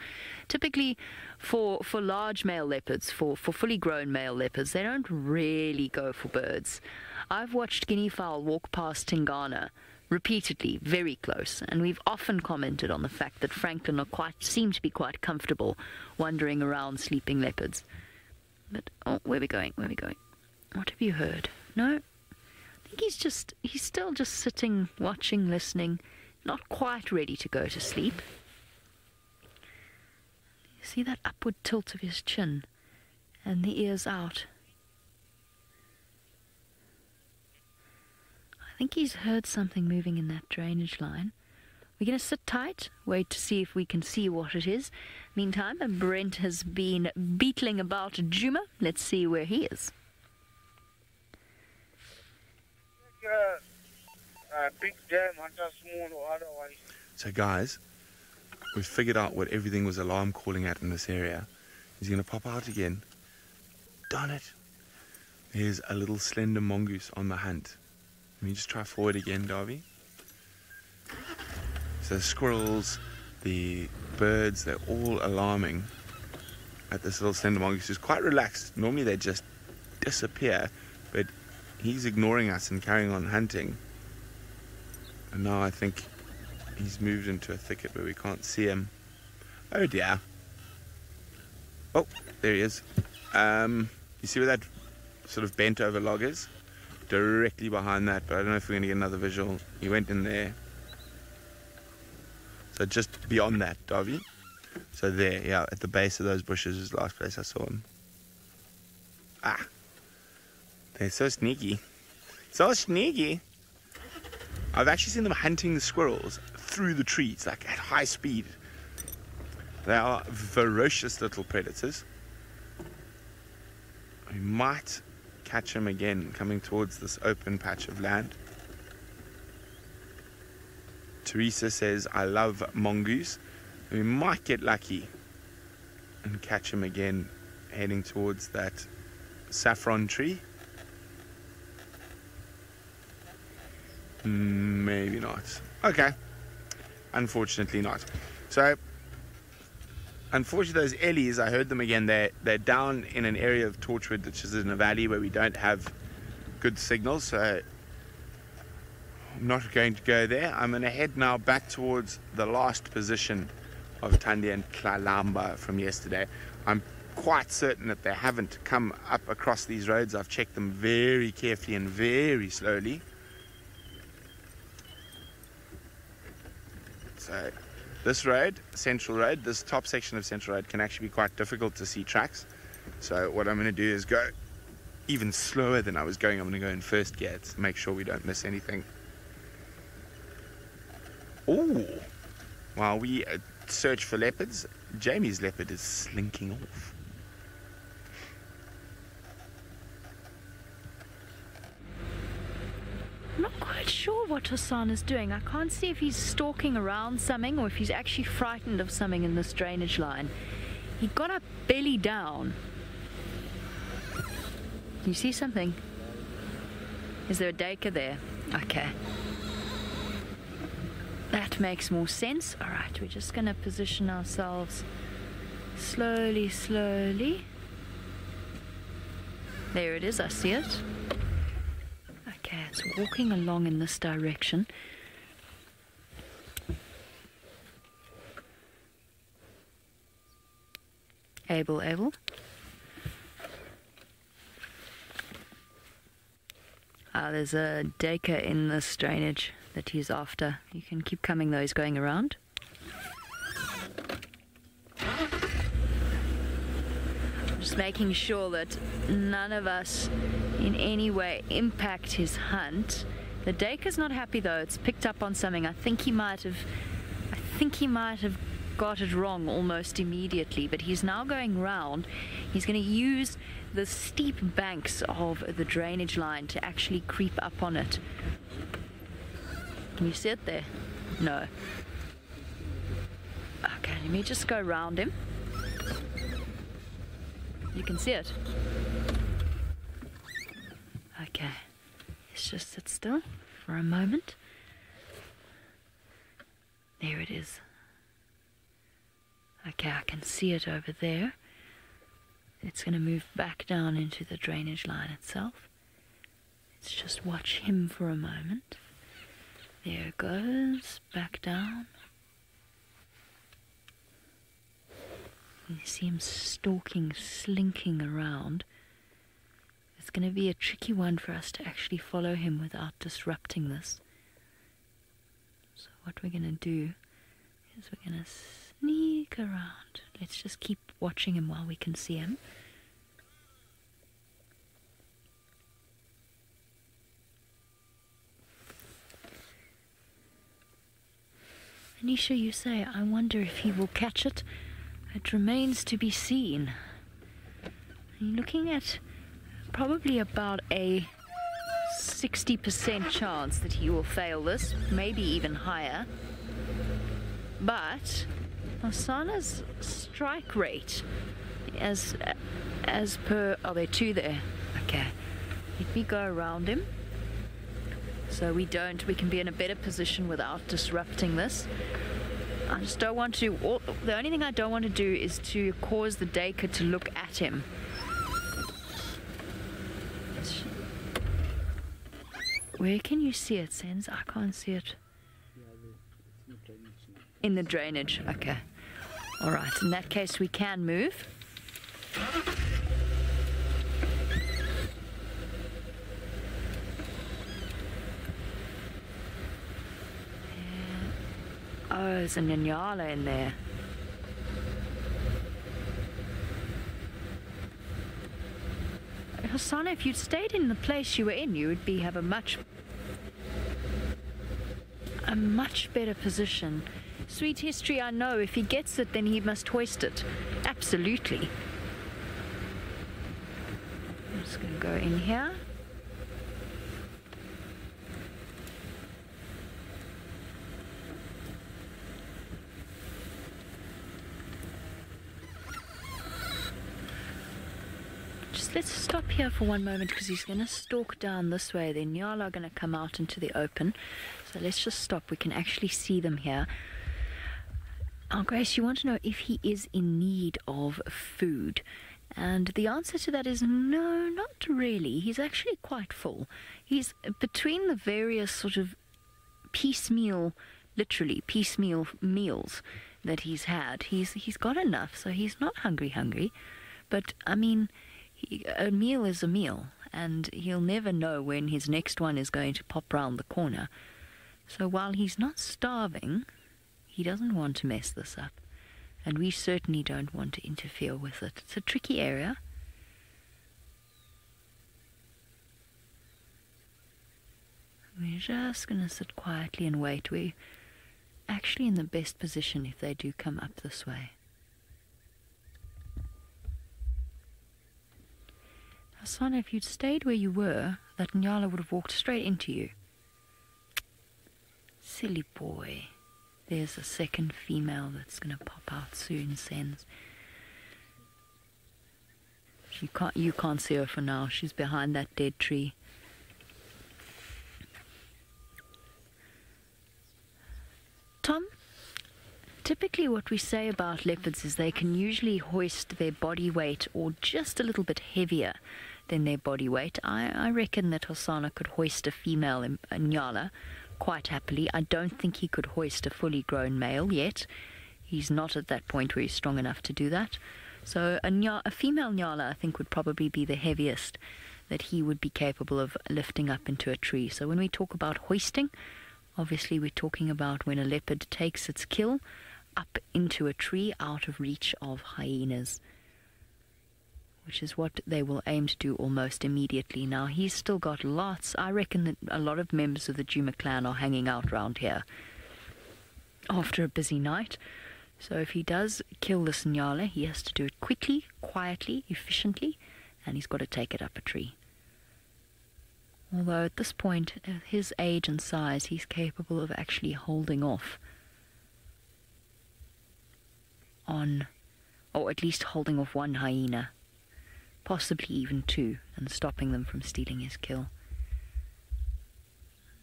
Typically, for large male leopards, for fully grown male leopards, they don't really go for birds. I've watched guinea fowl walk past Tingana repeatedly, very close, and we've often commented on the fact that francolin seem to be quite comfortable wandering around sleeping leopards. But, oh, where are we going? Where are we going? What have you heard? No? I think he's still just sitting, watching, listening, not quite ready to go to sleep. You see that upward tilt of his chin and the ears out? I think he's heard something moving in that drainage line. We're going to sit tight, wait to see if we can see what it is. Meantime, Brent has been beetling about Djuma. Let's see where he is.
Big dam, small or otherwise.
So guys, we've figured out what everything was alarm calling at in this area. He's going to pop out again. Darn it. There's a little slender mongoose on the hunt. Let me just try forward again, Darby. So the squirrels, the birds, they're all alarming at this little slender mongoose who's quite relaxed. Normally they just disappear, but he's ignoring us and carrying on hunting. And now I think he's moved into a thicket where we can't see him. Oh dear. Oh, there he is. You see where that sort of bent over log is? Directly behind that, but I don't know if we're going to get another visual. He went in there. So just beyond that, Darby. So there, yeah, at the base of those bushes is the last place I saw him. Ah. They're so sneaky. So sneaky. I've actually seen them hunting the squirrels through the trees, like at high speed. They are ferocious little predators. We might catch him again coming towards this open patch of land. Teresa says, I love mongoose. We might get lucky and catch him again heading towards that saffron tree. Maybe not. Okay. Unfortunately not. So, unfortunately those ellies, I heard them again, they're down in an area of Torchwood, which is in a valley where we don't have good signals, so I'm not going to go there. I'm going to head now back towards the last position of Tandi and Tlalamba from yesterday. I'm quite certain that they haven't come up across these roads. I've checked them very carefully and very slowly. So this road, Central Road, this top section of Central Road can actually be quite difficult to see tracks. So what I'm going to do is go even slower than I was going. I'm going to go in first gear to make sure we don't miss anything. Oh, while we search for leopards, Jamie's leopard is slinking off.
I'm not quite sure what Hassan is doing. I can't see if he's stalking around something or if he's actually frightened of something in this drainage line. He got up belly down. You see something? Is there a duiker there? Okay. That makes more sense. Alright, we're just going to position ourselves slowly, slowly. There it is, I see it. Okay, it's walking along in this direction. Abel. There's a dacre in this drainage that he's after. You can keep coming, those going around. Just making sure that none of us in any way impact his hunt. The dacre's not happy though. It's picked up on something. I think he might have got it wrong almost immediately, but he's now going round. He's going to use the steep banks of the drainage line to actually creep up on it. Can you see it there? No. Okay, let me just go around him. You can see it. Okay, let's just sit still for a moment. There it is. Okay, I can see it over there. It's going to move back down into the drainage line itself. Let's just watch him for a moment. There it goes, back down. You see him stalking, slinking around. It's going to be a tricky one for us to actually follow him without disrupting this. So what we're going to do is we're going to sneak around. Let's just keep watching him while we can see him. Anisha, you say, I wonder if he will catch it. It remains to be seen. You're looking at probably about a 60% chance that he will fail this, maybe even higher. But Hosana's strike rate, as per... Oh, there are two there. Okay. Let me go around him. So we can be in a better position without disrupting this. I just don't want to... the only thing I don't want to do is to cause the dacre to look at him. Where can you see it, Sens? I can't see it. In the drainage, okay. Alright, in that case we can move. Oh, there's a Nyala in there. Hosana, if you'd stayed in the place you were in, you would have a much better position. Sweet history, I know. If he gets it, then he must hoist it. Absolutely. I'm just going to go in here. Let's stop here for one moment because he's going to stalk down this way. The Nyala are going to come out into the open. So let's just stop. We can actually see them here. Oh, Grace, you want to know if he is in need of food. And the answer to that is no, not really. He's actually quite full. He's between the various sort of piecemeal, literally piecemeal meals that he's had. He's got enough, so he's not hungry. But, I mean... a meal is a meal, and he'll never know when his next one is going to pop round the corner. So while he's not starving, he doesn't want to mess this up, and we certainly don't want to interfere with it. It's a tricky area. We're just going to sit quietly and wait. We're actually in the best position if they do come up this way. Hosana, if you'd stayed where you were, that Nyala would have walked straight into you. Silly boy. There's a second female that's going to pop out soon, Sens. You can't see her for now. She's behind that dead tree. Tom? Typically what we say about leopards is they can usually hoist their body weight or just a little bit heavier than their body weight. I reckon that Hosana could hoist a female Nyala quite happily. I don't think he could hoist a fully grown male yet. He's not at that point where he's strong enough to do that. So a female nyala, I think, would probably be the heaviest that he would be capable of lifting up into a tree. So when we talk about hoisting, obviously we're talking about when a leopard takes its kill up into a tree out of reach of hyenas, which is what they will aim to do almost immediately. Now, he's still got lots. I reckon that a lot of members of the Djuma clan are hanging out around here after a busy night. So if he does kill this nyala, he has to do it quickly, quietly, efficiently, and he's got to take it up a tree. Although at this point, at his age and size, he's capable of actually holding off on, or at least holding off one hyena, possibly even two, and stopping them from stealing his kill.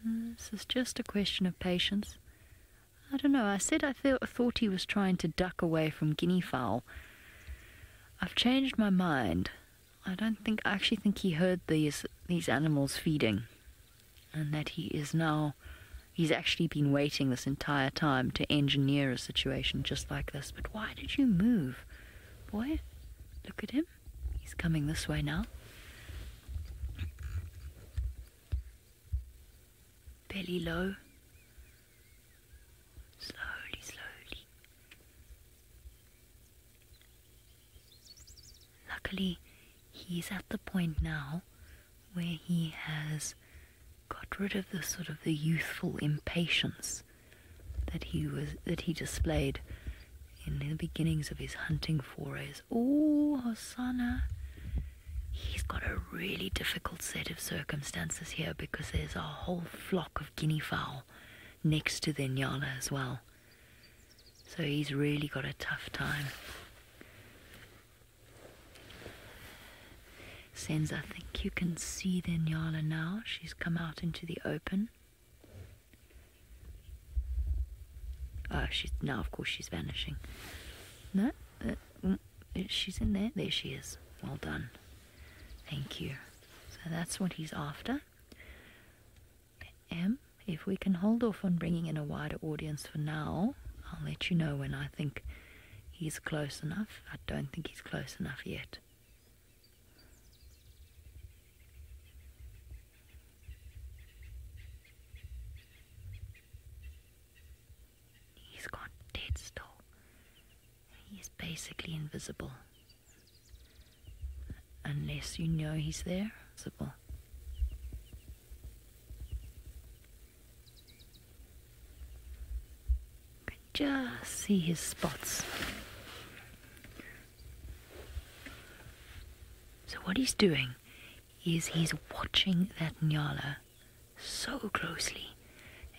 This is just a question of patience. I don't know, I said I thought he was trying to duck away from guinea fowl. I've changed my mind. I actually think he heard these animals feeding, and that he's actually been waiting this entire time to engineer a situation just like this. But why did you move, boy? Look at him. He's coming this way now. Belly low. Slowly, slowly. Luckily, he's at the point now where he has got rid of the youthful impatience that he displayed in the beginnings of his hunting forays. Oh, Hosanna! He's got a really difficult set of circumstances here because there's a whole flock of guinea fowl next to the nyala as well. So he's really got a tough time. Sense, I think you can see the nyala now. She's come out into the open. Now of course she's vanishing. No, she's in there. There she is. Well done. Thank you. So that's what he's after. If we can hold off on bringing in a wider audience for now, I'll let you know when I think he's close enough. I don't think he's close enough yet. He's gone dead still. He's basically invisible. Unless you know he's there, visible. You can just see his spots. So what he's doing is he's watching that nyala so closely,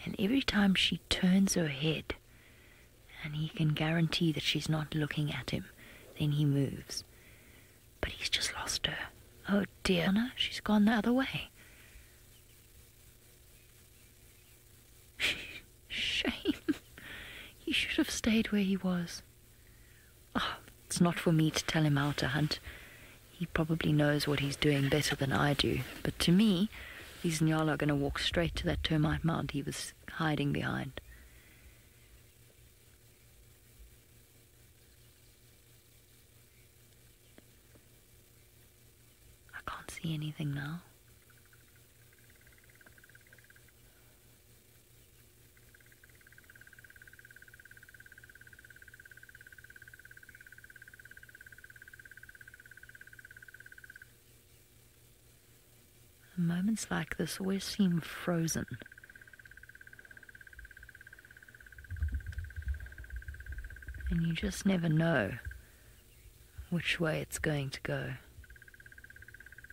and every time she turns her head, and he can guarantee that she's not looking at him, then he moves. But he's just lost her. Oh dear, Anna, she's gone the other way. Shame. He should have stayed where he was. Oh, it's not for me to tell him how to hunt. He probably knows what he's doing better than I do. But to me, these nyala are going to walk straight to that termite mound he was hiding behind. Can't see anything now. Moments like this always seem frozen. And you just never know which way it's going to go.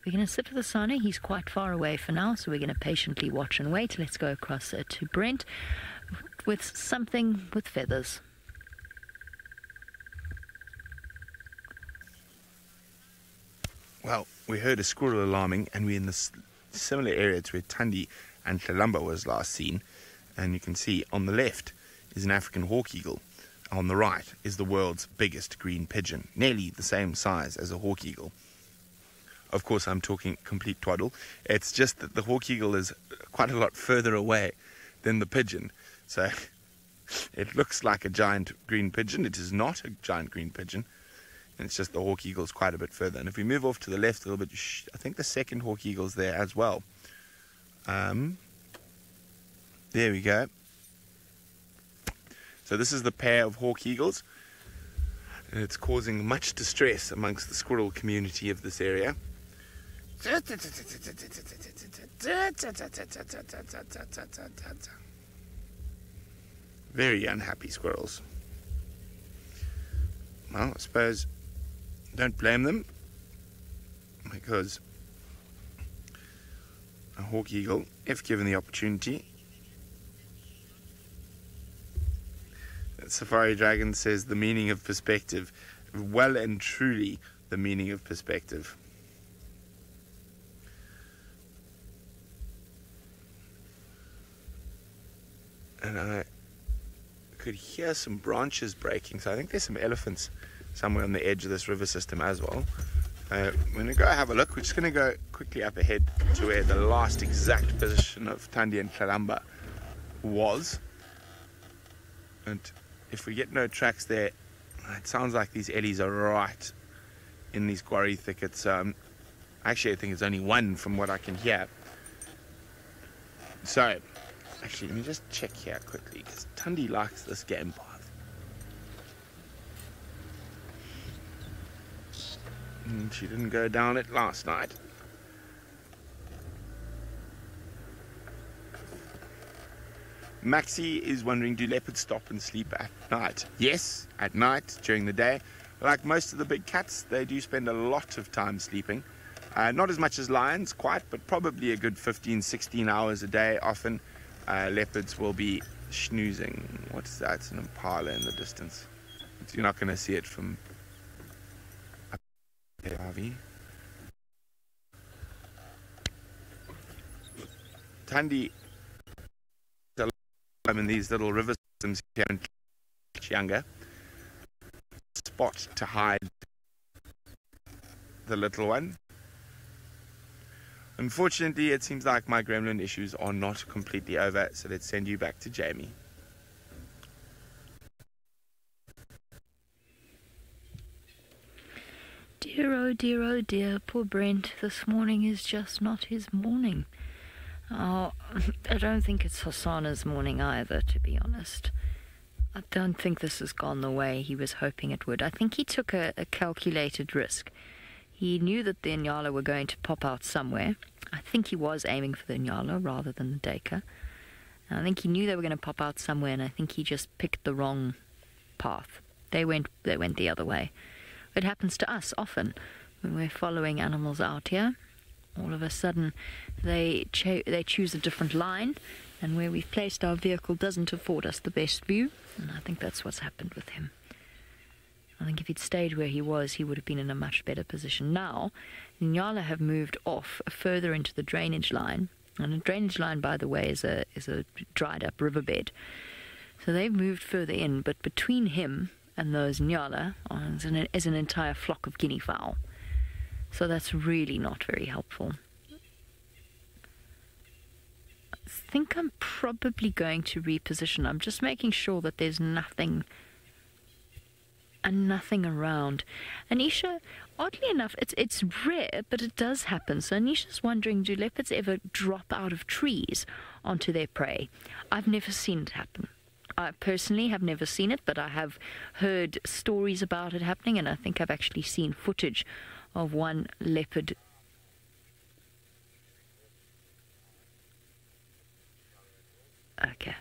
We're going to sit with Asana. He's quite far away for now, so we're going to patiently watch and wait. Let's go across to Brent with something with feathers.
Well, we heard a squirrel alarming, and we're in this similar area to where Thandi and Tlalamba was last seen. And you can see on the left is an African hawk eagle. On the right is the world's biggest green pigeon, nearly the same size as a hawk eagle. Of course, I'm talking complete twaddle. It's just that the hawk eagle is quite a lot further away than the pigeon. So it looks like a giant green pigeon. It is not a giant green pigeon. And it's just the hawk eagle's quite a bit further. And if we move off to the left a little bit, I think the second hawk eagle's there as well. There we go. So this is the pair of hawk eagles. And it's causing much distress amongst the squirrel community of this area. Very unhappy squirrels. Well, I suppose don't blame them, because a hawk eagle, if given the opportunity, Safari Dragon says the meaning of perspective, well and truly the meaning of perspective. And I could hear some branches breaking, so I think there's some elephants somewhere on the edge of this river system as well. We're going to go have a look. We're just going to go quickly up ahead to where the last exact position of Thandi and Kalamba was. And if we get no tracks there, it sounds like these eddies are right in these quarry thickets. Actually, I think it's only one from what I can hear. So, actually, let me just check here quickly, because Thandi likes this game path. And she didn't go down it last night. Maxi is wondering, do leopards stop and sleep at night? Yes, at night, during the day. Like most of the big cats, they do spend a lot of time sleeping. Not as much as lions, quite, but probably a good 15, 16 hours a day often. Leopards will be snoozing. What's that? It's an impala in the distance. You're not going to see it from up there, Harvey. Thandi in these little river systems here in younger spot to hide the little one. Unfortunately, it seems like my gremlin issues are not completely over, so let's send you back to Jamie.
Dear, oh dear, poor Brent. This morning is just not his morning. Oh, I don't think it's Hosanna's morning either, to be honest. I don't think this has gone the way he was hoping it would. I think he took a calculated risk. He knew that the Inyala were going to pop out somewhere. I think he was aiming for the Inyala rather than the Deka. I think he knew they were going to pop out somewhere, and I think he just picked the wrong path. They went the other way. It happens to us often when we're following animals out here. All of a sudden, they choose a different line, and where we've placed our vehicle doesn't afford us the best view, and I think that's what's happened with him. I think if he'd stayed where he was, he would have been in a much better position. Now, Nyala have moved off further into the drainage line, and a drainage line, by the way, is a dried-up riverbed. So they've moved further in, but between him and those Nyala is an entire flock of guinea fowl. So that's really not very helpful. I think I'm probably going to reposition. I'm just making sure that there's nothing around. Anisha, oddly enough, it's rare, but it does happen. So Anisha's wondering, do leopards ever drop out of trees onto their prey? I've never seen it happen. I personally have never seen it, but I have heard stories about it happening, and I think I've actually seen footage of one leopard. Okay.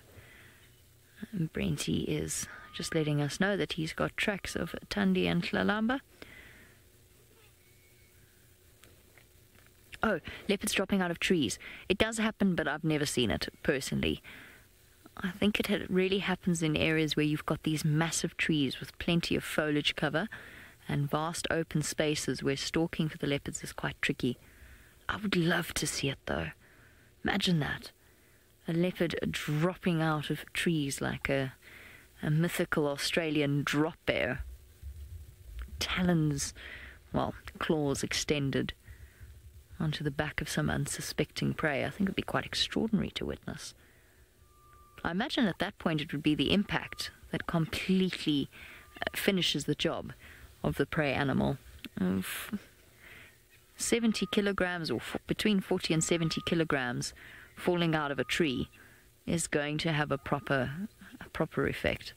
Brenty is just letting us know that he's got tracks of Thandi and Tlalamba. Oh, leopards dropping out of trees. It does happen, but I've never seen it personally. I think it really happens in areas where you've got these massive trees with plenty of foliage cover and vast open spaces where stalking for the leopards is quite tricky. I would love to see it, though. Imagine that. A leopard dropping out of trees like a mythical Australian drop bear. Talons, well, claws extended onto the back of some unsuspecting prey. I think it would be quite extraordinary to witness. I imagine at that point it would be the impact that completely finishes the job of the prey animal. 70 kilograms, or between 40 and 70 kilograms falling out of a tree is going to have a proper effect.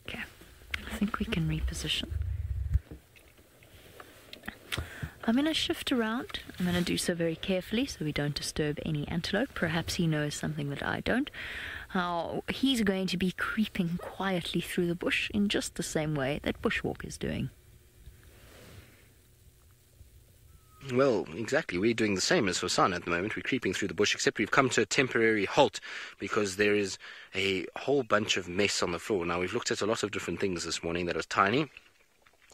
Okay, I think we can reposition. I'm going to shift around. I'm going to do so very carefully so we don't disturb any antelope. Perhaps he knows something that I don't. He's going to be creeping quietly through the bush in just the same way that bushwalk is doing.
Well, exactly. We're doing the same as Hosanna at the moment. We're creeping through the bush, except we've come to a temporary halt because there is a whole bunch of mess on the floor. Now, we've looked at a lot of different things this morning that are tiny.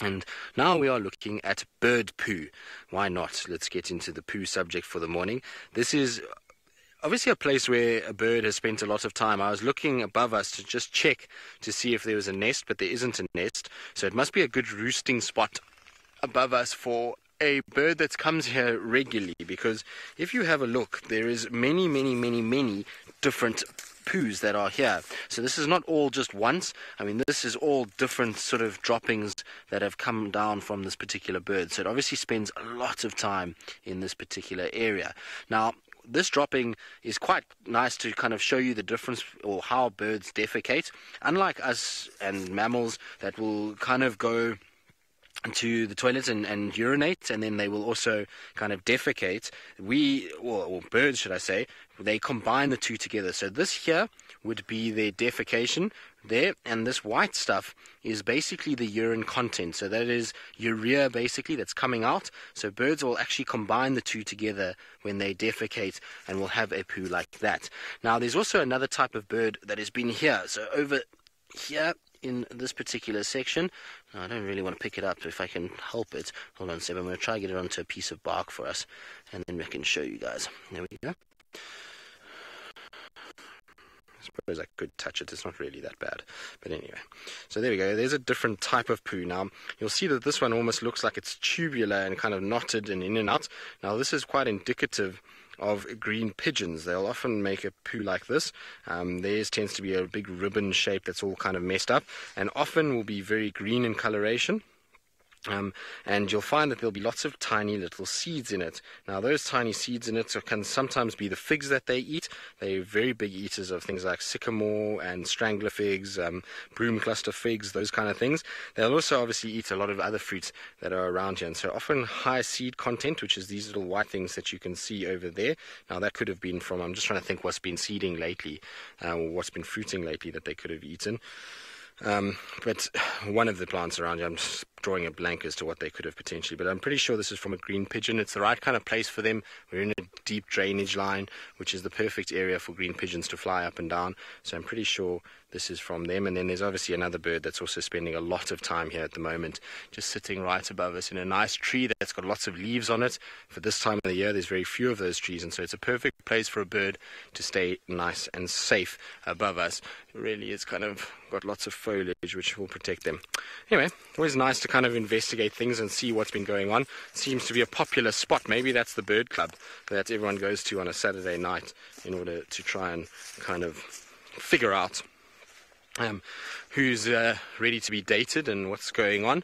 And now we are looking at bird poo. Why not? Let's get into the poo subject for the morning. This is obviously a place where a bird has spent a lot of time. I was looking above us to just check to see if there was a nest, but there isn't a nest. So it must be a good roosting spot above us for a bird that comes here regularly, because if you have a look, there is many different poos that are here. So this is not all just once. I mean, this is all different sort of droppings that have come down from this particular bird. So it obviously spends a lot of time in this particular area. Now, this dropping is quite nice to kind of show you the difference or how birds defecate. Unlike us and mammals that will kind of go to the toilet and urinate, and then they will also kind of defecate. Or birds, should I say, they combine the two together. So this here would be their defecation there, and this white stuff is basically the urine content. So that is urea basically that's coming out. So birds will actually combine the two together when they defecate and will have a poo like that. Now there's also another type of bird that has been here. So over here in this particular section, I don't really want to pick it up if I can help it. Hold on a second, I'm going to try to get it onto a piece of bark for us, and then we can show you guys. There we go. I suppose I could touch it, it's not really that bad. But anyway, so there we go. There's a different type of poo. Now, you'll see that this one almost looks like it's tubular and kind of knotted and in and out. Now, this is quite indicative of green pigeons. They'll often make a poo like this. Theirs tends to be a big ribbon shape that's all kind of messed up, and often will be very green in coloration. And you'll find that there'll be lots of tiny little seeds in it. Now, those tiny seeds in it can sometimes be the figs that they eat. They're very big eaters of things like sycamore and strangler figs, broom cluster figs, those kind of things. They'll also obviously eat a lot of other fruits that are around here. And so often high seed content, which is these little white things that you can see over there. Now, that could have been from, I'm just trying to think what's been seeding lately, or what's been fruiting lately that they could have eaten. But one of the plants around here, I'm just drawing a blank as to what they could have potentially, but I'm pretty sure this is from a green pigeon. It's the right kind of place for them. We're in a deep drainage line, which is the perfect area for green pigeons to fly up and down. So I'm pretty sure this is from them. And then there's obviously another bird that's also spending a lot of time here at the moment, just sitting right above us in a nice tree that's got lots of leaves on it. For this time of the year, there's very few of those trees, and so it's a perfect place for a bird to stay nice and safe above us. Really, it's kind of got lots of foliage which will protect them. Anyway, always nice to kind of investigate things and see what's been going on. It seems to be a popular spot. Maybe that's the bird club that everyone goes to on a Saturday night in order to try and kind of figure out who's ready to be dated and what's going on.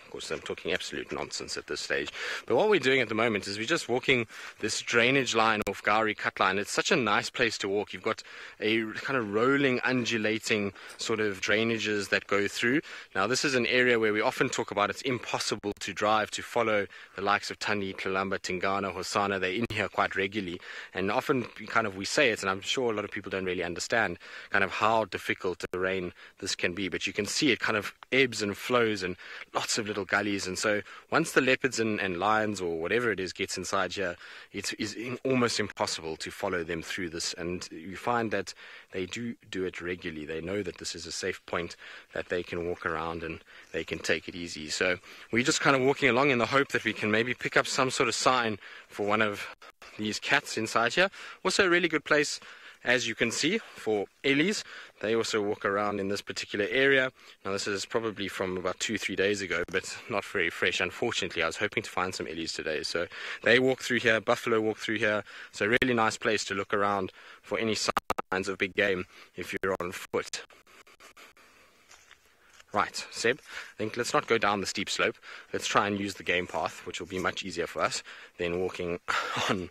Of course, I'm talking absolute nonsense at this stage. But what we're doing at the moment is we're just walking this drainage line off Gowrie Cut Line. It's such a nice place to walk. You've got a kind of rolling, undulating sort of drainages that go through. Now, this is an area where we often talk about it's impossible to drive to follow the likes of Tandi, Tlalamba, Tingana, Hosanna. They're in here quite regularly. And often kind of we say it, and I'm sure a lot of people don't really understand kind of how difficult terrain this can be. But you can see it kind of ebbs and flows and lots of little gullies, and so once the leopards and lions or whatever it is gets inside here, it is almost impossible to follow them through this. And you find that they do it regularly. They know that this is a safe point that they can walk around and they can take it easy. So we're just kind of walking along in the hope that we can maybe pick up some sort of sign for one of these cats inside here. Also a really good place, as you can see, for ellies. They also walk around in this particular area. Now, this is probably from about 2-3 days ago, but not very fresh. Unfortunately, I was hoping to find some ellies today. So they walk through here, buffalo walk through here. So a really nice place to look around for any signs of big game if you're on foot. Right, Seb, I think let's not go down the steep slope. Let's try and use the game path, which will be much easier for us than walking on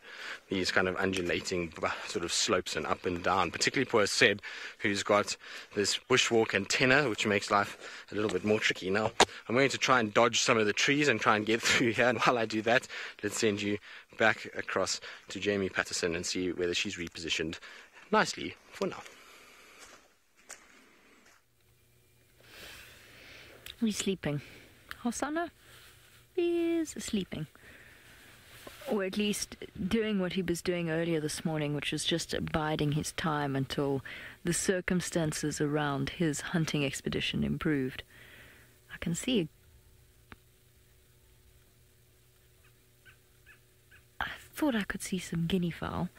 these kind of undulating sort of slopes and up and down, particularly poor Seb, who's got this bushwalk antenna, which makes life a little bit more tricky. Now, I'm going to try and dodge some of the trees and try and get through here, and while I do that, let's send you back across to Jamie Patterson and see whether she's repositioned nicely for now.
He's sleeping. Hosanna is sleeping. Or at least doing what he was doing earlier this morning, which was just biding his time until the circumstances around his hunting expedition improved. I can see. I thought I could see some guinea fowl.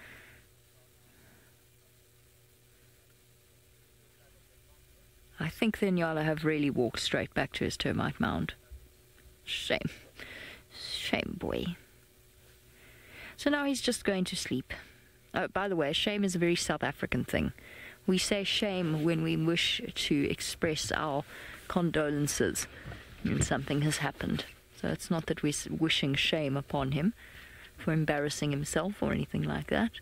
I think the Nyala have really walked straight back to his termite mound. Shame. Shame, boy. So now he's just going to sleep. Oh, by the way, shame is a very South African thing. We say shame when we wish to express our condolences when something has happened. So it's not that we're wishing shame upon him for embarrassing himself or anything like that.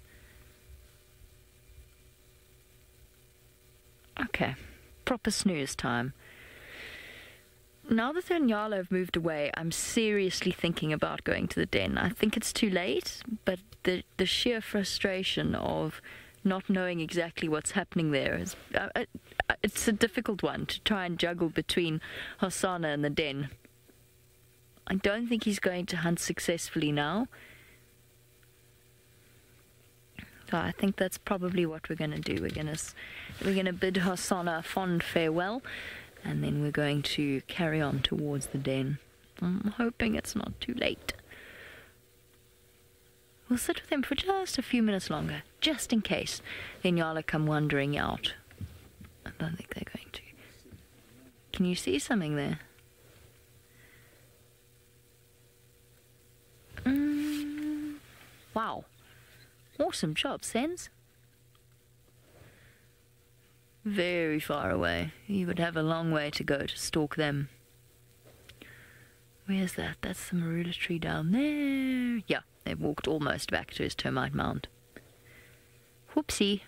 Okay. Proper snooze time. Now that the Nyala have moved away, I'm seriously thinking about going to the den. I think it's too late, but the sheer frustration of not knowing exactly what's happening there is it's a difficult one to try and juggle between Hosanna and the den. I don't think he's going to hunt successfully now. So I think that's probably what we're going to do. We're going to bid Hosanna a fond farewell, and then we're going to carry on towards the den. I'm hoping it's not too late. We'll sit with him for just a few minutes longer, just in case the Nyala come wandering out. I don't think they're going to. Can you see something there? Wow. Awesome job, Sens. Very far away. You would have a long way to go to stalk them. Where's that? That's the marula tree down there. Yeah, they've walked almost back to his termite mound. Whoopsie.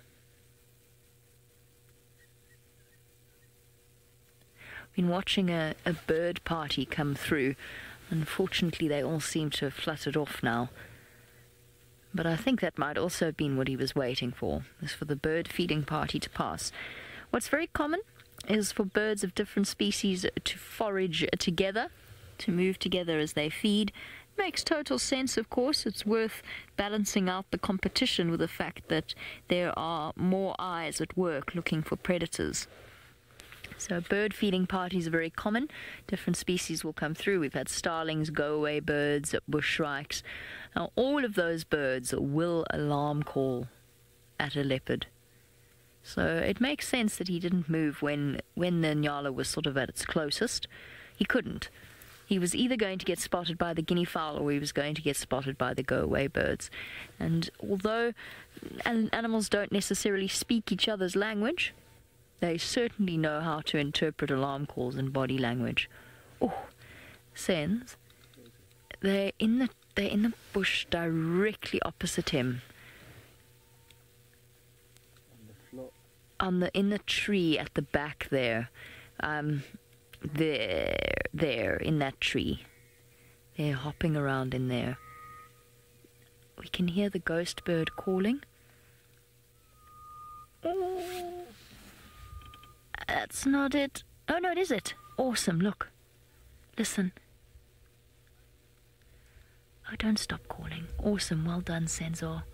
Been watching a bird party come through. Unfortunately, they all seem to have fluttered off now. But I think that might also have been what he was waiting for, is for the bird feeding party to pass. What's very common is for birds of different species to forage together, to move together as they feed. Makes total sense, of course. It's worth balancing out the competition with the fact that there are more eyes at work looking for predators. So bird feeding parties are very common. Different species will come through. We've had starlings, go-away birds, bushshrikes. Now, all of those birds will alarm call at a leopard. So it makes sense that he didn't move when the Nyala was sort of at its closest. He couldn't. He was either going to get spotted by the guinea fowl or he was going to get spotted by the go-away birds. And although animals don't necessarily speak each other's language, they certainly know how to interpret alarm calls and body language. Oh, Sens, they're in the bush directly opposite him. In the tree at the back there. There in that tree. They're hopping around in there. We can hear the ghost bird calling. Oh. That's not it. Oh, no, it is it. Awesome, look. Listen. Oh, don't stop calling. Awesome, well done, Sensor.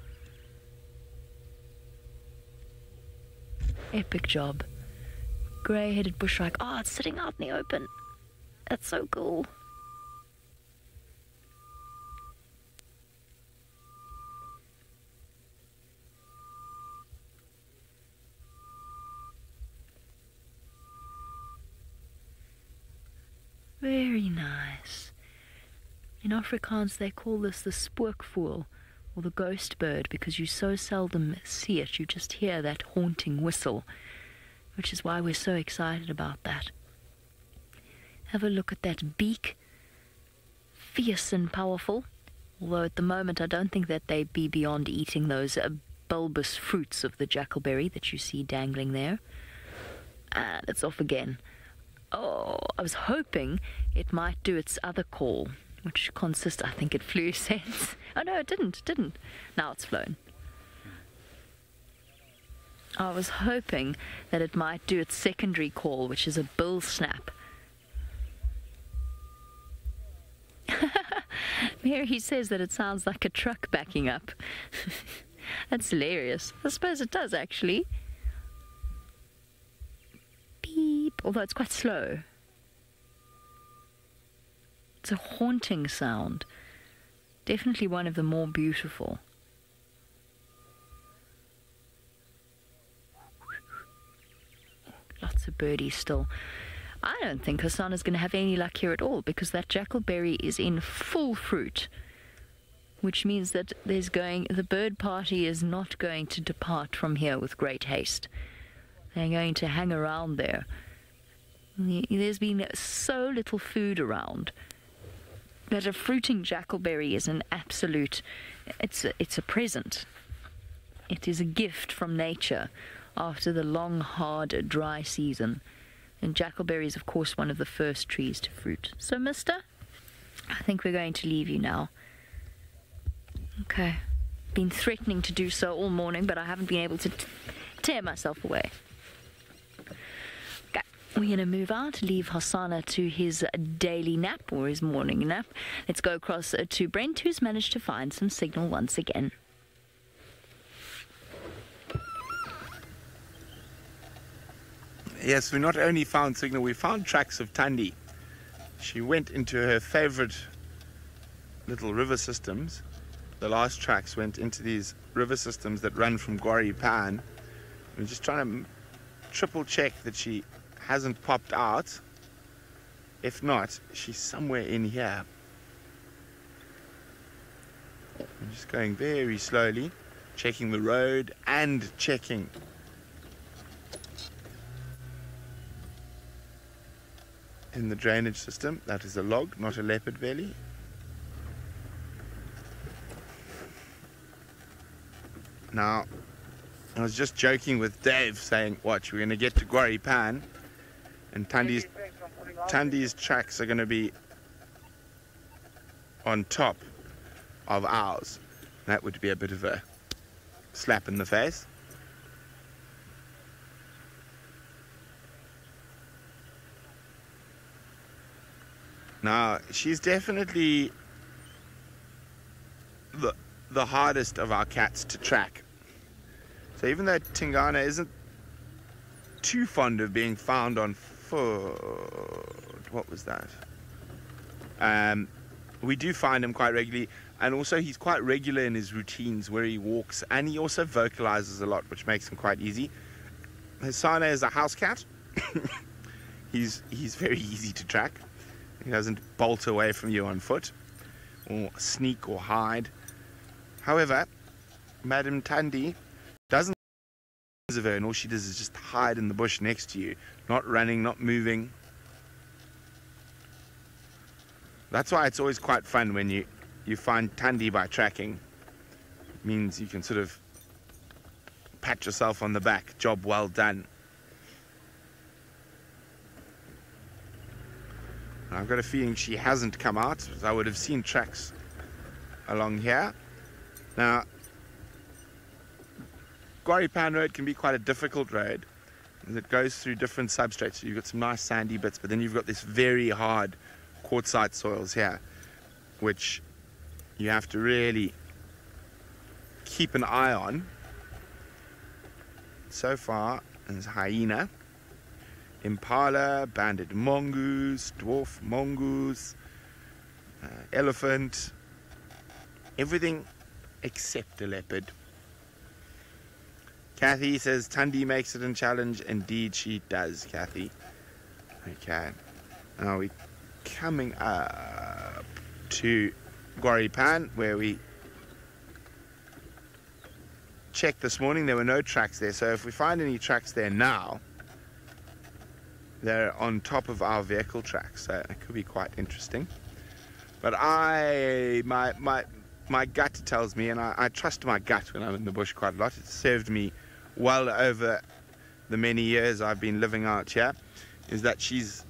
Epic job. Grey-headed bushshrike. Oh, it's sitting out in the open. That's so cool. Very nice. In Afrikaans they call this the spookvoël, or the ghost bird, because you so seldom see it. You just hear that haunting whistle, which is why we're so excited about that. Have a look at that beak. Fierce and powerful. Although at the moment I don't think that they'd be beyond eating those bulbous fruits of the jackalberry that you see dangling there. And it's off again. Oh, I was hoping it might do its other call, which consists, I think it flew sense. Oh no, it didn't. Now it's flown. I was hoping that it might do its secondary call, which is a bill snap. Mary says that it sounds like a truck backing up. That's hilarious. I suppose it does, actually. Beep. Although it's quite slow. It's a haunting sound. Definitely one of the more beautiful. Lots of birdies still. I don't think Hassan is going to have any luck here at all, because that jackalberry is in full fruit, which means that the bird party is not going to depart from here with great haste. They're going to hang around there. There's been so little food around that a fruiting jackalberry is an absolute, it's a present. It is a gift from nature after the long, hard, dry season. And jackalberry is, of course, one of the first trees to fruit. So, mister, I think we're going to leave you now. Okay. Been threatening to do so all morning, but I haven't been able to tear myself away. Okay. We're going to move out, leave Hosanna to his daily nap, or his morning nap. Let's go across to Brent, who's managed to find some signal once again.
Yes, we not only found signal, we found tracks of Thandi. She went into her favorite little river systems. The last tracks went into these river systems that run from Gwari Pan. We're just trying to triple check that she hasn't popped out. If not, she's somewhere in here. I'm just going very slowly, checking the road and checking in the drainage system. That is a log, not a leopard belly. Now, I was just joking with Dave, saying, watch, we're going to get to Gwari Pan, and Thandi's tracks are going to be on top of ours. That would be a bit of a slap in the face. Now, she's definitely the hardest of our cats to track. So even though Tingana isn't too fond of being found on foot, what was that? We do find him quite regularly, and also he's quite regular in his routines where he walks, and he also vocalizes a lot, which makes him quite easy. Hasana is a house cat. He's very easy to track. He doesn't bolt away from you on foot or sneak or hide. However, Madam Thandi doesn't of her, and all she does is just hide in the bush next to you, not running, not moving. That's why it's always quite fun when you find Thandi by tracking. It means you can sort of pat yourself on the back. Job well done. I've got a feeling she hasn't come out, as I would have seen tracks along here. Now, Gwari Pan Road can be quite a difficult road, as it goes through different substrates. So you've got some nice sandy bits, but then you've got this very hard quartzite soils here, which you have to really keep an eye on. So far, there's hyena, impala, banded mongoose, dwarf mongoose, elephant, everything except a leopard. Kathy says Thandi makes it in challenge. Indeed she does, Kathy. Okay, now we're coming up to Gwari Pan, where we checked this morning. There were no tracks there, so if we find any tracks there now, they're on top of our vehicle tracks, so it could be quite interesting. But my gut tells me, and I trust my gut when I'm in the bush quite a lot. It's served me well over the many years I've been living out here, is that she's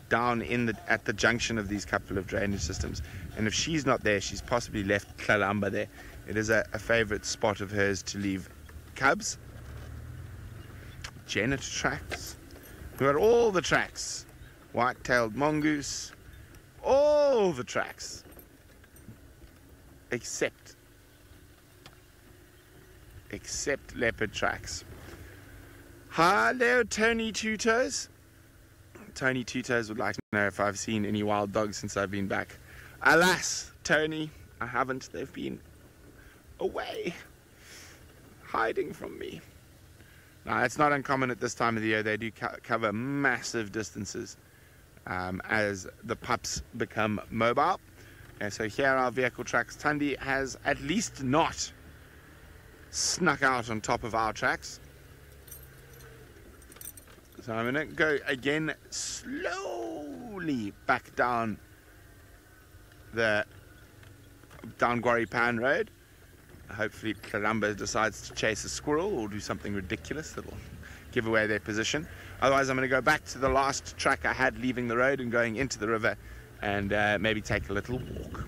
down at the junction of these couple of drainage systems. And if she's not there, she's possibly left Tlalamba there. It is a favorite spot of hers to leave cubs. Janitor tracks. We've got all the tracks. White-tailed mongoose. All the tracks. Except leopard tracks. Hello, Tony Two Toes. Tony Two Toes would like to know if I've seen any wild dogs since I've been back. Alas, Tony, I haven't. They've been away, hiding from me. Now, it's not uncommon at this time of the year. They do cover massive distances as the pups become mobile. And so here are our vehicle tracks. Thandi has at least not snuck out on top of our tracks. So I'm going to go again slowly back down Gwari Pan Road. Hopefully Tlalamba decides to chase a squirrel or do something ridiculous that will give away their position. Otherwise, I'm going to go back to the last track I had leaving the road and going into the river and maybe take a little walk.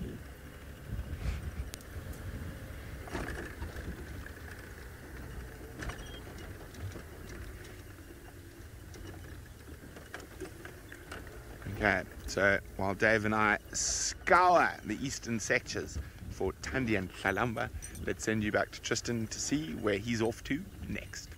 Okay, so while Dave and I scour the eastern sectors for Thandi and Tlalamba, let's send you back to Tristan to see where he's off to next.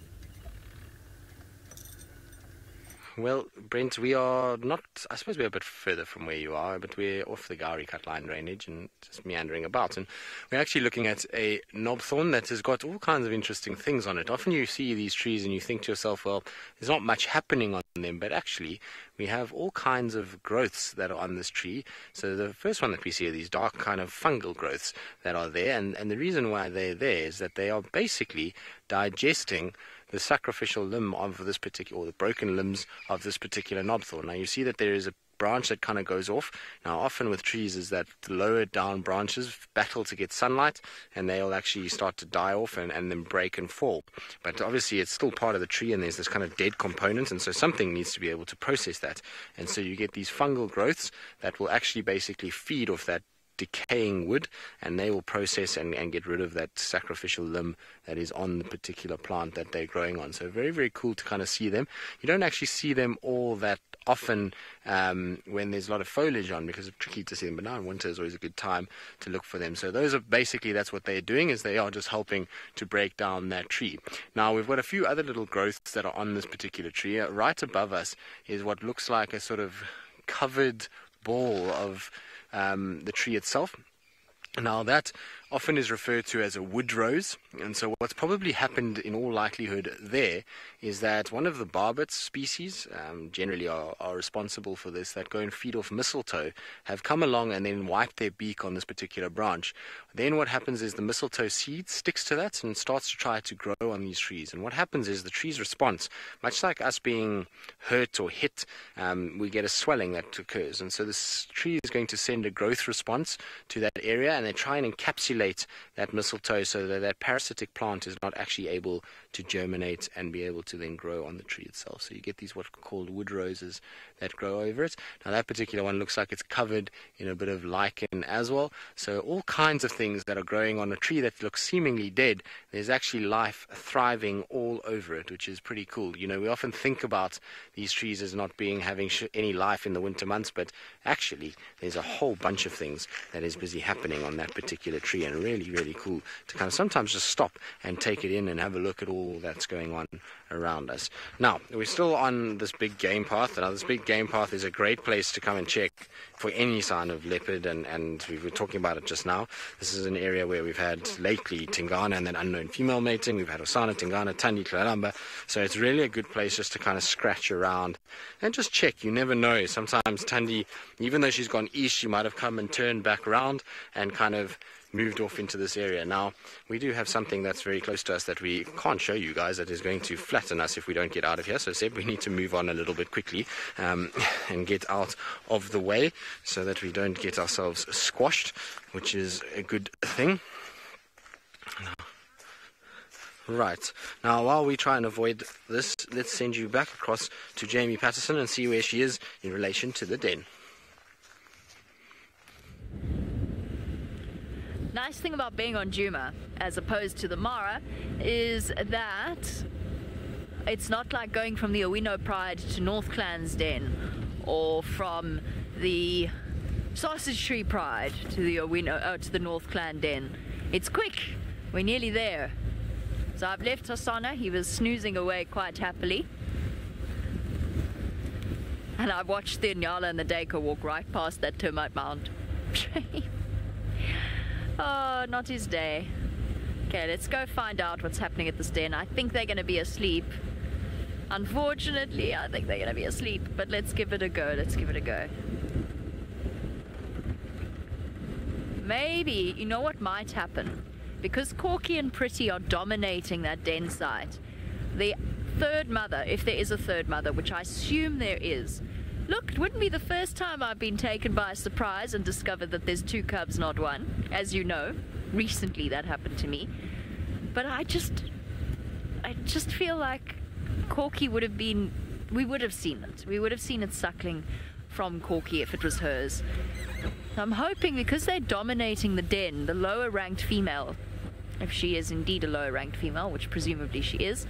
Well, Brent, we are not, I suppose we're a bit further from where you are, but we're off the Gowrie Cut Line drainage and just meandering about. And we're actually looking at a knobthorn that has got all kinds of interesting things on it. Often you see these trees and you think to yourself, well, there's not much happening on them, but actually we have all kinds of growths that are on this tree. So the first one that we see are these dark kind of fungal growths that are there. And the reason why they're there is that they are basically digesting the sacrificial limb of this particular, or the broken limbs of this particular knobthorn. Now you see that there is a branch that kind of goes off. Now often with trees is that the lower down branches battle to get sunlight and they'll actually start to die off and then break and fall. But obviously it's still part of the tree and there's this kind of dead component, and so something needs to be able to process that. And so you get these fungal growths that will actually basically feed off that decaying wood, and they will process and get rid of that sacrificial limb that is on the particular plant that they're growing on. So very, very cool to kind of see them. You don't actually see them all that often when there's a lot of foliage on, because it's tricky to see them, but now in winter is always a good time to look for them. So those are basically, that's what they're doing, is they are just helping to break down that tree. Now we've got a few other little growths that are on this particular tree. Right above us is what looks like a sort of covered ball of the tree itself. Now that often is referred to as a wood rose, and so what's probably happened in all likelihood there is that one of the barbet species, generally are responsible for this, that go and feed off mistletoe, have come along and then wiped their beak on this particular branch. Then what happens is the mistletoe seed sticks to that and starts to try to grow on these trees, and what happens is the tree's response, much like us being hurt or hit, we get a swelling that occurs, and so this tree is going to send a growth response to that area, and they try and encapsulate that mistletoe so that that parasitic plant is not actually able to germinate and be able to then grow on the tree itself. So you get these what are called wood roses that grow over it. Now that particular one looks like it's covered in a bit of lichen as well. So all kinds of things that are growing on a tree that looks seemingly dead, there's actually life thriving all over it, which is pretty cool. You know, we often think about these trees as not having any life in the winter months, but actually there's a whole bunch of things that is busy happening on that particular tree, and really, really cool to kind of sometimes just stop and take it in and have a look at all that's going on around us. Now, we're still on this big game path. Now, this big game path is a great place to come and check for any sign of leopard, and we were talking about it just now. This is an area where we've had lately Tingana and then unknown female mating. We've had Osana, Tingana, Thandi, Tlalamba. So it's really a good place just to kind of scratch around and just check. You never know. Sometimes Thandi, even though she's gone east, she might have come and turned back around and kind of moved off into this area. Now, we do have something that's very close to us that we can't show you guys that is going to flatten us if we don't get out of here. So Seb, we need to move on a little bit quickly and get out of the way so that we don't get ourselves squashed, which is a good thing. Right, now while we try and avoid this, let's send you back across to Jamie Patterson and see where she is in relation to the den.
Nice thing about being on Djuma, as opposed to the Mara, is that it's not like going from the Owino Pride to North Clan's Den, or from the Sausage Tree Pride to the to the North Clan Den. It's quick. We're nearly there. So I've left Hasana. He was snoozing away quite happily. And I watched the Nyala and the Dacre walk right past that termite mound. Oh, not his day. Okay, let's go find out what's happening at this den. I think they're going to be asleep. Unfortunately, I think they're going to be asleep. But let's give it a go. Let's give it a go. Maybe, you know what might happen? Because Corky and Pretty are dominating that den site, the third mother, if there is a third mother, which I assume there is. Look, it wouldn't be the first time I've been taken by surprise and discovered that there's 2 cubs, not 1. As you know, recently that happened to me. But I just feel like Corky would have been, we would have seen it. We would have seen it suckling from Corky if it was hers. I'm hoping, because they're dominating the den, the lower ranked female, if she is indeed a lower ranked female, which presumably she is,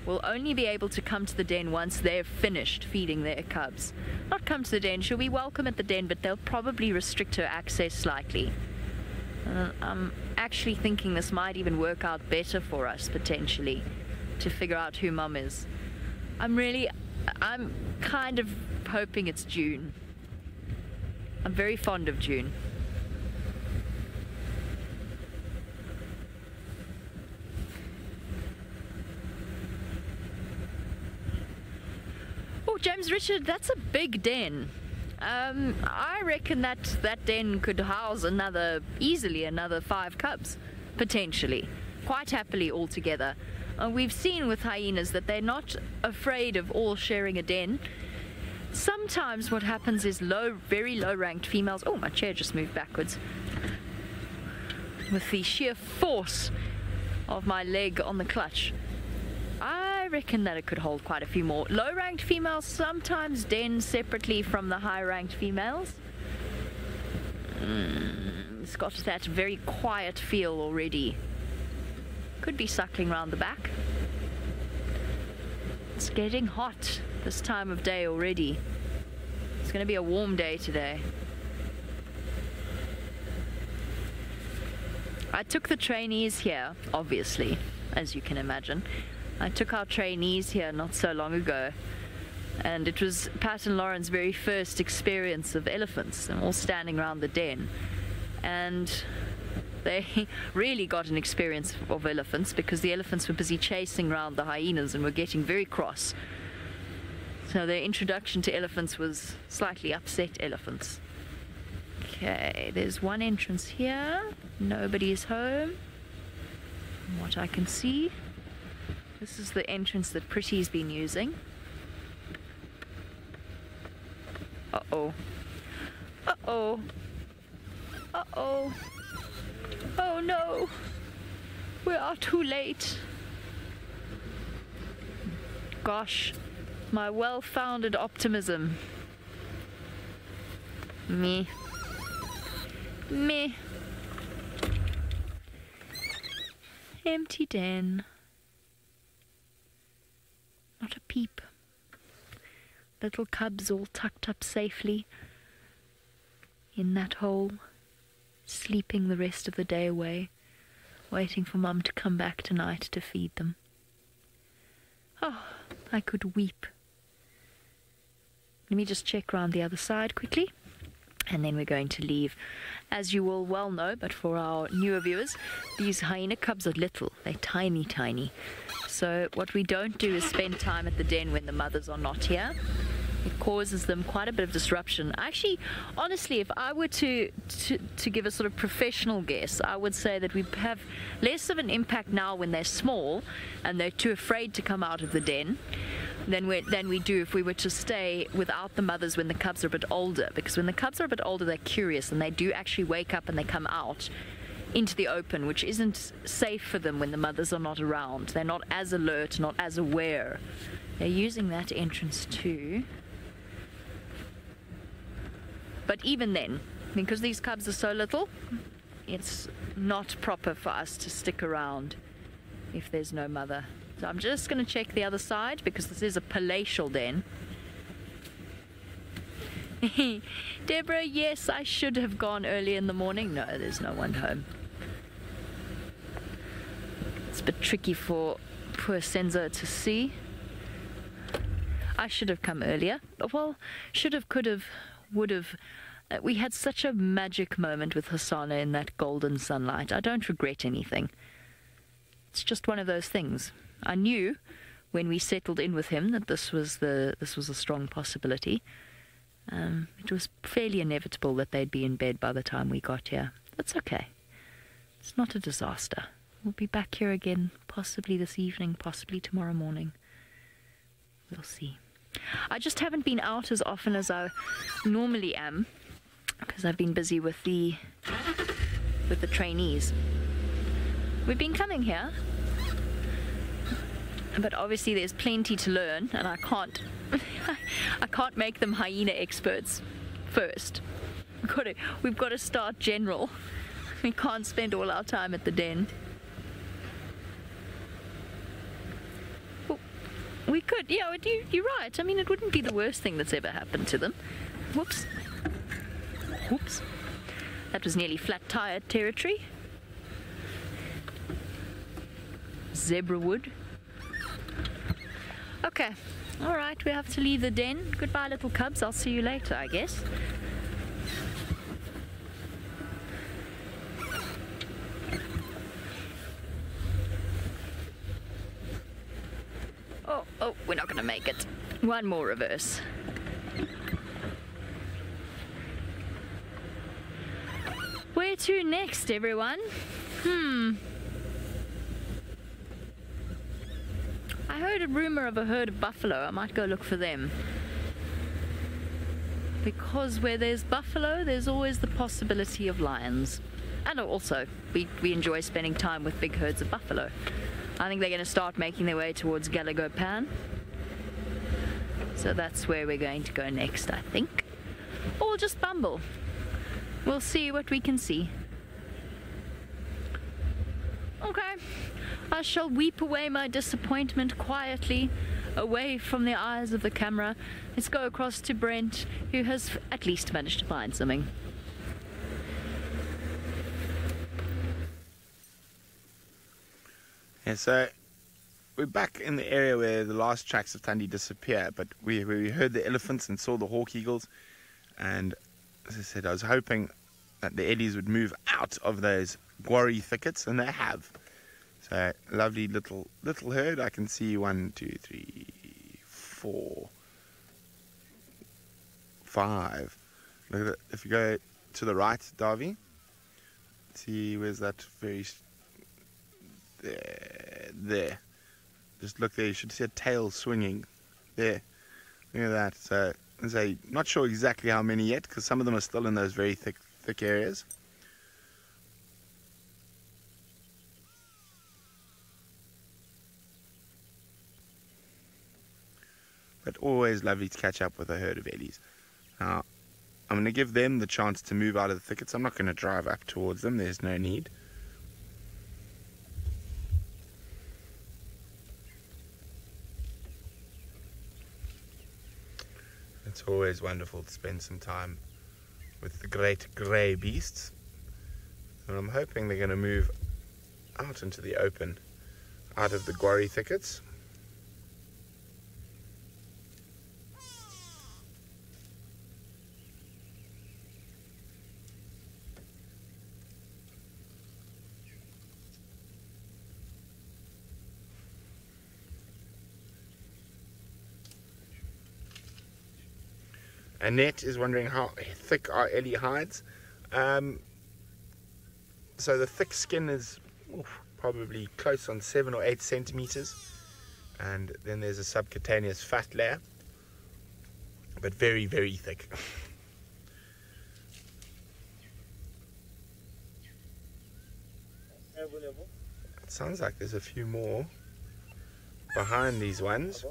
will only be able to come to the den once they're finished feeding their cubs. Not come to the den, she'll be welcome at the den, but they'll probably restrict her access slightly. I'm actually thinking this might even work out better for us, potentially, to figure out who Mum is. I'm kind of hoping it's June. I'm very fond of June. Oh, James Richard, that's a big den. I reckon that den could house easily another 5 cubs, potentially, quite happily altogether. We've seen with hyenas that they're not afraid of all sharing a den. Sometimes what happens is very low ranked females, oh, my chair just moved backwards, with the sheer force of my leg on the clutch. I reckon that it could hold quite a few more. Low ranked females sometimes den separately from the high ranked females. It's got that very quiet feel already. Could be suckling round the back. It's getting hot this time of day already. It's going to be a warm day today. I took the trainees here, obviously, as you can imagine. I took our trainees here not so long ago, and it was Pat and Lauren's very first experience of elephants, and all standing around the den. And they really got an experience of elephants, because the elephants were busy chasing around the hyenas and were getting very cross. So their introduction to elephants was slightly upset elephants. Okay, there's one entrance here. Nobody's home, from what I can see. This is the entrance that Pretty's been using. Uh-oh. Uh-oh. Uh-oh. Oh no. We are too late. Gosh, my well-founded optimism. Me. Empty den. Not a peep. Little cubs all tucked up safely in that hole, sleeping the rest of the day away, waiting for Mum to come back tonight to feed them. Oh, I could weep. Let me just check round the other side quickly, and then we're going to leave. As you will well know, but for our newer viewers, these hyena cubs are little. They're tiny, tiny. So what we don't do is spend time at the den when the mothers are not here. It causes them quite a bit of disruption. Actually, honestly, if I were to give a sort of professional guess, I would say that we have less of an impact now when they're small and they're too afraid to come out of the den than we do if we were to stay without the mothers when the cubs are a bit older. Because when the cubs are a bit older, they're curious and they do actually wake up and they come out into the open, which isn't safe for them when the mothers are not around. They're not as alert, not as aware. They're using that entrance too. But even then, because these cubs are so little, it's not proper for us to stick around if there's no mother. So I'm just going to check the other side because this is a palatial den. Deborah, yes, I should have gone early in the morning. No, there's no one home. It's a bit tricky for poor Senzo to see. I should have come earlier. Well, should have, could have, would have. We had such a magic moment with Hasana in that golden sunlight. I don't regret anything. It's just one of those things. I knew when we settled in with him that this was a strong possibility. It was fairly inevitable that they'd be in bed by the time we got here. That's okay. It's not a disaster. We'll be back here again, possibly this evening, possibly tomorrow morning. We'll see. I just haven't been out as often as I normally am because I've been busy with the trainees. We've been coming here, but obviously there's plenty to learn, and I can't make them hyena experts first. We've got to start general. We can't spend all our time at the den. Well, we could, yeah, you're right. I mean, it wouldn't be the worst thing that's ever happened to them. Whoops. Whoops. That was nearly flat tire territory. Zebra wood. Okay. All right, we have to leave the den. Goodbye, little cubs. I'll see you later, I guess. Oh, we're not going to make it. One more reverse. Where to next, everyone? I heard a rumor of a herd of buffalo. I might go look for them. Because where there's buffalo, there's always the possibility of lions. And also, we enjoy spending time with big herds of buffalo. I think they're going to start making their way towards Gallagher Pan. So that's where we're going to go next, I think. Or we'll just bumble. We'll see what we can see. Okay. I shall weep away my disappointment quietly, away from the eyes of the camera. Let's go across to Brent, who has at least managed to find something.
Yeah, so we're back in the area where the last tracks of Thandi disappear, but we heard the elephants and saw the hawk eagles, and as I said, I was hoping that the eddies would move out of those guarri thickets, and they have. So lovely little herd. I can see 1, 2, 3, 4, 5. Look at it. If you go to the right, Davy, see where's that very there. Just look there. You should see a tail swinging there. Look at that. So I'm not sure exactly how many yet, because some of them are still in those very thick areas. But always lovely to catch up with a herd of eddies. Now, I'm going to give them the chance to move out of the thickets. I'm not going to drive up towards them. There's no need. It's always wonderful to spend some time with the great grey beasts. And I'm hoping they're going to move out into the open, out of the guarri thickets. Annette is wondering how thick are ellie hides. So the thick skin is probably close on 7 or 8 centimeters, and then there's a subcutaneous fat layer, but very, very thick. It sounds like there's a few more behind these ones.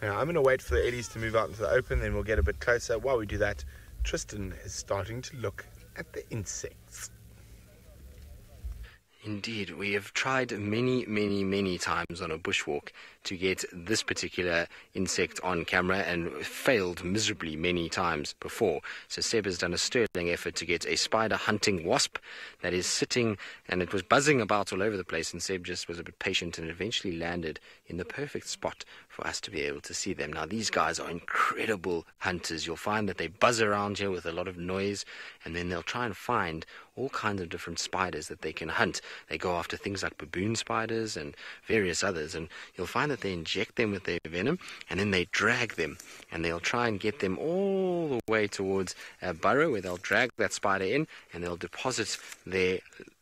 Now I'm going to wait for the ellies to move out into the open, then we'll get a bit closer. While we do that, Tristan is starting to look at the insects.
Indeed, we have tried many times on a bushwalk to get this particular insect on camera and failed miserably many times before. So Seb has done a sterling effort to get a spider hunting wasp that is sitting, and it was buzzing about all over the place, and Seb just was a bit patient and eventually landed in the perfect spot for us to be able to see them. Now these guys are incredible hunters. You'll find that they buzz around here with a lot of noise, and then they'll try and find all kinds of different spiders that they can hunt. They go after things like baboon spiders and various others, and you'll find that they inject them with their venom, and then they drag them, and they'll try and get them all the way towards a burrow where they'll drag that spider in, and they'll deposit their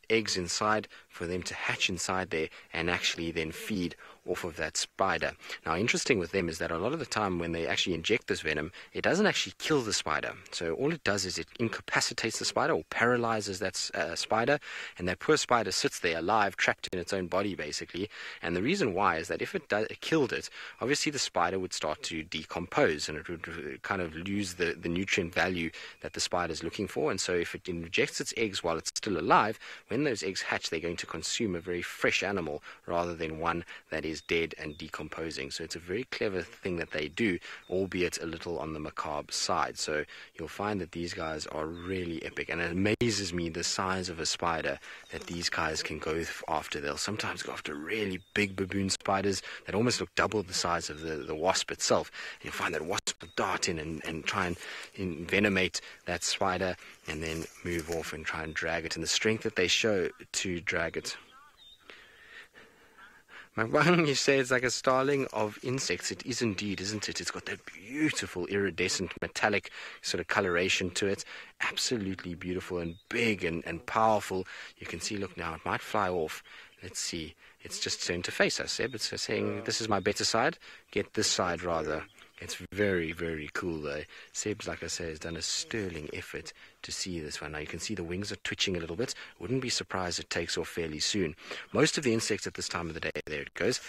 eggs inside for them to hatch inside there and actually then feed off of that spider. Now, interesting with them is that a lot of the time when they actually inject this venom, it doesn't actually kill the spider. So all it does is it incapacitates the spider or paralyzes that spider, and that poor spider sits there alive, trapped in its own body basically. And the reason why is that if it killed it, obviously the spider would start to decompose, and it would kind of lose the nutrient value that the spider is looking for. And so if it injects its eggs while it's still alive, when those eggs hatch, they're going to consume a very fresh animal rather than one that is dead and decomposing. So it's a very clever thing that they do, albeit a little on the macabre side. So you'll find that these guys are really epic, and it amazes me the size of a spider that these guys can go after. They'll sometimes go after really big baboon spiders that almost look double the size of the wasp itself. And you'll find that wasp will dart in and try and envenomate that spider and then move off and try and drag it, and the strength that they show to drag it. You say it's like a starling of insects. It is indeed, isn't it? It's got that beautiful iridescent metallic sort of coloration to it. Absolutely beautiful and big and powerful. You can see, look now, it might fly off. Let's see. It's just turned to face us, Seb. It's saying, this is my better side. Get this side, rather. It's very, very cool, though. Seb's, like I say, has done a sterling effort to see this one. Now, you can see the wings are twitching a little bit. Wouldn't be surprised it takes off fairly soon. Most of the insects at this time of the day, there it goes.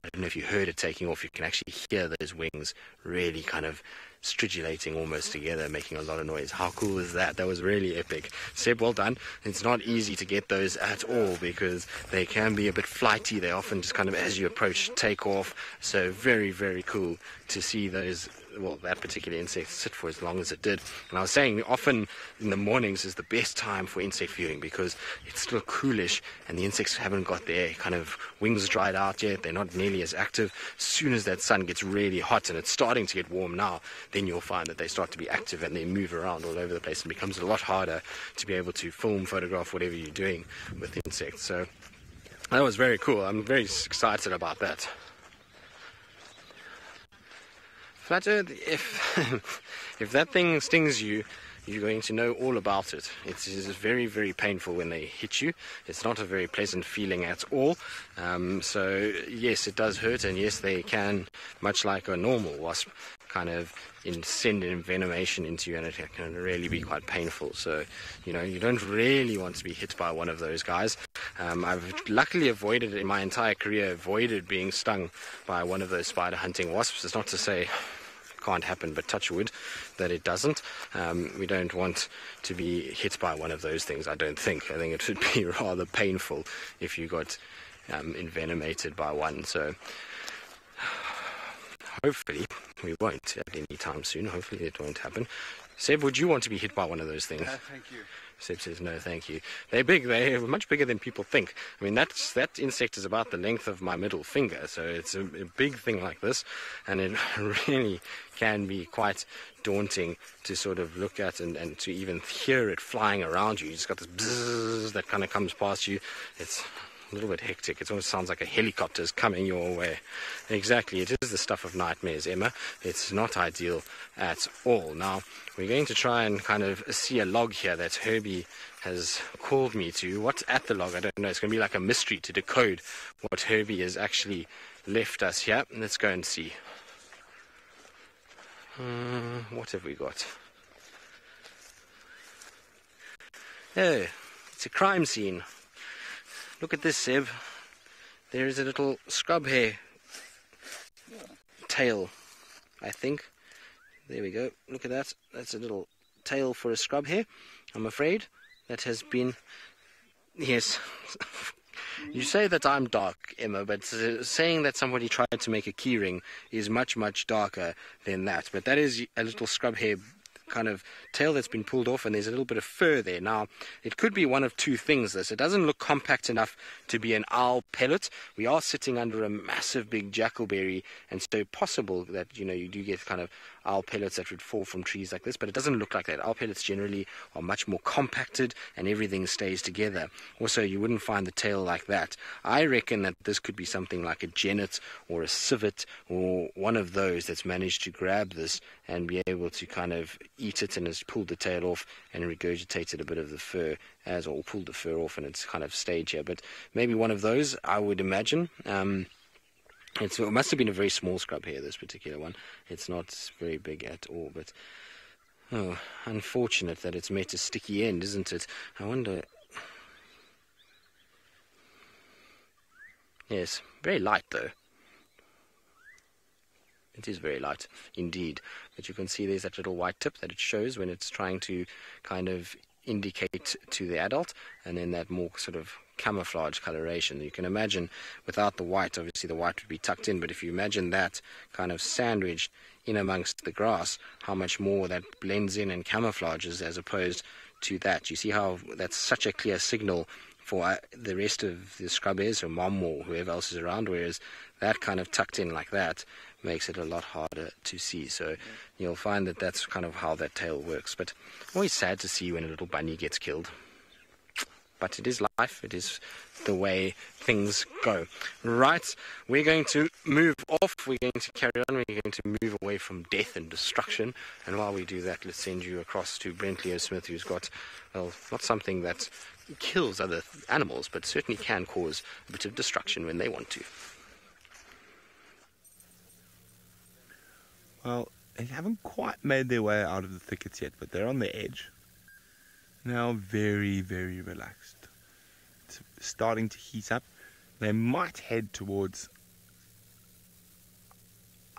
I don't know if you heard it taking off. You can actually hear those wings really kind of stridulating almost together, making a lot of noise. How cool is that? That was really epic. Seb, well done. It's not easy to get those at all because they can be a bit flighty. They often just kind of, as you approach, take off. So very, very cool to see those, well, that particular insect sit for as long as it did. And I was saying often in the mornings is the best time for insect viewing because it's still coolish and the insects haven't got their kind of wings dried out yet. They're not nearly as active. As soon as that sun gets really hot, and it's starting to get warm now, then you'll find that they start to be active and they move around all over the place, and it becomes a lot harder to be able to film, photograph, whatever you're doing with insects. So that was very cool. I'm very excited about that. Flat Earth, if that thing stings you, you're going to know all about it. It is very, very painful when they hit you. It's not a very pleasant feeling at all. So yes, it does hurt, and yes, they can, much like a normal wasp, kind of send envenomation into you, and it can really be quite painful. So, you know, you don't really want to be hit by one of those guys. I've luckily avoided, in my entire career, avoided being stung by one of those spider hunting wasps. It's not to say can't happen, but touch wood that it doesn't. We don't want to be hit by one of those things, I don't think. I think it would be rather painful if you got envenomated by one. So hopefully we won't at any time soon. Hopefully it won't happen. Seb, would you want to be hit by one of those things?
Thank you.
Seb says no, thank you. They're big. They're much bigger than people think. I mean, that insect is about the length of my middle finger, so it's a big thing like this, and it really can be quite daunting to sort of look at and to even hear it flying around you. You just got this bzzz that kind of comes past you. It's a little bit hectic. It almost sounds like a helicopter is coming your way. Exactly, it is the stuff of nightmares, Emma. It's not ideal at all. Now, we're going to try and kind of see a log here that Herbie has called me to. What's at the log? I don't know. It's going to be like a mystery to decode what Herbie has actually left us here. Let's go and see. What have we got? Oh, it's a crime scene. Look at this, Seb. There is a little scrub hare tail, I think. There we go. Look at that. That's a little tail for a scrub hare. I'm afraid that has been... Yes. You say that I'm dark, Emma, but saying that somebody tried to make a keyring is much, much darker than that. But that is a little scrub hare kind of tail that's been pulled off, and there's a little bit of fur there. Now, it could be one of two things, this. It doesn't look compact enough to be an owl pellet. We are sitting under a massive big jackalberry, and so possible that, you do get kind of owl pellets that would fall from trees like this, but it doesn't look like that. Owl pellets generally are much more compacted, and everything stays together. Also, you wouldn't find the tail like that. I reckon that this could be something like a genet or a civet or one of those that's managed to grab this and be able to kind of eat it and has pulled the tail off and regurgitated a bit of the fur or pulled the fur off, and it's kind of stayed here. But maybe one of those, I would imagine. It must have been a very small scrub hare, this particular one. It's not very big at all, but unfortunate that it's met a sticky end, isn't it? I wonder... Yes, very light though. It is very light indeed, but you can see there's that little white tip that it shows when it's trying to kind of indicate to the adult, and then that more sort of camouflage coloration. You can imagine without the white, obviously the white would be tucked in, but if you imagine that kind of sandwiched in amongst the grass, how much more that blends in and camouflages as opposed to that. You see how that's such a clear signal for the rest of the scrub hares or mom or whoever else is around, whereas that kind of tucked in like that makes it a lot harder to see. So you'll find that that's kind of how that tail works. But always sad to see when a little bunny gets killed. But it is life. It is the way things go. Right, we're going to move off. We're going to carry on. We're going to move away from death and destruction. And while we do that, let's send you across to Brent Leo Smith, who's got, well, not something that kills other animals, but certainly can cause a bit of destruction when they want to.
Well, they haven't quite made their way out of the thickets yet, but they're on the edge. Now very, very relaxed. It's starting to heat up. They might head towards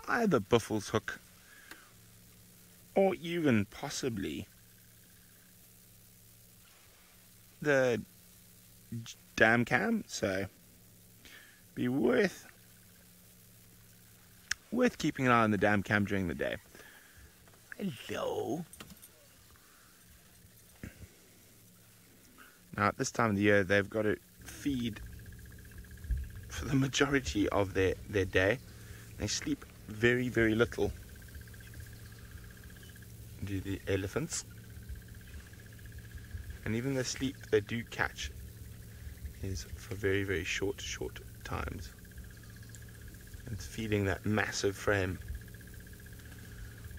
either Buffelshoek Hook or even possibly the dam cam, so be worth keeping an eye on the dam cam during the day. Hello. Now at this time of the year they've got to feed for the majority of their day. They sleep very, very little. Do the elephants. And even the sleep they do catch is for very, very short times. It's feeding that massive frame.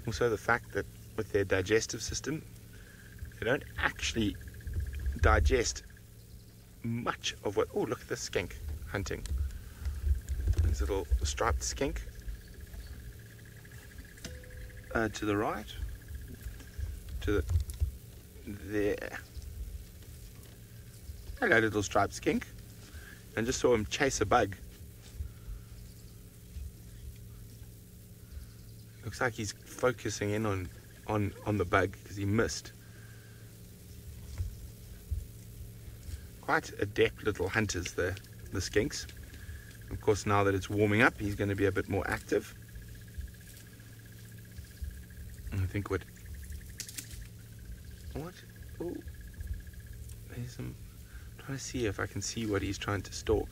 Also the fact that with their digestive system, they don't actually digest much of what... Oh, look at this skink hunting. This little striped skink. To the right. To the... There. Hello, little striped skink. I just saw him chase a bug. Looks like he's focusing in on the bug because he missed. Quite adept little hunters, the skinks. Of course, now that it's warming up, he's going to be a bit more active. And I think what? Oh, There's some... trying to see if I can see what he's trying to stalk.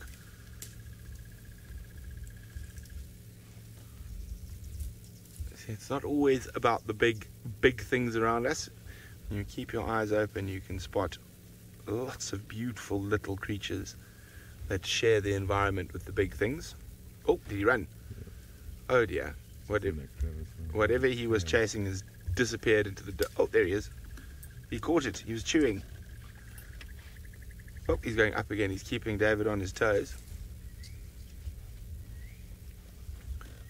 See, it's not always about the big things around us. When you keep your eyes open, you can spot lots of beautiful little creatures that share the environment with the big things. Oh, did he run? Oh dear. Whatever he was chasing has disappeared into the... Oh, there he is. He caught it. He was chewing. Oh, he's going up again. He's keeping David on his toes.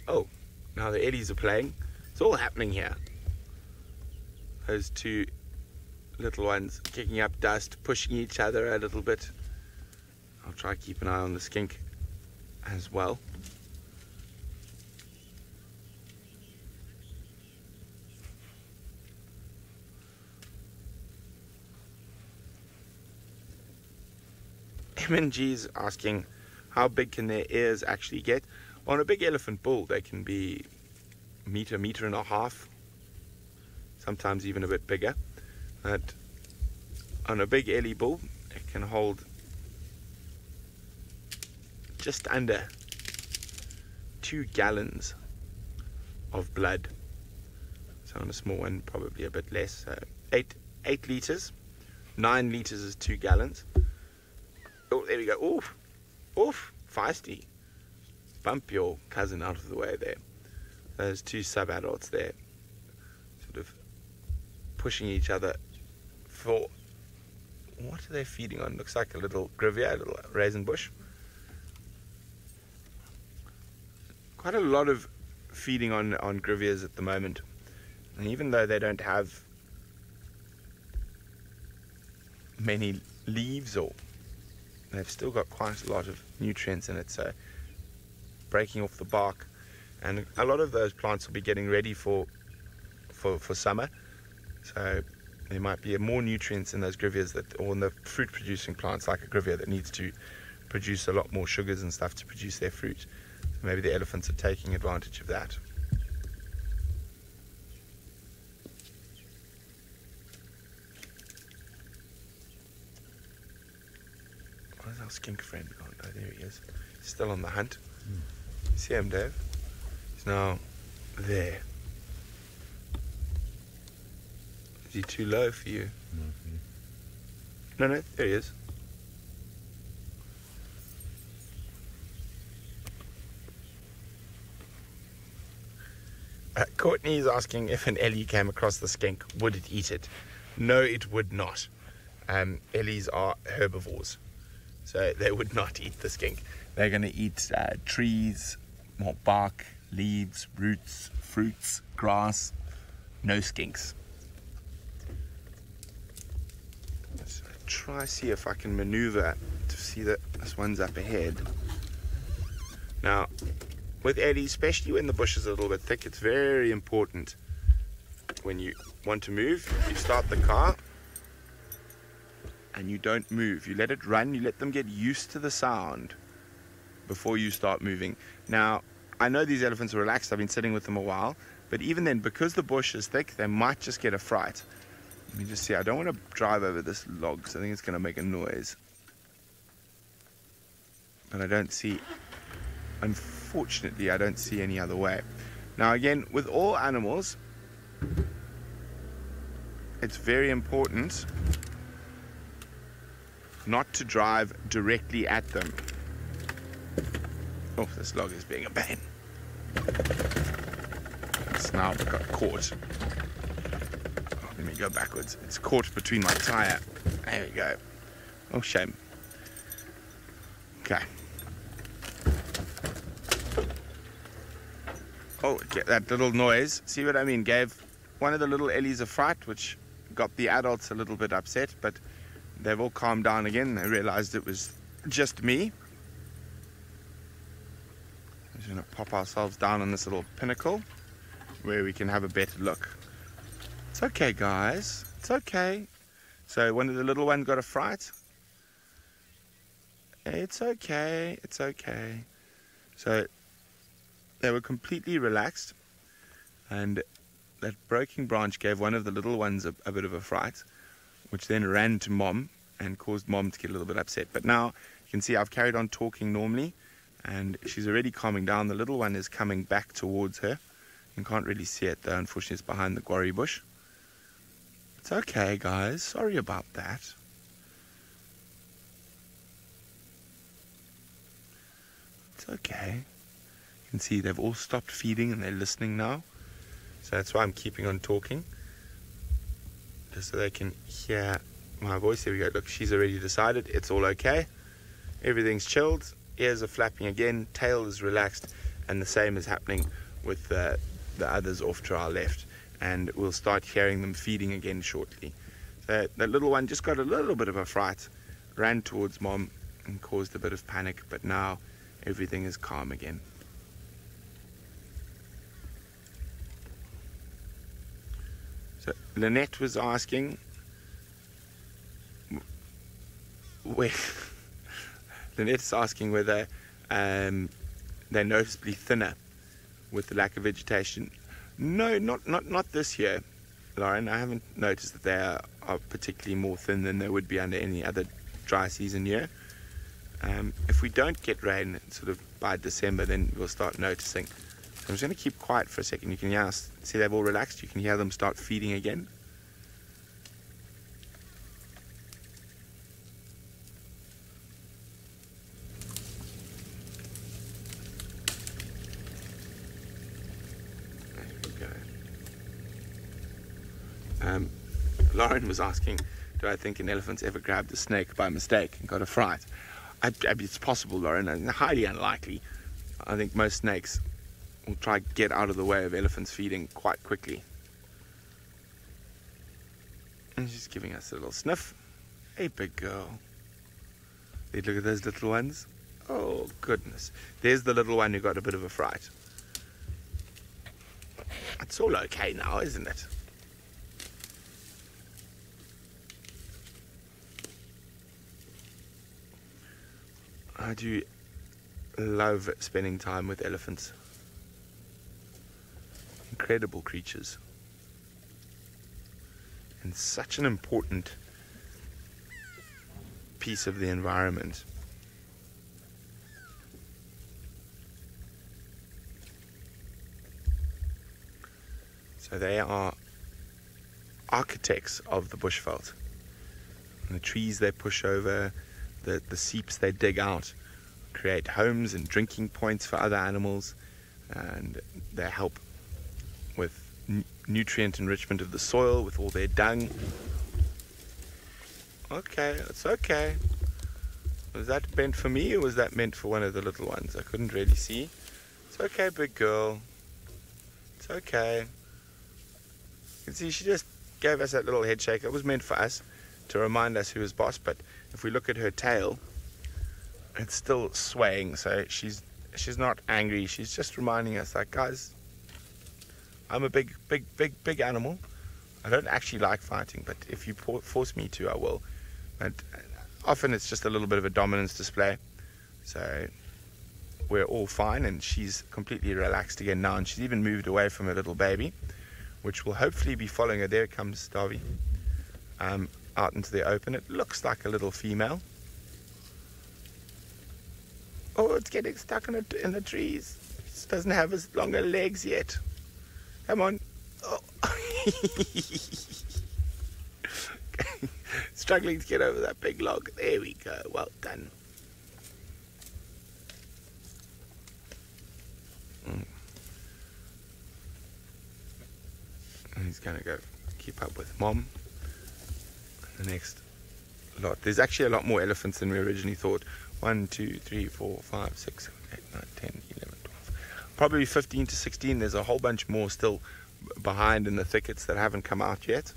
Oh, now the eddies are playing. It's all happening here. Those two little ones kicking up dust, pushing each other a little bit. I'll try to keep an eye on the skink as well. MNG's asking how big can their ears actually get. On a big elephant bull they can be meter and a half, sometimes even a bit bigger. But on a big ellie bull it can hold just under 2 gallons of blood. So on a small one probably a bit less, so 8 litres. 9 litres is 2 gallons. Oh, there we go. Oof, oof, feisty. Bump your cousin out of the way there. Those 2 sub-adults there, sort of pushing each other for... What are they feeding on? Looks like a little grivia, a little raisin bush. Quite a lot of feeding on grivias at the moment. And even though they don't have many leaves, or they've still got quite a lot of nutrients in it, so breaking off the bark, and a lot of those plants will be getting ready for summer, so there might be more nutrients in those grivias, or in the fruit producing plants like a grivia that needs to produce a lot more sugars and stuff to produce their fruit. So maybe the elephants are taking advantage of that. Where's our skink friend gone? Oh, there he is. He's still on the hunt. You see him, Dave? He's now there. Is he too low for you? No, there he is. Courtney is asking if an ellie came across the skink, would it eat it? No, it would not. Ellies are herbivores, so they would not eat the skink. They're going to eat trees, more bark, leaves, roots, fruits, grass. No skinks. Let's try see if I can maneuver to see that this one's up ahead. Now, with eddies, especially when the bush is a little bit thick, it's very important when you want to move, you start the car and you don't move. You let it run, you let them get used to the sound before you start moving. Now, I know these elephants are relaxed, I've been sitting with them a while, but even then, because the bush is thick, they might just get a fright. Let me just see, I don't want to drive over this log, because I think it's going to make a noise. But I don't see, unfortunately, I don't see any other way. Now again, with all animals, it's very important not to drive directly at them. Oh, this log is being a pain. It's now got caught. Oh, let me go backwards. It's caught between my tire. There we go. Oh, shame. Okay. Oh, get that little noise. See what I mean? Gave one of the little ellies a fright, which got the adults a little bit upset, but they've all calmed down again. They realized it was just me. We're just going to pop ourselves down on this little pinnacle where we can have a better look. It's okay, guys. It's okay. So one of the little ones got a fright. It's okay. It's okay. So they were completely relaxed, and that broken branch gave one of the little ones a bit of a fright, which then ran to Mom and caused Mom to get a little bit upset. But now you can see I've carried on talking normally, and she's already calming down. The little one is coming back towards her. You can't really see it though, unfortunately it's behind the guarri bush. It's okay, guys, sorry about that. It's okay. You can see they've all stopped feeding and they're listening now. So that's why I'm keeping on talking, just so they can hear my voice. There we go. Look, she's already decided it's all okay. Everything's chilled. Ears are flapping again. Tail is relaxed, and the same is happening with the others off to our left. And we'll start hearing them feeding again shortly. So that little one just got a little bit of a fright, ran towards Mom, and caused a bit of panic. But now everything is calm again. So Lynette was asking where Lynette's asking whether they're noticeably thinner with the lack of vegetation. No, not this year, Lauren. I haven't noticed that they are particularly more thin than they would be under any other dry season year. If we don't get rain sort of by December, then we'll start noticing. I'm just going to keep quiet for a second. You can hear us. See, they've all relaxed. You can hear them start feeding again. There we go. Lauren was asking, do I think an elephant's ever grabbed a snake by mistake and got a fright? It's possible, Lauren, and highly unlikely. I think most snakes will try to get out of the way of elephants feeding quite quickly. And she's giving us a little sniff. Hey, big girl. Hey, look at those little ones. Oh, goodness. There's the little one who got a bit of a fright. It's all okay now, isn't it? I do love spending time with elephants. Incredible creatures. And such an important piece of the environment. So they are architects of the bushveld. And the trees they push over, the seeps they dig out, create homes and drinking points for other animals, and they help with nutrient enrichment of the soil with all their dung. Okay, it's okay. Was that meant for me, or was that meant for one of the little ones? I couldn't really see. It's okay, big girl. It's okay. You can see she just gave us that little head shake. It was meant for us to remind us who was boss, but if we look at her tail, it's still swaying, so she's not angry. She's just reminding us, like, guys, I'm a big animal. I don't actually like fighting, but if you force me to, I will. But often it's just a little bit of a dominance display. So we're all fine, and she's completely relaxed again now, and she's even moved away from her little baby, which will hopefully be following her. There comes Davy, out into the open. It looks like a little female. Oh, it's getting stuck in the trees. It doesn't have as longer legs yet. Come on. Oh. Struggling to get over that big log. There we go. Well done. And he's going to go keep up with Mom. The next lot. There's actually a lot more elephants than we originally thought. 1, 2, 3, 4, 5, 6, 7, 8, 9, 10, 11, 12. Probably 15 to 16. There's a whole bunch more still behind in the thickets that haven't come out yet.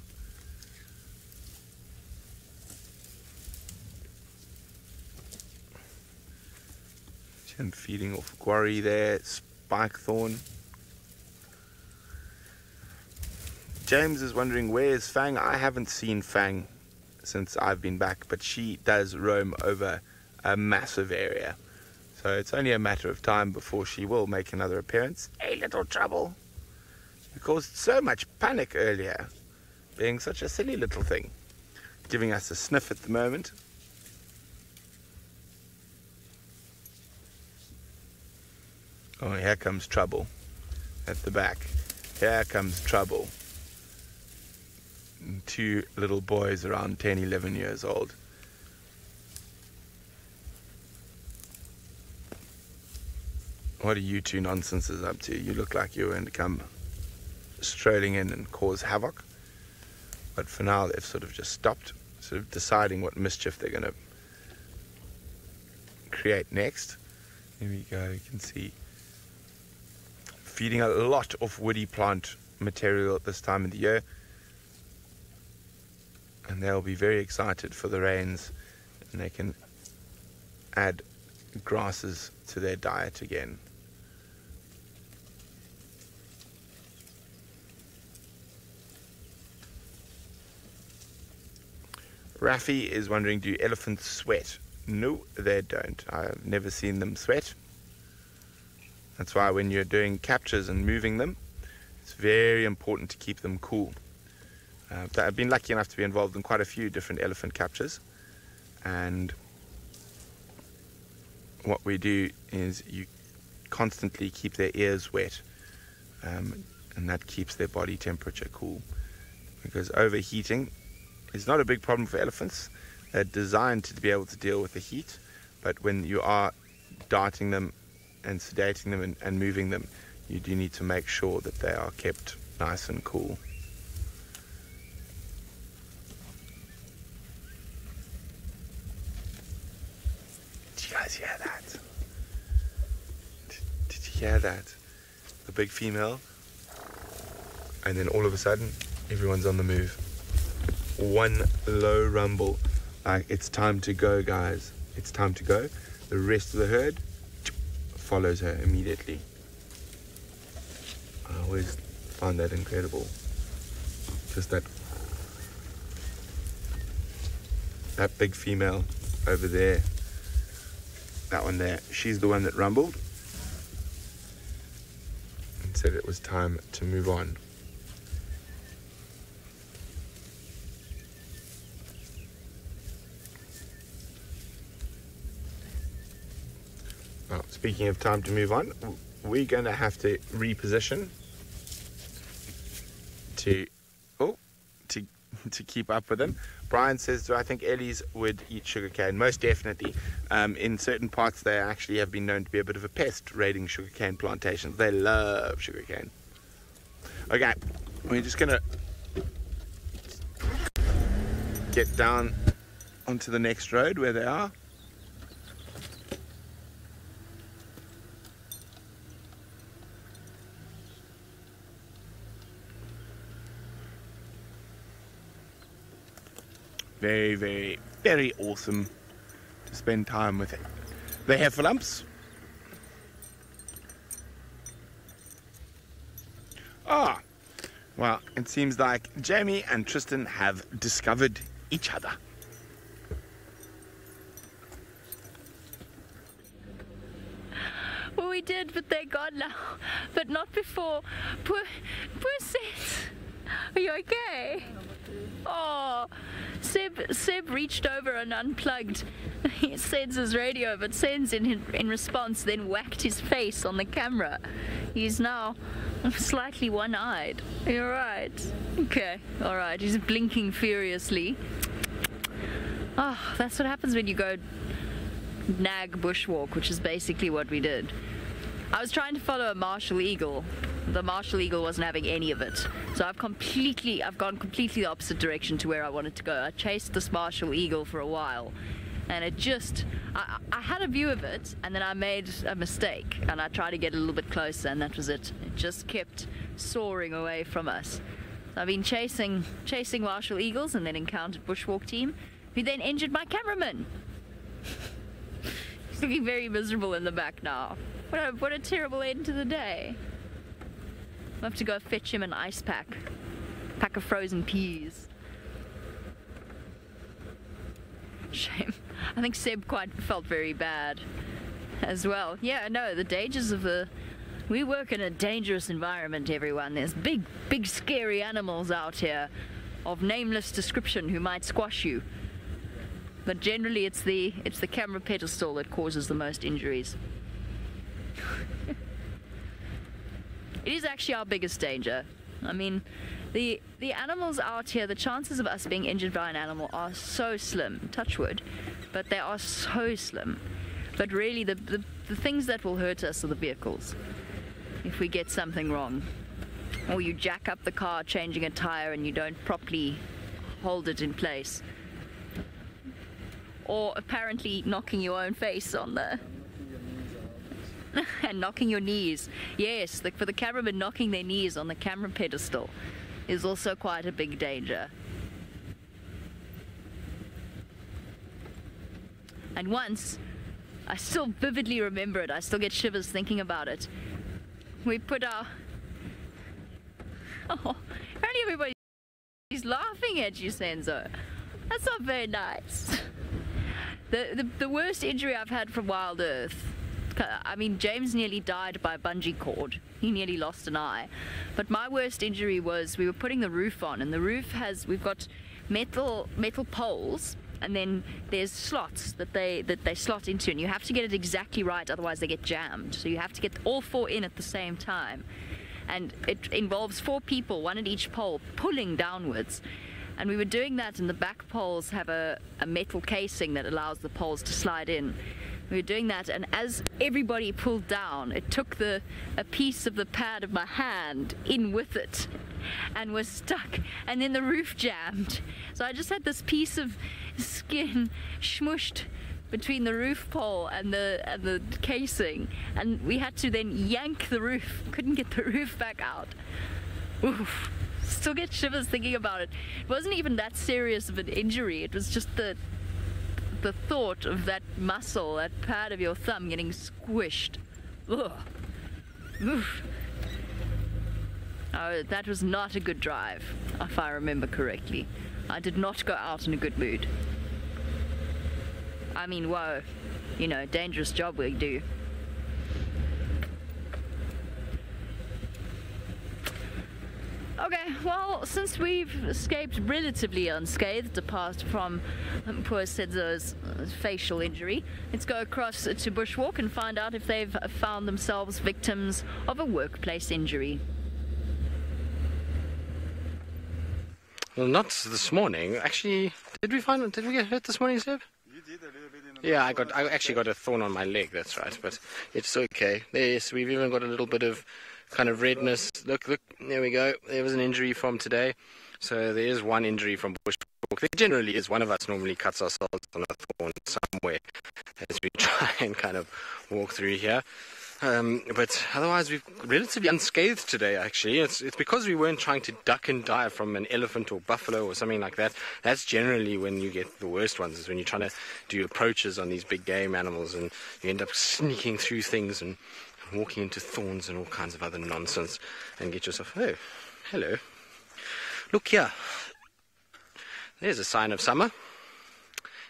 And feeding off guarri there, spikethorn. James is wondering, where is Fang? I haven't seen Fang since I've been back, but she does roam over a massive area. So it's only a matter of time before she will make another appearance. Hey, little trouble. You caused so much panic earlier, being such a silly little thing. giving us a sniff at the moment. Oh, here comes trouble at the back. Here comes trouble. 2 little boys around 10, 11 years old. What are you two nonsenses up to? You look like you're going to come strolling in and cause havoc. But for now, they've sort of just stopped, sort of deciding what mischief they're going to create next. Here we go, you can see. Feeding a lot of woody plant material at this time of the year. And they'll be very excited for the rains, and they can add grasses to their diet again. Rafi is wondering, do elephants sweat? No, they don't. I've never seen them sweat. That's why when you're doing captures and moving them, it's very important to keep them cool. I've been lucky enough to be involved in quite a few different elephant captures, and what we do is you constantly keep their ears wet, and that keeps their body temperature cool, because overheating is not a big problem for elephants. They're designed to be able to deal with the heat, but when you are darting them and sedating them and moving them, you do need to make sure that they are kept nice and cool. Did you guys hear that? Did you hear that? The big female, and then all of a sudden everyone's on the move. One low rumble, like it's time to go, guys, it's time to go. The rest of the herd follows her immediately. I always find that incredible. Just that big female over there, that one there, she's the one that rumbled and said it was time to move on. Well, speaking of time to move on, we're going to have to reposition to keep up with them. Brian says, do I think Ellies would eat sugarcane? Most definitely. In certain parts, they actually have been known to be a bit of a pest raiding sugarcane plantations. They love sugarcane. Okay, we're just going to get down onto the next road where they are. Very, very, very awesome to spend time with the heffalumps. Ah, well, it seems like Jamie and Tristan have discovered each other.
Well, we did, but they're gone now. But not before. Poor Seth. Are you okay? Oh, Seb reached over and unplugged Sed's radio, but Sed's in response then whacked his face on the camera. He's now slightly one-eyed. You're right. Okay, all right. He's blinking furiously. Oh, that's what happens when you go nag bushwalk, which is basically what we did. I was trying to follow a martial eagle. The martial eagle wasn't having any of it, so I've gone completely the opposite direction to where I wanted to go. I chased this martial eagle for a while, and it just I had a view of it, and then I made a mistake, and I tried to get a little bit closer, and that was it. It just kept soaring away from us. So I've been chasing martial eagles, and then encountered bushwalk team, who then injured my cameraman. He's looking very miserable in the back now. What a terrible end to the day. I'll have to go fetch him an ice pack of frozen peas. Shame. I think Seb quite felt very bad as well. Yeah, no, the dangers of we work in a dangerous environment, everyone. There's big scary animals out here, of nameless description who might squash you. But generally it's the camera pedestal that causes the most injuries. It is actually our biggest danger. I mean, the animals out here, the chances of us being injured by an animal are so slim, touch wood, but they are so slim. But really the things that will hurt us are the vehicles. If we get something wrong, or you jack up the car changing a tire and you don't properly hold it in place, or apparently knocking your own face on the and knocking your knees. Yes, for the cameraman, knocking their knees on the camera pedestal is also quite a big danger. And once, I still vividly remember it, I still get shivers thinking about it. We put our... Oh, apparently everybody's laughing at you, Senzo. That's not very nice. The worst injury I've had from Wild Earth, I mean, James nearly died by bungee cord. He nearly lost an eye. But my worst injury was we were putting the roof on, and the roof we've got metal poles, and then there's slots that they slot into, and you have to get it exactly right, otherwise they get jammed. So you have to get all 4 in at the same time. And it involves 4 people, 1 at each pole, pulling downwards. And we were doing that, and the back poles have a metal casing that allows the poles to slide in. We were doing that, and as everybody pulled down, it took a piece of the pad of my hand in with it and was stuck, and then the roof jammed. So I just had this piece of skin smushed between the roof pole and the casing, and we had to then yank the roof. Couldn't get the roof back out. Oof. Still get shivers thinking about it. It wasn't even that serious of an injury. It was just the thought of that muscle, that pad of your thumb getting squished. Ugh. Oof. Oh, that was not a good drive, if I remember correctly. I did not go out in a good mood. I mean, whoa, you know, dangerous job we do. Okay, well, since we've escaped relatively unscathed, apart from poor Sedzo's facial injury, let's go across to Bushwalk and find out if they've found themselves victims of a workplace injury.
Well, not this morning. Actually, did we get hurt this morning, Seb?
You did a little bit in the
Yeah, I actually got a thorn on my leg, that's right, but it's okay. Yes, we've even got a little bit of kind of redness. Look, there we go. There was an injury from today. So there is one injury from Bushwalk. There generally is. One of us normally cuts ourselves on a thorn somewhere as we try and kind of walk through here. But otherwise, we've relatively unscathed today, actually. It's because we weren't trying to duck and dive from an elephant or buffalo or something like that. That's generally when you get the worst ones, is when you're trying to do approaches on these big game animals and you end up sneaking through things and walking into thorns and all kinds of other nonsense and get yourself... Oh, hello. Look here. There's a sign of summer.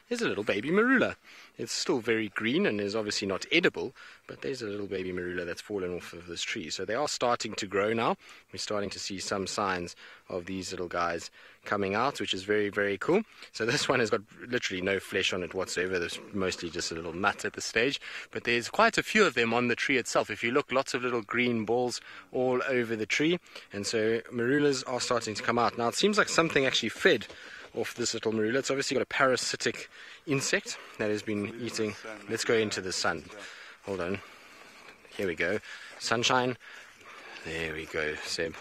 There's a little baby marula. It's still very green and is obviously not edible, but there's a little baby marula that's fallen off of this tree. So they are starting to grow now. We're starting to see some signs of these little guys coming out, which is very, very cool. So this one has got literally no flesh on it whatsoever. There's mostly just a little nut at this stage, but there's quite a few of them on the tree itself. If you look, lots of little green balls all over the tree, and so marulas are starting to come out. Now it seems like something actually fed off this little marula. It's obviously got a parasitic insect that has been eating. Let's go into the sun. Hold on. Here we go. Sunshine. There we go, Seb.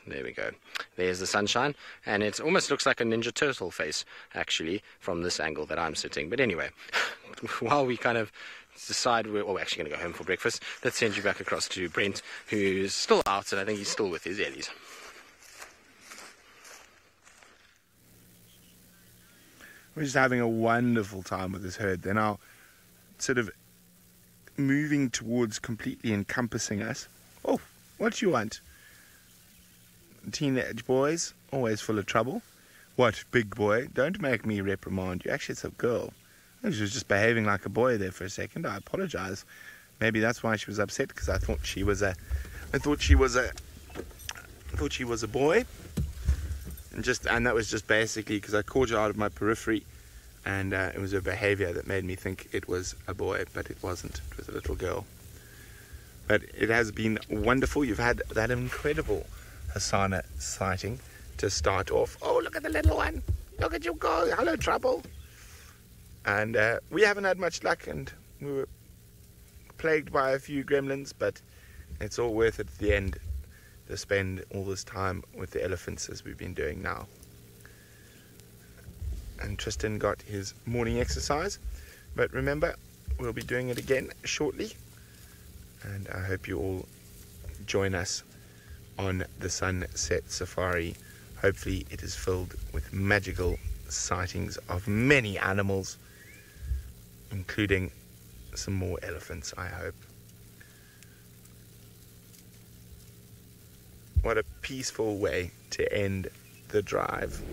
There we go. There's the sunshine, and it almost looks like a Ninja Turtle face, actually, from this angle that I'm sitting. But anyway, while we kind of decide we're actually going to go home for breakfast, let's send you back across to Brent, who's still out, and I think he's still with his Ellies.
We're just having a wonderful time with this herd. They're now sort of moving towards completely encompassing us. Oh, what you want? Teenage boys, always full of trouble. What, big boy? Don't make me reprimand you. Actually, it's a girl. She was just behaving like a boy there for a second. I apologize. Maybe that's why she was upset, because I thought she was a boy. And that was just basically because I caught it out of my periphery, and it was a behavior that made me think it was a boy, but it wasn't. It was a little girl. But it has been wonderful. You've had that incredible Hasana sighting to start off. Oh, look at the little one. Look at you go. Hello, Trouble. And we haven't had much luck, and we were plagued by a few gremlins, but it's all worth it at the end to spend all this time with the elephants as we've been doing now. And Tristan got his morning exercise, but remember, we'll be doing it again shortly, and I hope you all join us on the Sunset Safari. Hopefully it is filled with magical sightings of many animals, including some more elephants, I hope. What a peaceful way to end the drive.